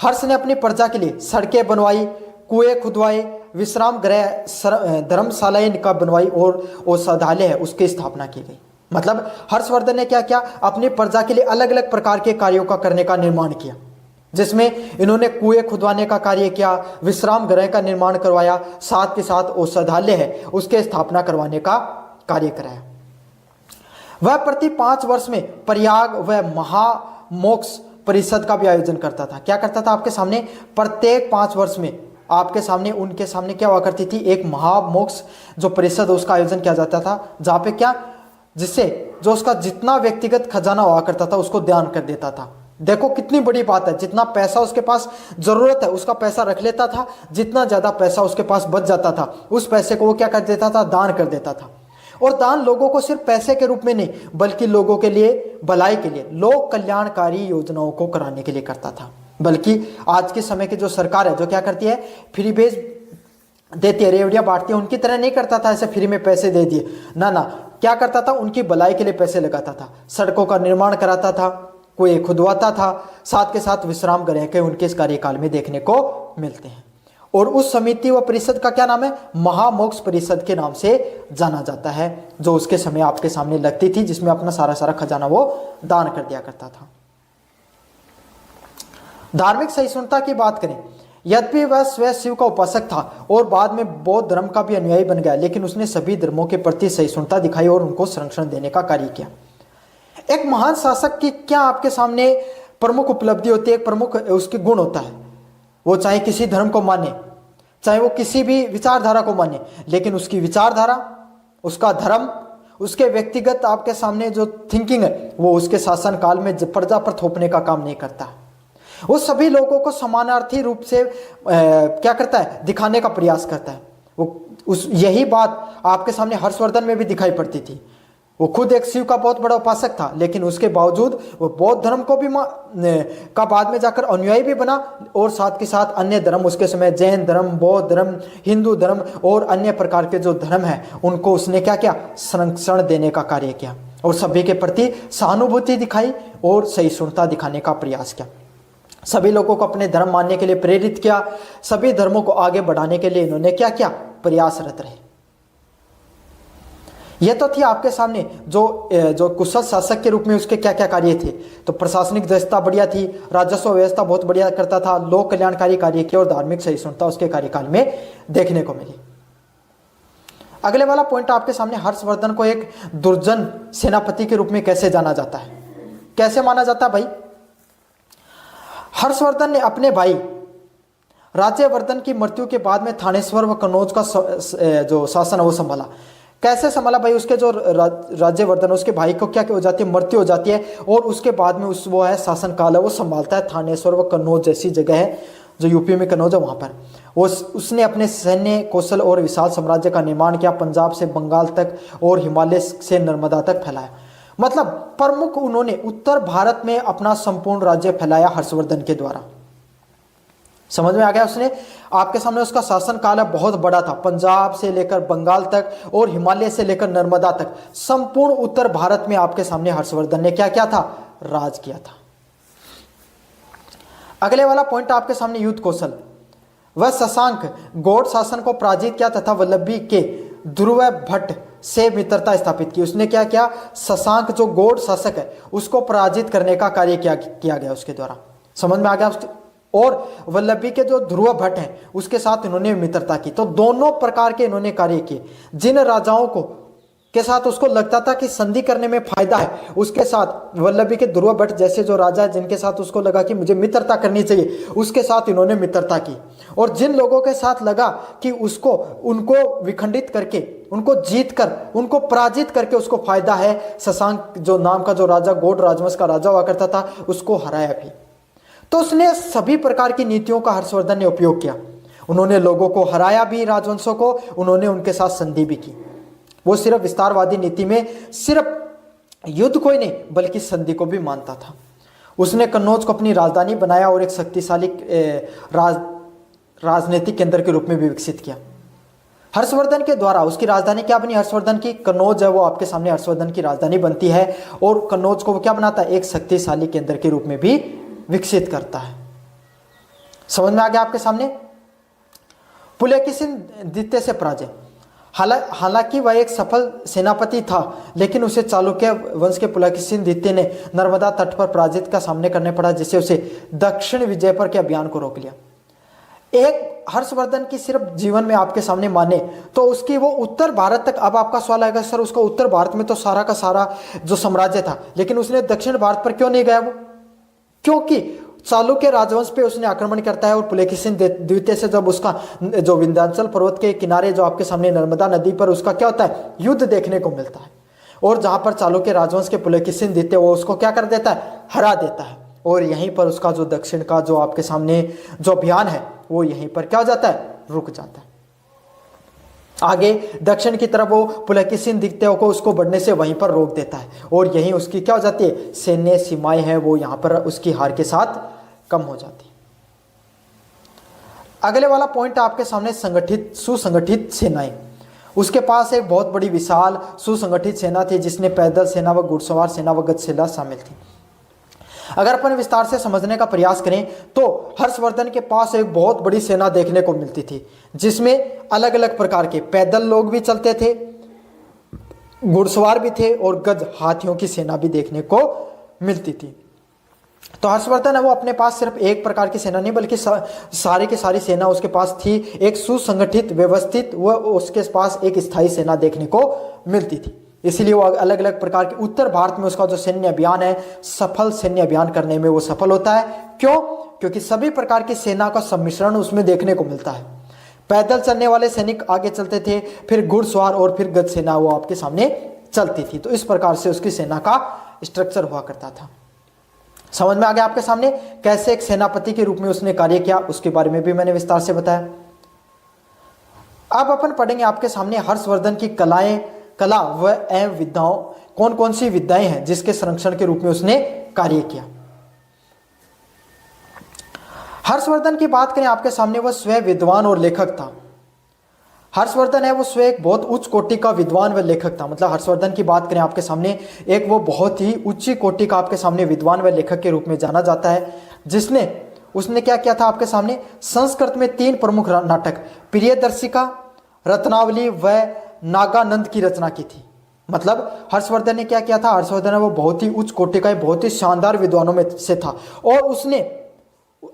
हर्ष ने अपनी प्रजा के लिए सड़कें बनवाई, कुएं खुदवाए, विश्राम गृह, धर्मशालाएं का बनवाई और औषधालय है उसकी स्थापना की गई। मतलब हर्षवर्धन ने क्या किया, अपनी प्रजा के लिए अलग अलग प्रकार के कार्यों का करने का निर्माण किया, जिसमें इन्होंने कुएं खुदवाने का कार्य किया, विश्राम गृह का निर्माण करवाया, साथ के साथ औषधालय है उसके स्थापना करवाने का कार्य कराया। वह प्रति 5 वर्ष में प्रयाग व महामोक्ष परिषद का भी आयोजन करता था। क्या करता था आपके सामने, प्रत्येक 5 वर्ष में आपके सामने, उनके सामने क्या हुआ करती थी, एक महामोक्ष जो परिषद उसका आयोजन किया जाता था, जहाँ पे क्या, जिससे जो उसका जितना व्यक्तिगत खजाना हुआ करता था उसको दान कर देता था। देखो कितनी बड़ी बात है, जितना पैसा उसके पास जरूरत है उसका पैसा रख लेता था, जितना ज्यादा पैसा उसके पास बच जाता था उस पैसे को वो क्या कर देता था, दान कर देता था। और दान लोगों को सिर्फ पैसे के रूप में नहीं बल्कि लोगों के लिए, भलाई के लिए, लोक कल्याणकारी योजनाओं को कराने के लिए करता था। बल्कि आज के समय की जो सरकार है जो क्या करती है, फ्री बेज देती है, रेवड़ियां बांटती है, उनकी तरह नहीं करता था ऐसे फ्री में पैसे दे दिए, ना ना, क्या करता था, उनकी भलाई के लिए पैसे लगाता था, सड़कों का निर्माण कराता था, कुएं खुदवाता था, साथ के साथ विश्राम गृह के उनके इस कार्यकाल में देखने को मिलते हैं। और उस समिति व परिषद का क्या नाम है, महामोक्ष परिषद के नाम से जाना जाता है, जो उसके समय आपके सामने लगती थी, जिसमें अपना सारा खजाना वो दान कर दिया करता था। धार्मिक सहिष्णुता की बात करें, यद्यपि वह स्वयं शिव का उपासक था और बाद में बौद्ध धर्म का भी अनुयायी बन गया, लेकिन उसने सभी धर्मों के प्रति सहिष्णुता दिखाई और उनको संरक्षण देने का कार्य किया। एक महान शासक की क्या आपके सामने प्रमुख उपलब्धि होती है, एक प्रमुख उसके गुण होता है, वो चाहे किसी धर्म को माने, चाहे वो किसी भी विचारधारा को माने, लेकिन उसकी विचारधारा, उसका धर्म, उसके व्यक्तिगत आपके सामने जो थिंकिंग है वो उसके शासन काल में प्रजा पर थोपने का काम नहीं करता। वो सभी लोगों को समानार्थी रूप से क्या करता है, दिखाने का प्रयास करता है। वो यही बात आपके सामने हर्षवर्धन में भी दिखाई पड़ती थी। वो खुद एक शिव का बहुत बड़ा उपासक था, लेकिन उसके बावजूद वो बौद्ध धर्म को भी का बाद में जाकर अनुयायी भी बना, और साथ के साथ अन्य धर्म उसके समय, जैन धर्म, बौद्ध धर्म, हिंदू धर्म और अन्य प्रकार के जो धर्म है उनको उसने क्या किया, संरक्षण देने का कार्य किया और सभी के प्रति सहानुभूति दिखाई और सहिष्णुता दिखाने का प्रयास किया। सभी लोगों को अपने धर्म मानने के लिए प्रेरित किया, सभी धर्मों को आगे बढ़ाने के लिए इन्होंने क्या किया, प्रयासरत रहे। यह तो थी आपके सामने जो कुशल शासक के रूप में उसके क्या क्या कार्य थे। तो प्रशासनिक व्यवस्था बढ़िया थी, राजस्व व्यवस्था बहुत बढ़िया करता था, लोक कल्याणकारी कार्य किए और धार्मिक सहिष्णुता उसके कार्यकाल में देखने को मिली। अगले वाला पॉइंट आपके सामने, हर्षवर्धन को एक दुर्जन सेनापति के रूप में कैसे जाना जाता है, कैसे माना जाता है भाई। हर्षवर्धन ने अपने भाई राज्यवर्धन की मृत्यु के बाद में थानेश्वर व कन्नौज का जो शासन है वो संभाला। कैसे संभाला भाई, उसके जो राज्यवर्धन उसके भाई को क्या हो जाती है, मृत्यु हो जाती है, और उसके बाद में वो है शासन काल है, वो संभालता है थानेश्वर व कन्नौज जैसी जगह है जो यूपी में कन्नौज है वहाँ पर। उसने अपने सैन्य कौशल और विशाल साम्राज्य का निर्माण किया, पंजाब से बंगाल तक और हिमालय से नर्मदा तक फैलाया। मतलब प्रमुख उन्होंने उत्तर भारत में अपना संपूर्ण राज्य फैलाया हर्षवर्धन के द्वारा। समझ में आ गया। उसने आपके सामने उसका शासन काल बहुत बड़ा था, पंजाब से लेकर बंगाल तक और हिमालय से लेकर नर्मदा तक संपूर्ण उत्तर भारत में आपके सामने हर्षवर्धन ने क्या किया था, राज किया था। अगले वाला पॉइंट आपके सामने युद्ध कौशल। वह शशांक गौड़ शासन को पराजित किया तथा वल्लभी के ध्रुव भट्ट से मित्रता स्थापित की। उसने क्या किया, शशांक जो गौड़ शासक है उसको पराजित करने का कार्य किया गया उसके द्वारा। समझ में आ गया। और वल्लभी के जो ध्रुव भट्ट हैं उसके साथ इन्होंने मित्रता की। तो दोनों प्रकार के इन्होंने कार्य किए। जिन राजाओं को के साथ उसको लगता था कि संधि करने में फायदा है, उसके साथ वल्लभी के ध्रुव भट्ट जैसे जो राजा है जिनके साथ उसको लगा कि मुझे मित्रता करनी चाहिए, उसके साथ इन्होंने मित्रता की। और जिन लोगों के साथ लगा कि उनको विखंडित करके, उनको जीत कर, उनको पराजित करके उसको फायदा है, शशांक जो नाम का जो राजा गौड़ राजवंश का राजा हुआ करता था उसको हराया भी। तो उसने सभी प्रकार की नीतियों का हर्षवर्धन ने उपयोग किया। उन्होंने लोगों को हराया भी, राजवंशों को, उन्होंने उनके साथ संधि भी की। वो सिर्फ विस्तारवादी नीति में सिर्फ युद्ध को ही नहीं बल्कि संधि को भी मानता था। उसने कन्नौज को अपनी राजधानी बनाया और एक शक्तिशाली राजनीतिक केंद्र के रूप में भी विकसित किया। हर्षवर्धन के द्वारा उसकी राजधानी क्या बनी, हर्षवर्धन की कन्नौज है वो आपके सामने हर्षवर्धन की राजधानी बनती है, और कन्नौज को वो क्या बनाता है, एक शक्तिशाली केंद्र के रूप में भी विकसित करता है। समझ में आ गया आपके सामने। पुलकेशिन द्वितीय से पराजय। हालांकि वह एक सफल सेनापति था, लेकिन उसे चालुक्य वंश के पुलकेशिन द्वितीय ने नर्मदा तट पर पराजित का सामना करने पड़ा, जिससे उसे दक्षिण विजय पर के अभियान को रोक लिया। एक हर्षवर्धन की सिर्फ जीवन में आपके सामने माने तो उसकी वो उत्तर भारत तक, अब आपका सवाल आएगा सर उसका उत्तर भारत में तो सारा का सारा जो साम्राज्य था, लेकिन उसने दक्षिण भारत पर क्यों नहीं गया वो, क्योंकि चालुक्य राजवंश पे उसने आक्रमण करता है। और पुलकेशिन द्वितीय से जब उसका जो विंध्याचल पर्वत के किनारे जो आपके सामने नर्मदा नदी पर उसका क्या होता है, युद्ध देखने को मिलता है, और जहां पर चालुक्य राजवंश के पुलकेशिन द्वितीय वो उसको क्या कर देता है, हरा देता है। और यहीं पर उसका जो दक्षिण का जो आपके सामने जो अभियान है वो यहीं पर क्या हो जाता है, रुक जाता है। आगे दक्षिण की तरफ वो पुलकेशिन द्वितीय को उसको बढ़ने से वहीं पर रोक देता है, और यहीं उसकी क्या हो जाती है, सैन्य सीमाएं हैं वो यहां पर उसकी हार के साथ कम हो जाती है। अगले वाला पॉइंट आपके सामने सुसंगठित सेनाएं। उसके पास एक बहुत बड़ी विशाल सुसंगठित सेना थी, जिसने पैदल सेना व घुड़सवार सेना व गज सेना शामिल थी। अगर अपन विस्तार से समझने का प्रयास करें तो हर्षवर्धन के पास एक बहुत बड़ी सेना देखने को मिलती थी, जिसमें अलग अलग प्रकार के पैदल लोग भी चलते थे, घुड़सवार भी थे, और गज हाथियों की सेना भी देखने को मिलती थी। तो हर्षवर्धन है वो अपने पास सिर्फ एक प्रकार की सेना नहीं बल्कि सारी की सारी सेना उसके पास थी, एक सुसंगठित व्यवस्थित वो उसके पास एक स्थायी सेना देखने को मिलती थी। इसीलिए वो अलग अलग प्रकार के उत्तर भारत में उसका जो सैन्य अभियान है, सफल सैन्य अभियान करने में वो सफल होता है। क्यों? क्योंकि सभी प्रकार की सेना का सम्मिश्रण उसमें देखने को मिलता है। पैदल चलने वाले सैनिक आगे चलते थे, फिर घुड़सवार और फिर गज सेना वो आपके सामने चलती थी। तो इस प्रकार से उसकी सेना का स्ट्रक्चर हुआ करता था। समझ में आ गया आपके सामने कैसे एक सेनापति के रूप में उसने कार्य किया, उसके बारे में भी मैंने विस्तार से बताया। अब अपन पढ़ेंगे आपके सामने हर्षवर्धन की कला व एवं विद्याओं, कौन कौन सी विद्याएं हैं जिसके संरक्षण के रूप में उसने कार्य किया। हर्षवर्धन की बात करें आपके सामने, वह स्वयं विद्वान और लेखक था। हर्षवर्धन है वो स्वयं एक बहुत उच्च कोटि का विद्वान व लेखक था। मतलब हर्षवर्धन की बात करें आपके सामने, एक वो बहुत ही उच्च कोटि का आपके सामने विद्वान व लेखक के रूप में जाना जाता है, उसने क्या किया था आपके सामने, संस्कृत में 3 प्रमुख नाटक प्रियदर्शिका, रत्नावली व नागानंद की रचना की थी। मतलब हर्षवर्धन ने क्या किया था, हर्षवर्धन वो बहुत ही उच्च कोटि का, बहुत ही शानदार विद्वानों में से था। और उसने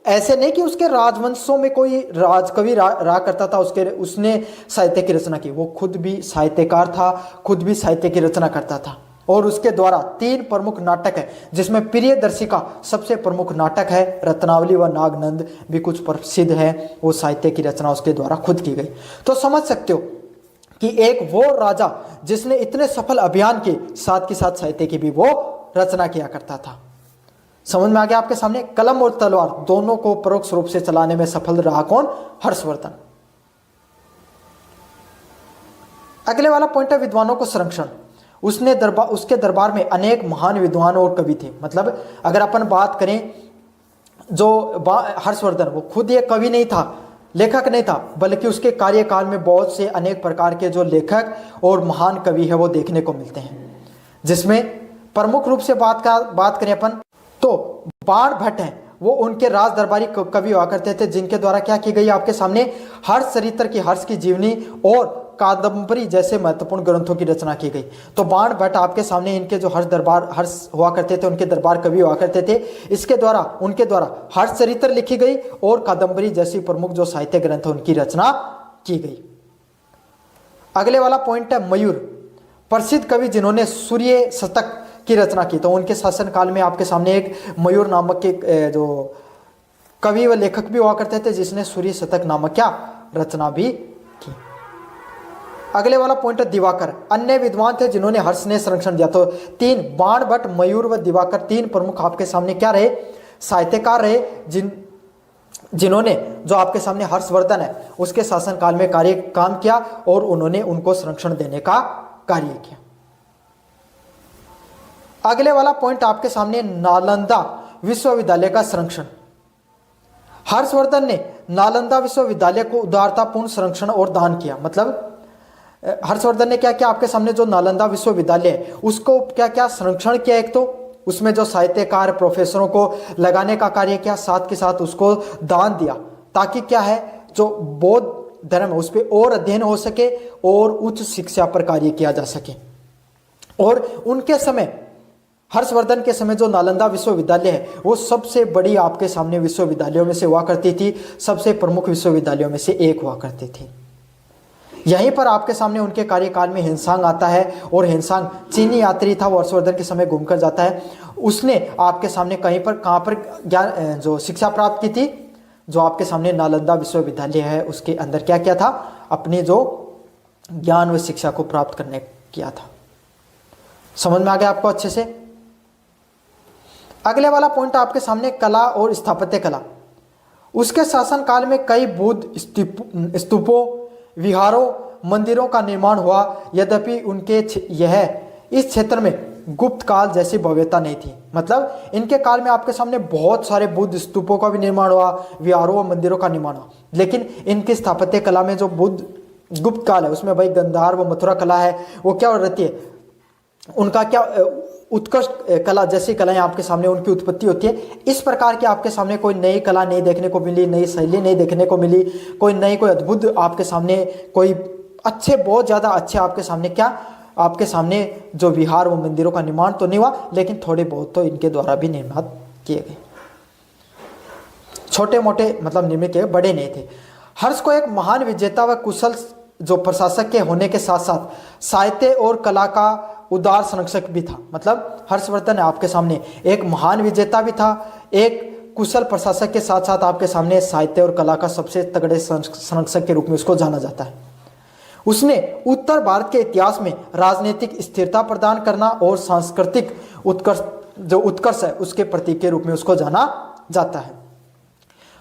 ऐसे नहीं कि उसके राजवंशों में कोई राजकवि रहा करता था, उसने साहित्य की रचना की। वो खुद भी साहित्यकार था, खुद भी साहित्य की रचना करता था। और उसके द्वारा 3 प्रमुख नाटक है, जिसमें प्रियदर्शिका सबसे प्रमुख नाटक है, रत्नावली व नागानंद भी कुछ प्रसिद्ध है, वो साहित्य की रचना उसके द्वारा खुद की गई। तो समझ सकते हो कि एक वो राजा जिसने इतने सफल अभियान के साथ साहित्य की भी वो रचना किया करता था। समझ में आ गया आपके सामने? कलम और तलवार दोनों को परोक्ष रूप से चलाने में सफल रहा कौन? हर्षवर्धन। अगले वाला पॉइंट है विद्वानों को संरक्षण। उसके दरबार में अनेक महान विद्वान और कवि थे। मतलब अगर अपन बात करें जो हर्षवर्धन, वो खुद एक कवि नहीं था, लेखक नहीं था, बल्कि उसके कार्यकाल में बहुत से अनेक प्रकार के जो लेखक और महान कवि है वो देखने को मिलते हैं। जिसमें प्रमुख रूप से बात करें अपन तो बाण भट्ट हैं, वो उनके राज दरबारी कवि हुआ करते थे, जिनके द्वारा क्या की गई आपके सामने हर्ष चरित्र की, हर्ष की जीवनी और कादंबरी जैसे महत्वपूर्ण ग्रंथों की रचना की गई। तो बाण भट्ट आपके सामने इनके जो हर्ष हुआ करते थे, उनके दरबार कवि हुआ करते थे, उनके द्वारा हर्ष चरित्र लिखी गई और कादंबरी जैसी प्रमुख जो साहित्य ग्रंथ है उनकी रचना की गई। अगले वाला पॉइंट है मयूर, प्रसिद्ध कवि जिन्होंने सूर्य शतक की रचना की। तो उनके शासनकाल में आपके सामने एक मयूर नामक के जो कवि व लेखक भी हुआ करते थे, जिसने सूर्य शतक नामक क्या रचना भी की। अगले वाला पॉइंट है दिवाकर, अन्य विद्वान थे जिन्होंने हर्ष ने संरक्षण दिया। तो तीन, बाण भट्ट, मयूर व दिवाकर, तीन प्रमुख आपके सामने क्या रहे? साहित्यकार रहे, जिन्होंने जो आपके सामने हर्षवर्धन है उसके शासनकाल में काम किया और उन्होंने उनको संरक्षण देने का कार्य किया। अगले वाला पॉइंट आपके सामने नालंदा विश्वविद्यालय का संरक्षण। हर्षवर्धन ने नालंदा विश्वविद्यालय को उदारतापूर्ण संरक्षण और दान किया। मतलब हर्षवर्धन ने क्या किया आपके सामने, जो नालंदा विश्वविद्यालय है उसको क्या क्या संरक्षण किया। एक तो उसमें जो साहित्यकार प्रोफेसरों को लगाने का कार्य किया, साथ के साथ उसको दान दिया, ताकि क्या है जो बौद्ध धर्म है उस पर और अध्ययन हो सके और उच्च शिक्षा पर कार्य किया जा सके। और उनके समय, हर्षवर्धन के समय जो नालंदा विश्वविद्यालय है वो सबसे बड़ी आपके सामने विश्वविद्यालयों में से हुआ करती थी, सबसे प्रमुख विश्वविद्यालयों में से एक हुआ करती थी। यहीं पर आपके सामने उनके कार्यकाल में हिंसांग आता है और हिंसांग चीनी यात्री था, वो हर्षवर्धन के समय घूमकर जाता है। उसने आपके सामने कहाँ पर ज्ञान जो शिक्षा प्राप्त की थी, जो आपके सामने नालंदा विश्वविद्यालय है उसके अंदर क्या किया था, अपनी जो ज्ञान व शिक्षा को प्राप्त करने किया था। समझ में आ गया आपको अच्छे से? अगले वाला पॉइंट आपके सामने कला और स्थापत्य कला। उसके शासनकाल में कई बुद्ध स्तूपों, विहारों, मंदिरों का निर्माण हुआ। यद्यपि इस क्षेत्र में गुप्त काल जैसी भव्यता नहीं थी। मतलब इनके काल में आपके सामने बहुत सारे बुद्ध स्तूपों का भी निर्माण हुआ, विहारों व मंदिरों का निर्माण हुआ, लेकिन इनकी स्थापत्य कला में जो गुप्त काल है उसमें भाई गंधार व मथुरा कला है वो क्या रहती है, उनका क्या उत्कृष्ट कला जैसी कलाएं आपके सामने उनकी उत्पत्ति होती है। इस प्रकार की आपके सामने कोई नई कला नहीं देखने को मिली, नई शैली नहीं देखने को मिली, कोई अद्भुत आपके सामने कोई बहुत ज़्यादा अच्छे आपके सामने क्या आपके सामने जो विहार व मंदिरों का निर्माण तो नहीं हुआ, लेकिन थोड़े बहुत तो इनके द्वारा भी निर्माण किए गए। छोटे मोटे मतलब निर्मित किए, बड़े नहीं थे। हर्ष को एक महान विजेता व कुशल जो प्रशासक के होने के साथ साथ साहित्य और कला का उदार संरक्षक भी था। मतलब हर्षवर्धन आपके सामने एक महान विजेता भी था, एक कुशल प्रशासक के साथ साथ आपके सामने साहित्य और कला का सबसे तगड़े संरक्षक के रूप में उसको जाना जाता है। उसने उत्तर भारत के इतिहास में राजनीतिक स्थिरता प्रदान करना और सांस्कृतिक उत्कर्ष है उसके प्रतीक के रूप में उसको जाना जाता है।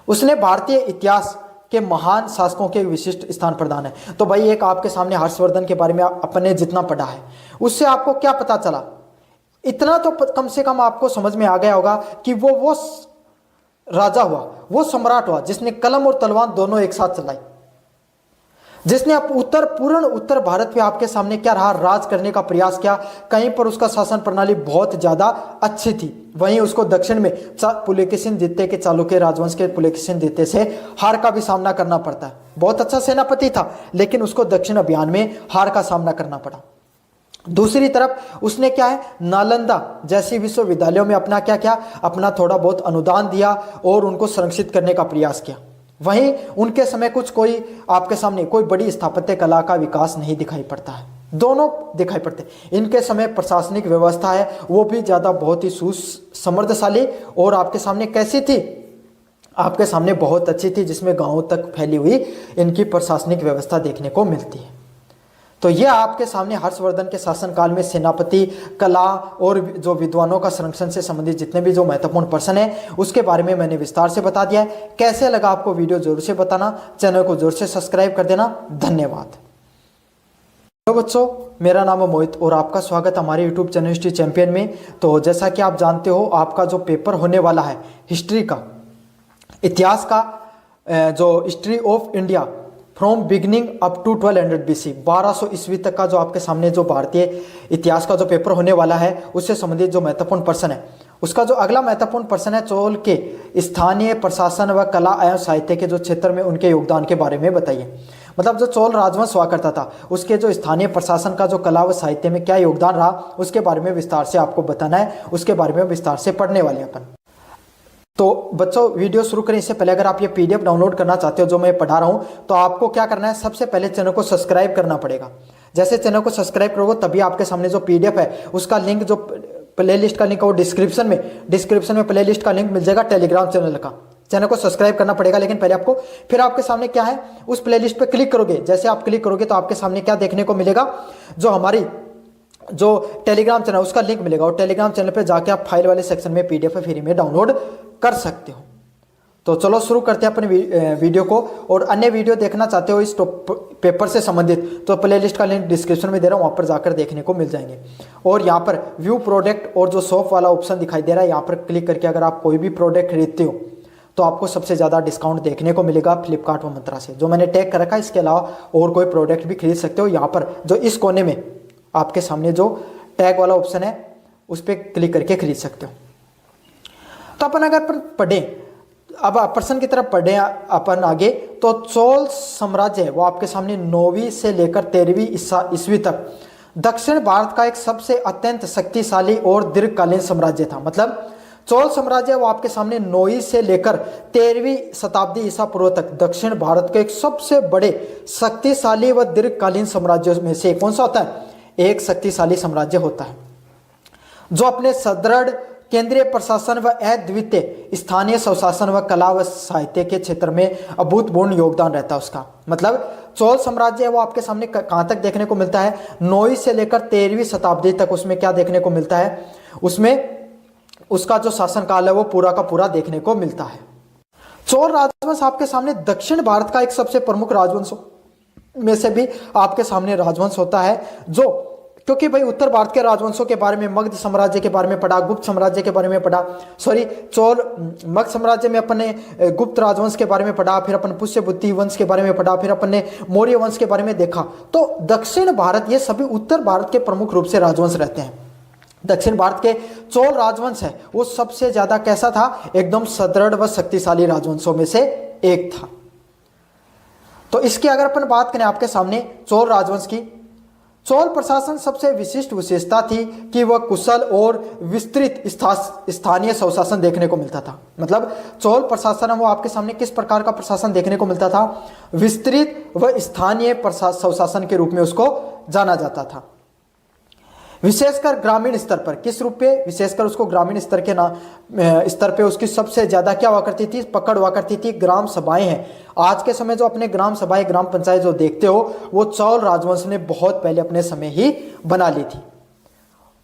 उसने भारतीय इतिहास के महान शासकों के विशिष्ट स्थान प्रदान है। तो भाई एक आपके सामने हर्षवर्धन के बारे में अपने जितना पढ़ा है उससे आपको क्या पता चला, इतना तो कम से कम आपको समझ में आ गया होगा कि वो राजा हुआ, वो सम्राट हुआ जिसने कलम और तलवार दोनों एक साथ चलाई, जिसने पूर्ण उत्तर भारत पे आपके सामने क्या रहा, राज करने का प्रयास किया। कहीं पर उसका शासन प्रणाली बहुत ज्यादा अच्छी थी, वहीं उसको दक्षिण में पुलकेशिन द्वितीय के चालुक्य राजवंश के पुलकेशिन द्वितीय से हार का भी सामना करना पड़ता है। बहुत अच्छा सेनापति था, लेकिन उसको दक्षिण अभियान में हार का सामना करना पड़ा। दूसरी तरफ उसने क्या है, नालंदा जैसी विश्वविद्यालयों में अपना थोड़ा बहुत अनुदान दिया और उनको संरक्षित करने का प्रयास किया। वहीं उनके समय कोई आपके सामने कोई बड़ी स्थापत्य कला का विकास नहीं दिखाई पड़ता है, दोनों दिखाई पड़ते हैं। इनके समय प्रशासनिक व्यवस्था है वो भी ज़्यादा बहुत ही समृद्धशाली और आपके सामने कैसी थी, आपके सामने बहुत अच्छी थी, जिसमें गांवों तक फैली हुई इनकी प्रशासनिक व्यवस्था देखने को मिलती है। तो ये आपके सामने हर्षवर्धन के शासनकाल में सेनापति, कला और जो विद्वानों का संरक्षण से संबंधित जितने भी जो महत्वपूर्ण पर्सन है उसके बारे में मैंने विस्तार से बता दिया है। कैसे लगा आपको वीडियो जरूर से बताना, चैनल को जरूर से सब्सक्राइब कर देना। धन्यवाद। हेलो बच्चों, मेरा नाम है मोहित और आपका स्वागत हमारे यूट्यूब चैनल हिस्ट्री चैंपियन में। तो जैसा कि आप जानते हो, आपका जो पेपर होने वाला है हिस्ट्री का, इतिहास का, जो history of India from beginning up to 1200 BC, 1200 ईस्वी तक का जो आपके सामने जो भारतीय इतिहास का जो पेपर होने वाला है उससे संबंधित जो महत्वपूर्ण पर्सन है, उसका जो अगला महत्वपूर्ण पर्सन है, चोल के स्थानीय प्रशासन व कला एवं साहित्य के जो क्षेत्र में उनके योगदान के बारे में बताइए। मतलब जो चोल राजवंश हुआ करता था उसके जो स्थानीय प्रशासन का जो कला व साहित्य में क्या योगदान रहा उसके बारे में विस्तार से आपको बताना है, उसके बारे में विस्तार से पढ़ने वाले हैं अपन। तो बच्चों, वीडियो शुरू करें इससे पहले अगर आप ये PDF डाउनलोड करना चाहते हो जो मैं पढ़ा रहा हूँ, तो आपको क्या करना है, सबसे पहले चैनल को सब्सक्राइब करना पड़ेगा। जैसे चैनल को सब्सक्राइब करोगे तभी आपके सामने जो PDF है उसका लिंक, जो प्लेलिस्ट का लिंक है वो डिस्क्रिप्शन में प्लेलिस्ट का लिंक मिल जाएगा टेलीग्राम चैनल का। चैनल को सब्सक्राइब करना पड़ेगा, लेकिन पहले आपको, फिर आपके सामने क्या है, उस प्लेलिस्ट पे क्लिक करोगे। जैसे आप क्लिक करोगे तो आपके सामने क्या देखने को मिलेगा, जो हमारी जो टेलीग्राम चैनल उसका लिंक मिलेगा, और टेलीग्राम चैनल पे जाके आप फाइल वाले सेक्शन में PDF फ्री में डाउनलोड कर सकते हो। तो चलो शुरू करते हैं अपने वीडियो को। और अन्य वीडियो देखना चाहते हो इस पेपर से संबंधित तो प्लेलिस्ट का लिंक डिस्क्रिप्शन में दे रहा हूँ, वहाँ पर जाकर देखने को मिल जाएंगे। और यहाँ पर व्यू प्रोडक्ट और जो शॉप वाला ऑप्शन दिखाई दे रहा है, यहाँ पर क्लिक करके अगर आप कोई भी प्रोडक्ट खरीदते हो तो आपको सबसे ज़्यादा डिस्काउंट देखने को मिलेगा फ्लिपकार्ट व मंत्रा से, जो मैंने टैग कर रखा है। इसके अलावा और कोई प्रोडक्ट भी खरीद सकते हो। यहाँ पर जो इस कोने में आपके सामने जो टैग वाला ऑप्शन है उस पर क्लिक करके खरीद सकते हो। तो अपन अगर पढ़ें, अब प्रश्न की तरफ पढ़े अपन आगे, तो चोल साम्राज्य है वो आपके सामने 9वीं से लेकर 13वीं ईस्वी तक दक्षिण भारत का एक सबसे अत्यंत शक्तिशाली और दीर्घकालीन साम्राज्य था। मतलब चोल साम्राज्य वो आपके सामने 9वीं से लेकर 13वीं शताब्दी ईसा पूर्व तक दक्षिण भारत के एक सबसे बड़े शक्तिशाली व दीर्घकालीन साम्राज्यों में से कौन सा होता है, एक शक्तिशाली साम्राज्य होता है, जो अपने सुदृढ़ केंद्रीय प्रशासन व अद्वितीय स्थानीय स्वशासन व कला व साहित्य के क्षेत्र में अभूतपूर्व योगदान रहता है उसका। मतलब चोल साम्राज्य है वो आपके सामने कहाँ तक देखने को मिलता है, 9वीं से लेकर 13वीं शताब्दी तक। उसमें क्या देखने को मिलता है, उसमें उसका जो शासनकाल है वो पूरा का पूरा देखने को मिलता है। चोल राजवंश आपके सामने दक्षिण भारत का एक सबसे प्रमुख राजवंश में से भी आपके सामने राजवंश होता है, जो, क्योंकि भाई उत्तर भारत के राजवंशों के बारे में मगध साम्राज्य के बारे में पढ़ा, गुप्त साम्राज्य के बारे में पढ़ा, मगध साम्राज्य में अपन ने गुप्त राजवंश के बारे में पढ़ा, फिर अपन पुष्यभूति वंश के बारे में पढ़ा, फिर अपन ने मौर्य वंश के बारे में देखा। तो दक्षिण भारत, ये सभी उत्तर भारत के प्रमुख रूप से राजवंश रहते हैं। दक्षिण भारत के चोल राजवंश है वो सबसे ज्यादा कैसा था, एकदम सुदृढ़ व शक्तिशाली राजवंशों में से एक था। तो इसकी अगर अपन बात करें आपके सामने चोल राजवंश की, चोल प्रशासन सबसे विशिष्ट विशेषता थी कि वह कुशल और विस्तृत स्थानीय स्वशासन देखने को मिलता था। मतलब चोल प्रशासन वो आपके सामने किस प्रकार का प्रशासन देखने को मिलता था, विस्तृत व स्थानीय स्वशासन के रूप में उसको जाना जाता था। विशेषकर ग्रामीण स्तर पर, किस रूप पे, विशेषकर उसको ग्रामीण स्तर के स्तर पे उसकी सबसे ज्यादा क्या हुआ करती थी, पकड़ हुआ करती थी, ग्राम सभाएं हैं। आज के समय जो अपने ग्राम सभाएं, ग्राम पंचायत जो देखते हो वो चोल राजवंश ने बहुत पहले अपने समय ही बना ली थी।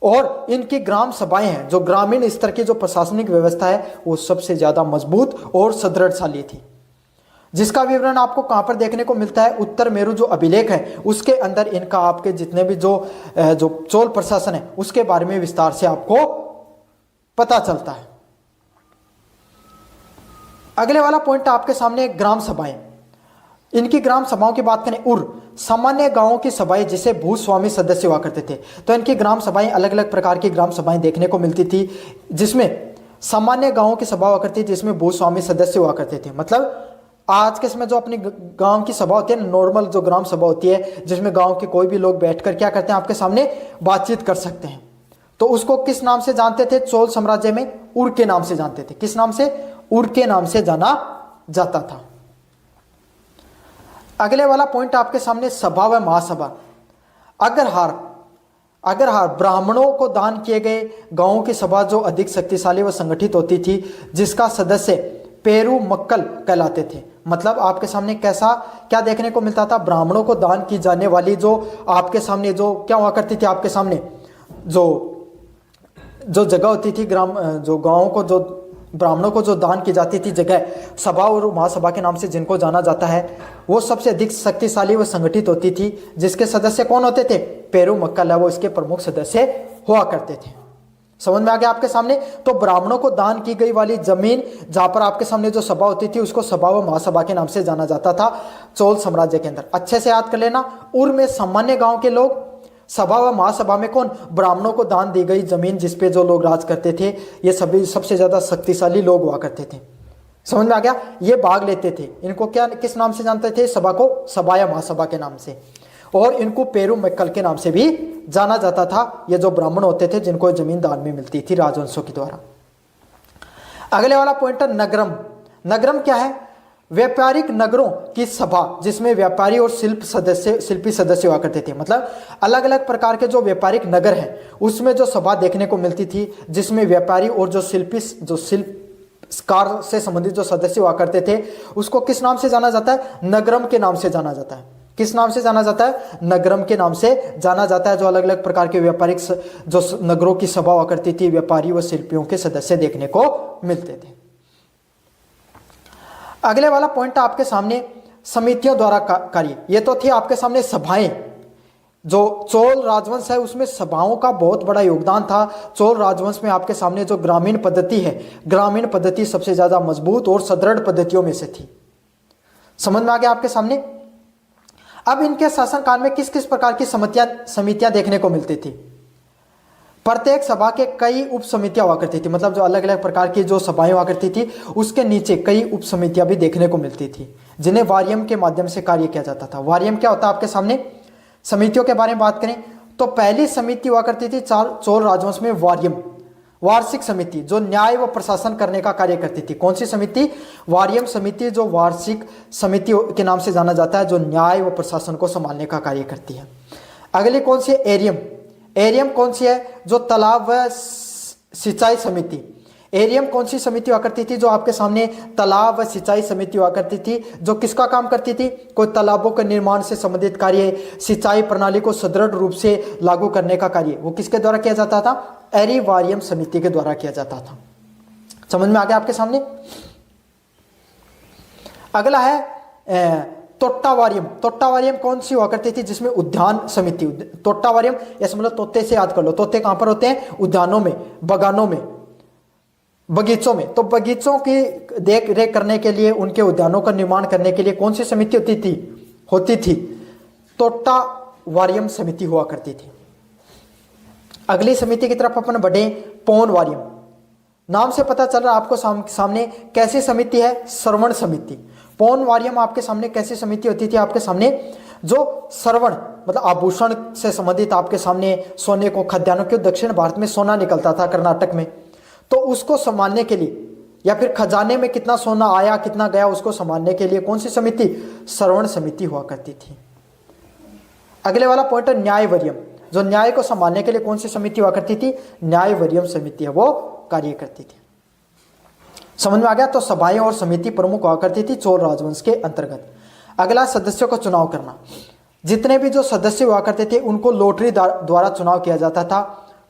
और इनकी ग्राम सभाएं हैं, जो ग्रामीण स्तर की जो प्रशासनिक व्यवस्था है वो सबसे ज्यादा मजबूत और सुदृढ़शाली थी, जिसका विवरण आपको कहां पर देखने को मिलता है, उत्तर मेरु जो अभिलेख है उसके अंदर इनका आपके जितने भी जो चोल प्रशासन है उसके बारे में विस्तार से आपको पता चलता है। अगले वाला पॉइंट आपके सामने ग्राम सभाएं। इनकी ग्राम सभाओं की बात करें, सामान्य गांवों की सभाएं जिसे भूस्वामी सदस्य हुआ करते थे, तो इनकी ग्राम सभाएं अलग अलग प्रकार की ग्राम सभाएं देखने को मिलती थी, जिसमें सामान्य गांवों की सभा हुआ करती थी जिसमें भूस्वामी सदस्य हुआ करते थे। मतलब आज के समय जो अपनी गांव की सभा होती है, नॉर्मल जो ग्राम सभा होती है जिसमें गांव के कोई भी लोग बैठकर क्या करते हैं, आपके सामने बातचीत कर सकते हैं, तो उसको किस नाम से जानते थे, चोल साम्राज्य में उर के नाम से जानते थे। किस नाम से, उर के नाम से जाना जाता था। अगले वाला पॉइंट आपके सामने सभा व महासभा। अग्रहार ब्राह्मणों को दान किए गए गांवों की सभा जो अधिक शक्तिशाली व संगठित होती थी, जिसका सदस्य पेरू मक्कल कहलाते थे। मतलब आपके सामने कैसा क्या देखने को मिलता था, ब्राह्मणों को दान की जाने वाली जो आपके सामने जो क्या हुआ करती थी, आपके सामने जो जो जगह होती थी, ग्राम जो गाँव को जो ब्राह्मणों को जो दान की जाती थी जगह, सभा और महासभा के नाम से जिनको जाना जाता है, वो सबसे अधिक शक्तिशाली व संगठित होती थी, जिसके सदस्य कौन होते थे, पेरू मक्कल है वो इसके प्रमुख सदस्य हुआ करते थे। समझ में आ गया आपके सामने। तो ब्राह्मणों को दान की गई वाली जमीन जहां पर आपके सामने जो सभा होती थी उसको सभा व महासभा के नाम से जाना जाता था चोल साम्राज्य के अंदर। अच्छे से याद कर लेना, उर में सामान्य गांव के लोग, सभा व महासभा में कौन, ब्राह्मणों को दान दी गई जमीन जिसपे जो लोग राज करते थे, ये सभी सबसे ज्यादा शक्तिशाली लोग हुआ करते थे। समझ में आ गया। ये भाग लेते थे, इनको क्या किस नाम से जानते थे, सभा को सभा या महासभा के नाम से, और इनको पेरू मक्कल के नाम से भी जाना जाता था। ये जो ब्राह्मण होते थे जिनको जमीन दान में मिलती थी राजवंशों के द्वारा। अगले वाला पॉइंट है नगरम। नगरम क्या है, व्यापारिक नगरों की सभा जिसमें व्यापारी और शिल्पी सदस्य हुआ करते थे। मतलब अलग अलग प्रकार के जो व्यापारिक नगर हैं उसमें जो सभा देखने को मिलती थी जिसमें व्यापारी और जो शिल्पकार से संबंधित जो सदस्य हुआ करते थे उसको किस नाम से जाना जाता है, नगरम के नाम से जाना जाता है। किस नाम से जाना जाता है, नगरम के नाम से जाना जाता है। जो अलग अलग प्रकार के व्यापारिक जो नगरों की सभा हुआ करती थी, व्यापारी व शिल्पियों के सदस्य देखने को मिलते थे। अगले वाला पॉइंट आपके सामने समितियों द्वारा कार्य। ये तो थी आपके सामने सभाएं। जो चोल राजवंश है उसमें सभाओं का बहुत बड़ा योगदान था। चोल राजवंश में आपके सामने जो ग्रामीण पद्धति है, ग्रामीण पद्धति सबसे ज्यादा मजबूत और सुदृढ़ पद्धतियों में से थी। समझ में आ गया आपके सामने। अब इनके शासनकाल में किस किस प्रकार की समितियां देखने को मिलती थी। प्रत्येक सभा के कई उप समितियां हुआ करती थी। मतलब जो अलग अलग प्रकार की जो सभाएं हुआ करती थी उसके नीचे कई उप समितियां भी देखने को मिलती थी जिन्हें वारियम के माध्यम से कार्य किया जाता था। वारियम क्या होता है आपके सामने, समितियों के बारे में बात करें तो पहली समिति हुआ करती थी चोल राजवंश में वारियम, वार्षिक समिति जो न्याय व प्रशासन करने का कार्य करती थी। कौन सी समिति, वारियम समिति, जो वार्षिक समिति के नाम से जाना जाता है, जो न्याय व प्रशासन को संभालने का कार्य करती है। अगली कौन सी है, एरियम। एरियम कौन सी है, जो तालाब व सिंचाई समिति। एरियम कौन सी समिति हुआ करती थी, जो आपके सामने तालाब व सिंचाई समिति हुआ करती थी, जो किसका काम करती थी, कोई तालाबों के निर्माण से संबंधित कार्य, सिंचाई प्रणाली को सुदृढ़ रूप से लागू करने का कार्य, वो किसके द्वारा किया जाता था, एरिवारियम समिति के द्वारा किया जाता था। समझ में आ गया आपके सामने। अगला है तोट्टावारियम। तोट्टावारियम कौन सी हुआ करती थी, जिसमें उद्यान समिति। तोट्टावारियम ऐसे मतलब तोते से याद कर लो, तोते कहां पर होते हैं, उद्यानों में, बगानों में, बगीचों में। तो बगीचों की देख रेख करने के लिए, उनके उद्यानों का निर्माण करने के लिए कौन सी समिति होती थी, तोट्टावारियम समिति हुआ करती थी। अगली समिति की तरफ अपन बढ़े, पौनवारियम। नाम से पता चल रहा है आपको सामने कैसी समिति है, श्रवण समिति। पौनवारियम आपके सामने कैसी समिति होती थी, आपके सामने जो श्रवण मतलब आभूषण से संबंधित, आपके सामने सोने को, खाद्यान्नों के, दक्षिण भारत में सोना निकलता था कर्नाटक में, तो उसको संभालने के लिए या फिर खजाने में कितना सोना आया कितना गया उसको संभालने के लिए कौन सी समिति, श्रवण समिति हुआ करती थी। अगले वाला पॉइंट है न्यायवरियम। जो न्याय को संभालने के लिए कौन सी समिति हुआ करती थी, न्यायवरियम समिति है वो कार्य करती थी। समझ में आ गया। तो सभाएं और समिति प्रमुख हुआ करती थी चोल राजवंश के अंतर्गत। अगला सदस्यों का चुनाव करना। जितने भी जो सदस्य हुआ करते थे उनको लॉटरी द्वारा चुनाव किया जाता था,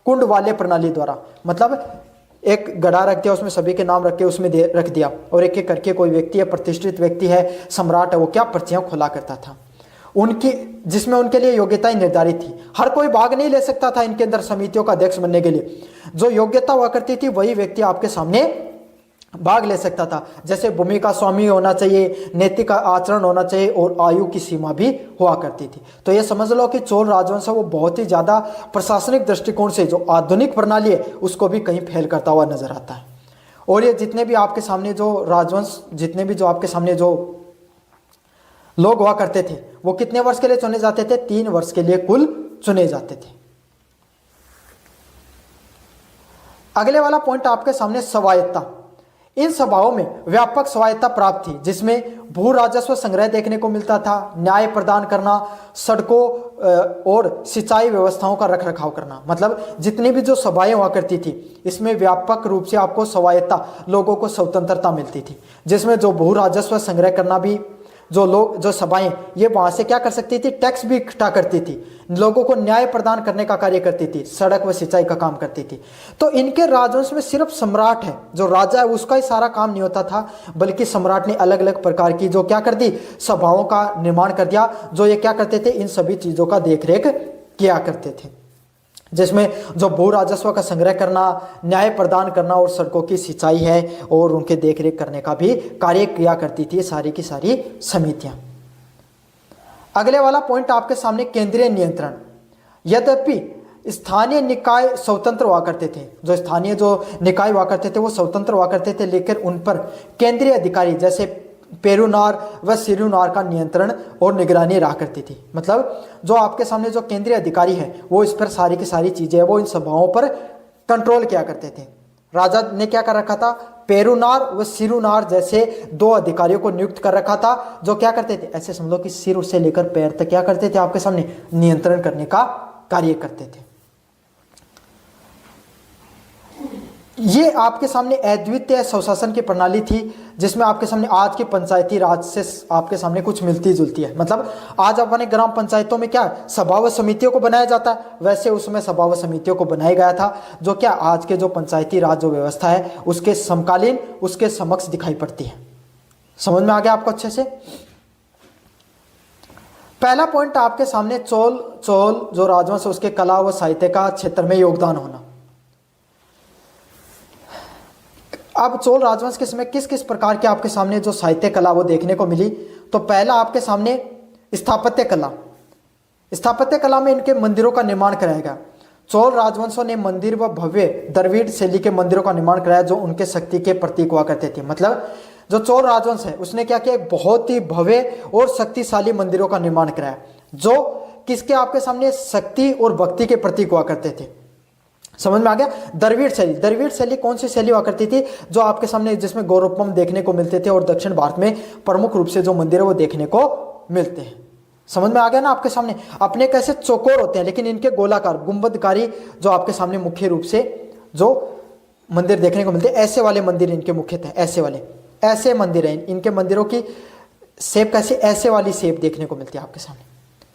कुंड वाले प्रणाली द्वारा। मतलब एक गड़ा रख दिया, उसमें सभी के नाम रख के उसमें रख दिया, और एक एक करके कोई व्यक्ति है, प्रतिष्ठित व्यक्ति है, सम्राट है, वो क्या पर्चियां खुला करता था उनकी, जिसमें उनके लिए योग्यताएं निर्धारित थी। हर कोई भाग नहीं ले सकता था इनके अंदर समितियों का अध्यक्ष बनने के लिए। जो योग्यता हुआ करती थी वही व्यक्ति आपके सामने भाग ले सकता था। जैसे भूमि का स्वामी होना चाहिए, नैतिक आचरण होना चाहिए, और आयु की सीमा भी हुआ करती थी। तो ये समझ लो कि चोल राजवंश वो बहुत ही ज्यादा प्रशासनिक दृष्टिकोण से जो आधुनिक प्रणाली है उसको भी कहीं फेल करता हुआ नजर आता है। और ये जितने भी आपके सामने जो राजवंश, जितने भी जो आपके सामने जो लोग हुआ करते थे वो कितने वर्ष के लिए चुने जाते थे, 3 वर्ष के लिए कुल चुने जाते थे। अगले वाला पॉइंट आपके सामने स्वायत्तता। इन सभाओं में व्यापक स्वायत्ता प्राप्त थी, जिसमें भू राजस्व संग्रह देखने को मिलता था, न्याय प्रदान करना, सड़कों और सिंचाई व्यवस्थाओं का रखरखाव करना। मतलब जितनी भी जो सभाएं हुआ करती थी, इसमें व्यापक रूप से आपको स्वायत्ता, लोगों को स्वतंत्रता मिलती थी, जिसमें जो भू राजस्व संग्रह करना भी, जो सभाएं ये वहां से क्या कर सकती थी, टैक्स भी इकट्ठा करती थी, लोगों को न्याय प्रदान करने का कार्य करती थी, सड़क व सिंचाई का काम करती थी। तो इनके राजवंश में सिर्फ सम्राट है, जो राजा है उसका ही सारा काम नहीं होता था, बल्कि सम्राट ने अलग अलग प्रकार की जो क्या कर दी, सभाओं का निर्माण कर दिया, जो ये क्या करते थे, इन सभी चीजों का देखरेख किया करते थे, जिसमें जो भू राजस्व का संग्रह करना, न्याय प्रदान करना और सड़कों की सिंचाई है और उनके देखरेख करने का भी कार्य किया करती थी सारी की सारी समितियां। अगले वाला पॉइंट आपके सामने केंद्रीय नियंत्रण। यद्यपि स्थानीय निकाय स्वतंत्र हुआ करते थे, जो स्थानीय जो निकाय हुआ करते थे वो स्वतंत्र हुआ करते थे, लेकिन उन पर केंद्रीय अधिकारी जैसे पेरुनार व सिरुनार का नियंत्रण और निगरानी रहा करती थी। मतलब जो आपके सामने जो केंद्रीय अधिकारी है वो इस पर सारी की सारी चीजें वो इन सभाओं पर कंट्रोल किया करते थे। राजा ने क्या कर रखा था, पेरुनार व सिरुनार जैसे दो अधिकारियों को नियुक्त कर रखा था, जो क्या करते थे, ऐसे समझो कि सिर से लेकर पैर तक क्या करते थे, आपके सामने नियंत्रण करने का कार्य करते थे। ये आपके सामने अद्वितीय स्वशासन की प्रणाली थी, जिसमें आपके सामने आज के पंचायती राज से आपके सामने कुछ मिलती जुलती है। मतलब आज अपने ग्राम पंचायतों में क्या सभा व समितियों को बनाया जाता है, वैसे उसमें सभा व समितियों को बनाया गया था, जो क्या आज के जो पंचायती राज जो व्यवस्था है उसके समकालीन, उसके समक्ष दिखाई पड़ती है। समझ में आ गया आपको अच्छे से। पहला पॉइंट आपके सामने चोल जो राजवंश उसके कला व साहित्य का क्षेत्र में योगदान होना। अब चोल राजवंश के समय किस किस प्रकार के आपके सामने जो साहित्य कला वो देखने को मिली, तो पहला आपके सामने स्थापत्य कला। स्थापत्य कला में इनके मंदिरों का निर्माण कराया गया। चोल राजवंशों ने मंदिर व भव्य द्रविड़ शैली के मंदिरों का निर्माण कराया, जो उनके शक्ति के प्रतीक हुआ करते थे। मतलब जो चोल राजवंश है उसने क्या किया, एक बहुत ही भव्य और शक्तिशाली मंदिरों का निर्माण कराया, जो किसके आपके सामने शक्ति और भक्ति के प्रतीक हुआ करते थे। समझ में आ गया। द्रविड़ शैली, द्रविड़ शैली कौन सी शैली हुआ करती थी, जो आपके सामने जिसमें गौरवपम देखने को मिलते थे, और दक्षिण भारत में प्रमुख रूप से जो मंदिर है वो देखने को मिलते हैं। समझ में आ गया ना आपके सामने। अपने कैसे चौकोर होते हैं, लेकिन इनके गोलाकार गुंबदकारी जो आपके सामने मुख्य रूप से जो मंदिर देखने को मिलते हैं, ऐसे वाले मंदिर इनके मुख्य थे, ऐसे मंदिर हैं। इनके मंदिरों की शेप कैसे, ऐसे वाली शेप देखने को मिलती है आपके सामने।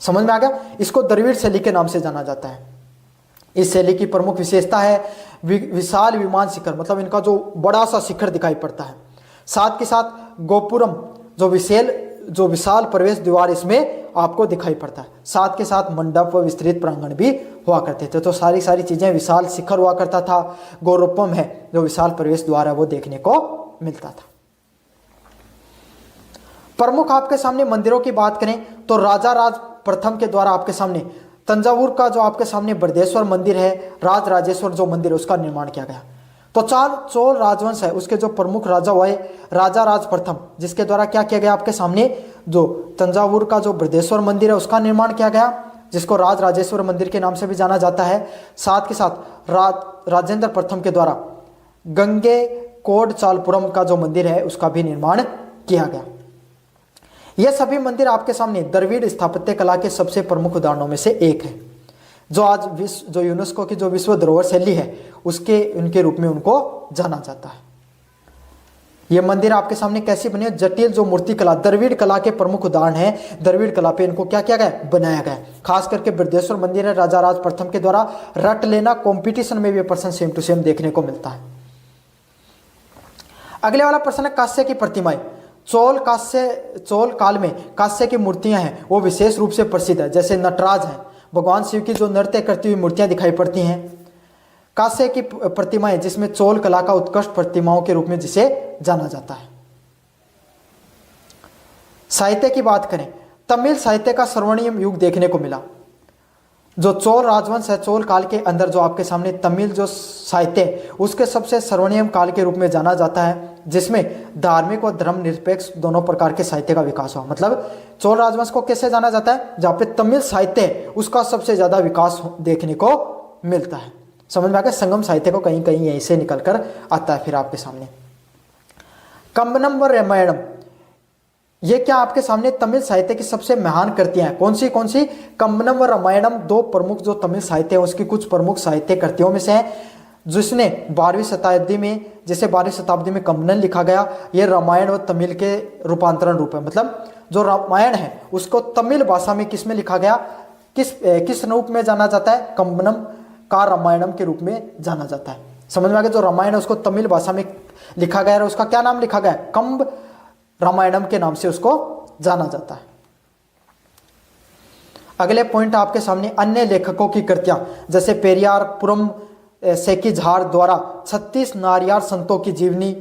समझ में आ गया। इसको द्रविड़ शैली के नाम से जाना जाता है। इस शैली की प्रमुख विशेषता है विशाल विमान शिखर, मतलब इनका जो बड़ा सा शिखर दिखाई पड़ता है, साथ के साथ गोपुरम जो विशाल प्रवेश द्वार इसमें आपको दिखाई पड़ता है, साथ के साथ मंडप व विस्तृत प्रांगण भी हुआ करते थे। तो सारी चीजें, विशाल शिखर हुआ करता था, गौरवपम है जो विशाल प्रवेश द्वार है वो देखने को मिलता था। प्रमुख आपके सामने मंदिरों की बात करें तो राजा राज प्रथम के द्वारा आपके सामने तंजावुर का जो आपके सामने बृहदेश्वर मंदिर है, राजराजेश्वर जो मंदिर है उसका निर्माण किया गया। तो चोल राजवंश है उसके जो प्रमुख राजा हुए राजा राज प्रथम, जिसके द्वारा क्या किया गया, आपके सामने जो तंजावुर का जो बृहदेश्वर मंदिर है उसका निर्माण किया गया, जिसको राजराजेश्वर मंदिर के नाम से भी जाना जाता है। साथ के साथ राजेंद्र प्रथम के द्वारा गंगे कोडचालपुरम का जो मंदिर है उसका भी निर्माण किया गया। यह सभी मंदिर आपके सामने द्रविड़ स्थापत्य कला के सबसे प्रमुख उदाहरणों में से एक है, जो आज जो यूनेस्को की जो विश्व धरोहर शैली है उसके उनके रूप में उनको जाना जाता है। ये मंदिर आपके सामने कैसी बनी है, जटिल जो मूर्ति कला, द्रविड़ कला के प्रमुख उदाहरण है। द्रविड़ कला पे इनको क्या किया गया, बनाया गया। खास करके बृहदेश्वर मंदिर है राजा राज प्रथम के द्वारा रट लेना कॉम्पिटिशन में भी प्रश्न सेम टू सेम देखने को मिलता है। अगले वाला प्रश्न है कांस्य की प्रतिमाएं। चोल काल में कांस्य की मूर्तियां हैं वो विशेष रूप से प्रसिद्ध है, जैसे नटराज है, भगवान शिव की जो नृत्य करती हुई मूर्तियां दिखाई पड़ती हैं। कांस्य की प्रतिमाएं जिसमें चोल कला का उत्कृष्ट प्रतिमाओं के रूप में जिसे जाना जाता है। साहित्य की बात करें, तमिल साहित्य का स्वर्णिम युग देखने को मिला। जो चोल राजवंश है, चोल काल के अंदर जो आपके सामने तमिल जो साहित्य उसके सबसे स्वर्णिम काल के रूप में जाना जाता है, जिसमें धार्मिक और धर्मनिरपेक्ष दोनों प्रकार के साहित्य का विकास हुआ। मतलब चोल राजवंश को कैसे जाना जाता है, जहाँ पे तमिल साहित्य है उसका सबसे ज्यादा विकास देखने को मिलता है। समझ में आ गया। संगम साहित्य को कहीं कहीं यहीं से निकल कर आता है फिर आपके सामने। कम्बनम व रामायणम, ये क्या आपके सामने तमिल साहित्य की सबसे महान कृतियां हैं। कौन सी? कम्बनम व रामायणम दो प्रमुख जो तमिल साहित्य है उसकी कुछ प्रमुख साहित्य कृतियों में से है, जिसने 12वीं शताब्दी में, जैसे 12वीं शताब्दी में कम्बन लिखा गया, ये रामायण व तमिल के रूपांतरण रूप है। मतलब जो रामायण है उसको तमिल भाषा में किस में लिखा गया, किस रूप में जाना जाता है, कम्बनम का रामायणम के रूप में जाना जाता है। समझ में आ गया। जो रामायण है उसको तमिल भाषा में लिखा गया है, उसका क्या नाम लिखा गया है, कम्ब रामायणम के नाम से उसको जाना जाता है। अगले पॉइंट आपके सामने अन्य लेखकों की कृतियां, जैसे पेरियार पुरम सेकीझार द्वारा 36 नारियार संतों की जीवनी,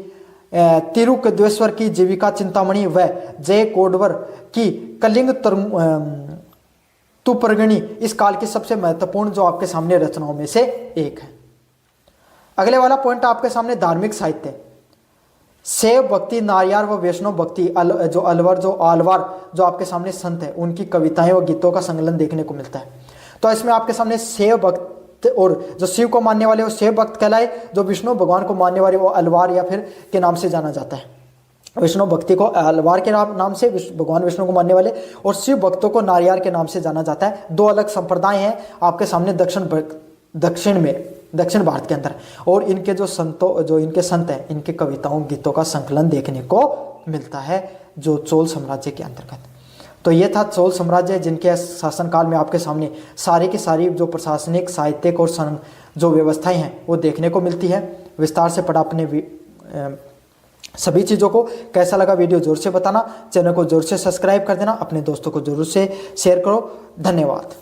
तिरुकद्वेश्वर की जीविका चिंतामणि व जय कोडवर की कलिंग तुपरगणी इस काल की सबसे महत्वपूर्ण जो आपके सामने रचनाओं में से एक है। अगले वाला पॉइंट आपके सामने धार्मिक साहित्य, शैव भक्ति, नारियार व वैष्णव भक्ति, जो आलवार जो आपके सामने संत है उनकी कविताएं व गीतों का संकलन देखने को मिलता है। तो इसमें आपके सामने शैव भक्त और जो शिव को मानने वाले वो शैव भक्त कहलाए, जो विष्णु भगवान को मानने वाले वो अलवार या फिर के नाम से जाना जाता है। विष्णु भक्ति को अलवार के नाम से भगवान विष्णु को मानने वाले, और शिव भक्तों को नारियार के नाम से जाना जाता है। दो अलग संप्रदाय हैं आपके सामने दक्षिण भारत के अंदर, और इनके जो इनके संत हैं इनके कविताओं गीतों का संकलन देखने को मिलता है जो चोल साम्राज्य के अंतर्गत। तो ये था चोल साम्राज्य, जिनके शासनकाल में आपके सामने सारी की सारी जो प्रशासनिक, साहित्यिक और जो व्यवस्थाएं हैं वो देखने को मिलती है। विस्तार से पढ़ा अपने सभी चीज़ों को। कैसा लगा वीडियो जोर से बताना, चैनल को जोर से सब्सक्राइब कर देना, अपने दोस्तों को जरूर से शेयर करो। धन्यवाद।